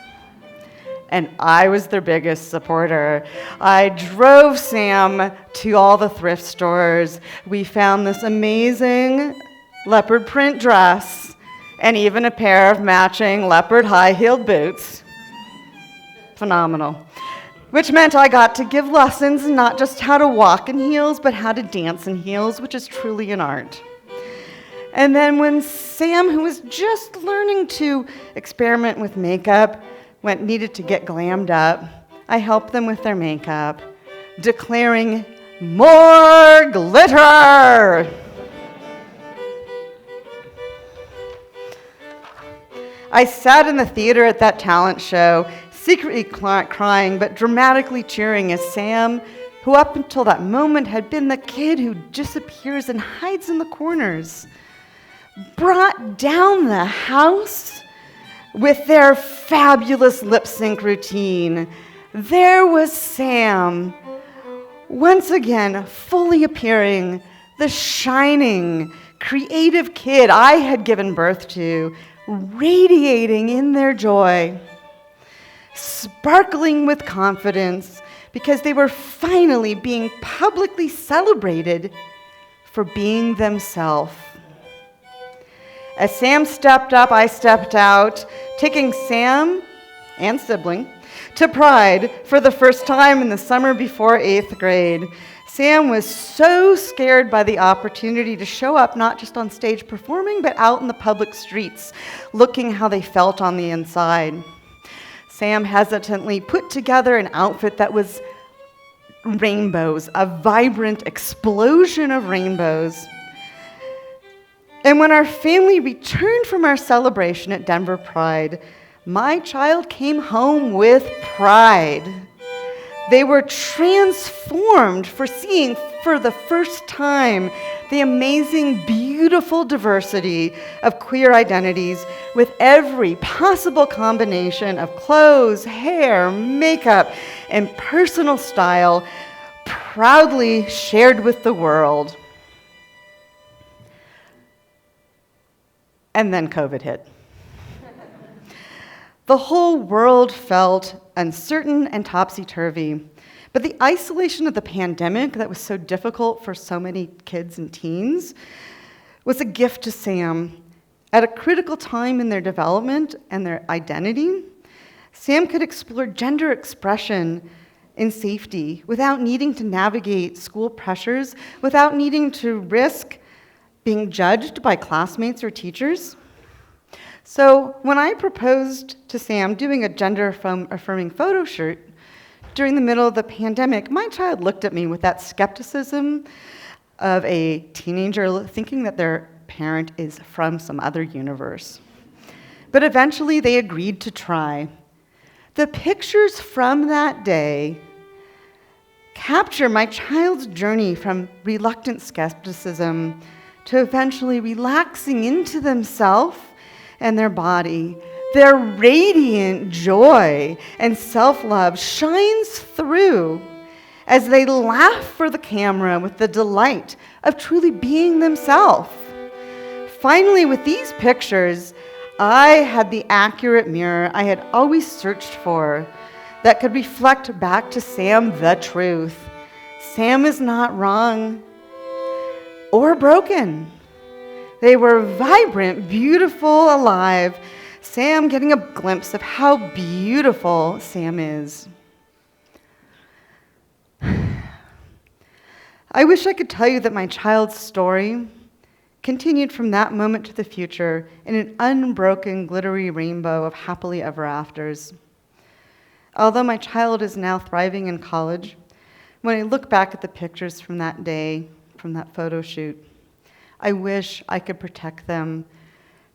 And I was their biggest supporter. I drove Sam to all the thrift stores. We found this amazing leopard print dress and even a pair of matching leopard high-heeled boots. Phenomenal. Which meant I got to give lessons, not just how to walk in heels, but how to dance in heels, which is truly an art. And then when Sam, who was just learning to experiment with makeup, needed to get glammed up, I helped them with their makeup, declaring, "More glitter!" I sat in the theater at that talent show, secretly crying but dramatically cheering as Sam, who up until that moment had been the kid who disappears and hides in the corners, brought down the house with their fabulous lip sync routine. There was Sam, once again fully appearing, the shining, creative kid I had given birth to, radiating in their joy, sparkling with confidence because they were finally being publicly celebrated for being themselves. As Sam stepped up, I stepped out, taking Sam and sibling to Pride for the first time in the summer before 8th grade. Sam was so scared by the opportunity to show up not just on stage performing, but out in the public streets, looking how they felt on the inside. Sam hesitantly put together an outfit that was rainbows, a vibrant explosion of rainbows. And when our family returned from our celebration at Denver Pride, my child came home with pride. They were transformed for seeing for the first time the amazing, beautiful diversity of queer identities with every possible combination of clothes, hair, makeup, and personal style proudly shared with the world. And then COVID hit. The whole world felt uncertain and topsy-turvy, but the isolation of the pandemic that was so difficult for so many kids and teens was a gift to Sam. At a critical time in their development and their identity, Sam could explore gender expression in safety without needing to navigate school pressures, without needing to risk being judged by classmates or teachers. So when I proposed to Sam doing a gender-affirming photo shoot during the middle of the pandemic, my child looked at me with that skepticism of a teenager thinking that their parent is from some other universe. But eventually they agreed to try. The pictures from that day capture my child's journey from reluctant skepticism to eventually relaxing into themselves and their body. Their radiant joy and self-love shines through as they laugh for the camera with the delight of truly being themselves. Finally, with these pictures, I had the accurate mirror I had always searched for that could reflect back to Sam the truth. Sam is not wrong or broken. They were vibrant, beautiful, alive. Sam getting a glimpse of how beautiful Sam is. I wish I could tell you that my child's story continued from that moment to the future in an unbroken, glittery rainbow of happily ever afters. Although my child is now thriving in college, when I look back at the pictures from that day, from that photo shoot, I wish I could protect them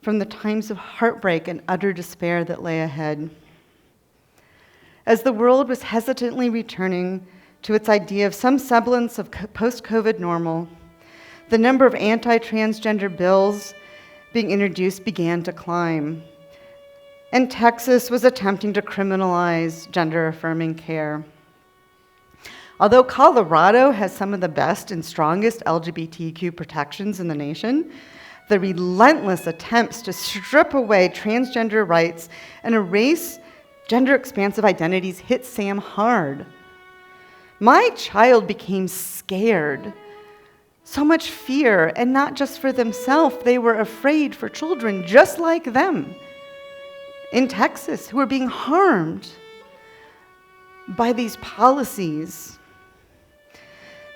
from the times of heartbreak and utter despair that lay ahead. As the world was hesitantly returning to its idea of some semblance of post-COVID normal, the number of anti-transgender bills being introduced began to climb. And Texas was attempting to criminalize gender-affirming care. Although Colorado has some of the best and strongest LGBTQ protections in the nation, the relentless attempts to strip away transgender rights and erase gender-expansive identities hit Sam hard. My child became scared. So much fear, and not just for themselves, they were afraid for children just like them in Texas who were being harmed by these policies.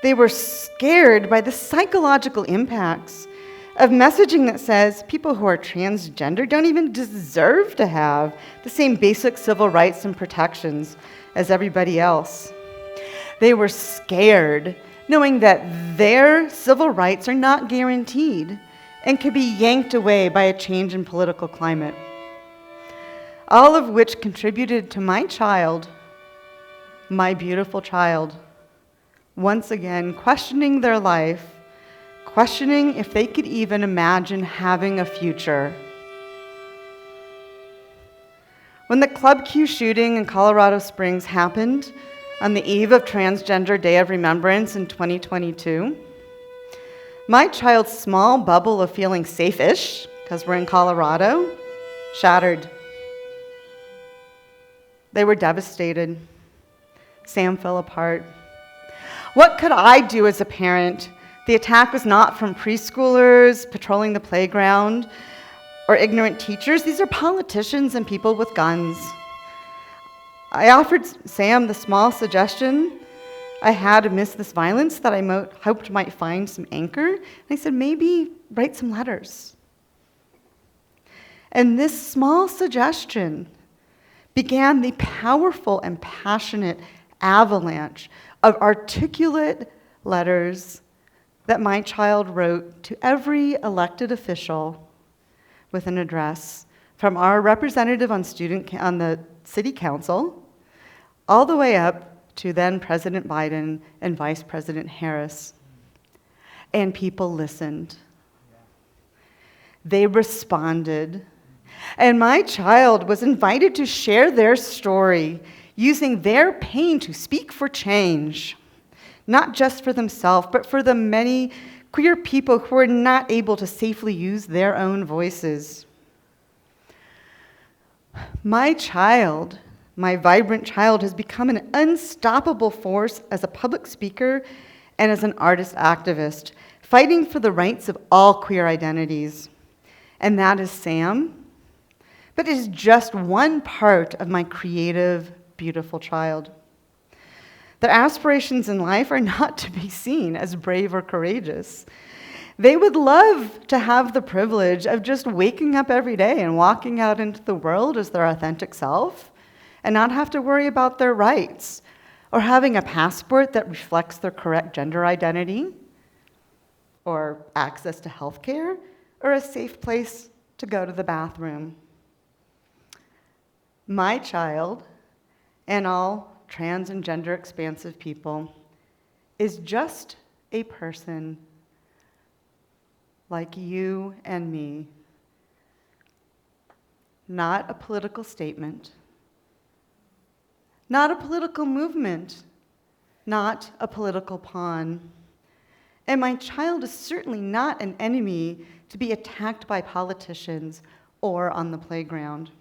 They were scared by the psychological impacts of messaging that says people who are transgender don't even deserve to have the same basic civil rights and protections as everybody else. They were scared knowing that their civil rights are not guaranteed and could be yanked away by a change in political climate. All of which contributed to my child, my beautiful child, once again questioning their life, questioning if they could even imagine having a future. When the Club Q shooting in Colorado Springs happened on the eve of Transgender Day of Remembrance in 2022, my child's small bubble of feeling safe-ish, because we're in Colorado, shattered. They were devastated. Sam fell apart. What could I do as a parent? The attack was not from preschoolers patrolling the playground or ignorant teachers. These are politicians and people with guns. I offered Sam the small suggestion I had amidst this violence that I hoped might find some anchor. And I said, maybe write some letters. And this small suggestion began the powerful and passionate avalanche of articulate letters that my child wrote to every elected official with an address, from our representative on the city council all the way up to then President Biden and Vice President Harris. And people listened. They responded. And my child was invited to share their story, using their pain to speak for change, not just for themselves, but for the many queer people who are not able to safely use their own voices. My child, my vibrant child, has become an unstoppable force as a public speaker and as an artist activist, fighting for the rights of all queer identities. And that is Sam. But it is just one part of my creative, beautiful child. Their aspirations in life are not to be seen as brave or courageous. They would love to have the privilege of just waking up every day and walking out into the world as their authentic self and not have to worry about their rights or having a passport that reflects their correct gender identity or access to health care or a safe place to go to the bathroom. My child, and all trans and gender expansive people, is just a person like you and me. Not a political statement, not a political movement, not a political pawn. And my child is certainly not an enemy to be attacked by politicians or on the playground.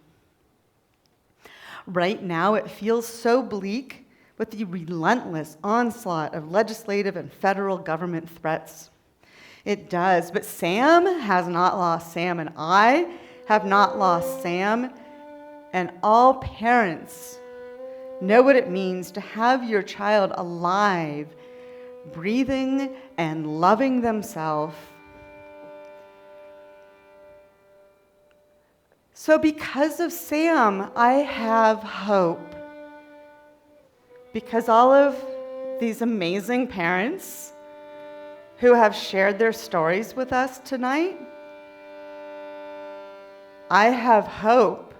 Right now, it feels so bleak with the relentless onslaught of legislative and federal government threats. It does, but Sam has not lost Sam, and I have not lost Sam, and all parents know what it means to have your child alive, breathing and loving themselves. So because of Sam, I have hope. Because all of these amazing parents who have shared their stories with us tonight, I have hope.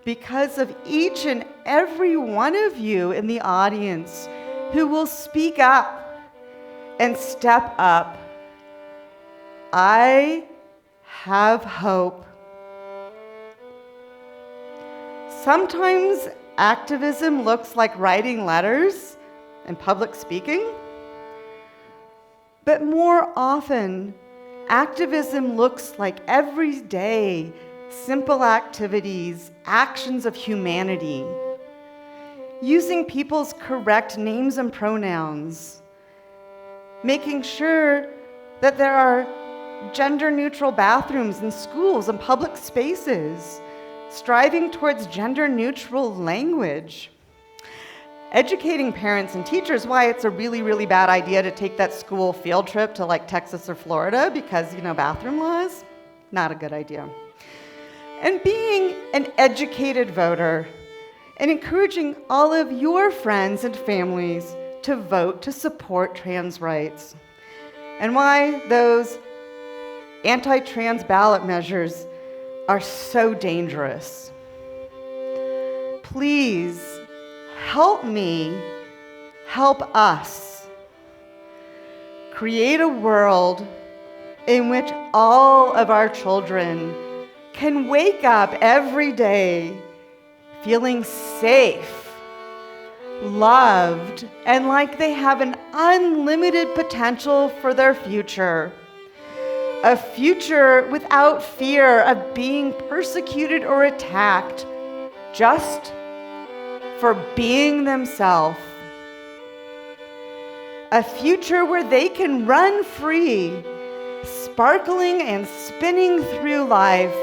Because of each and every one of you in the audience who will speak up and step up, I have hope. Sometimes activism looks like writing letters and public speaking, but more often, activism looks like everyday, simple activities, actions of humanity, using people's correct names and pronouns, making sure that there are gender-neutral bathrooms in schools and public spaces, striving towards gender-neutral language, educating parents and teachers why it's a really, really bad idea to take that school field trip to like Texas or Florida because, bathroom laws, not a good idea. And being an educated voter and encouraging all of your friends and families to vote to support trans rights, and why those anti-trans ballot measures are so dangerous. Please help me help us create a world in which all of our children can wake up every day feeling safe, loved, and like they have an unlimited potential for their future. A future without fear of being persecuted or attacked just for being themselves. A future where they can run free, sparkling and spinning through life.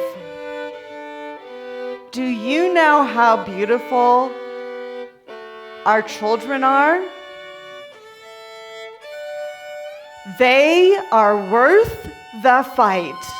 Do you know how beautiful our children are. They are worth the fight.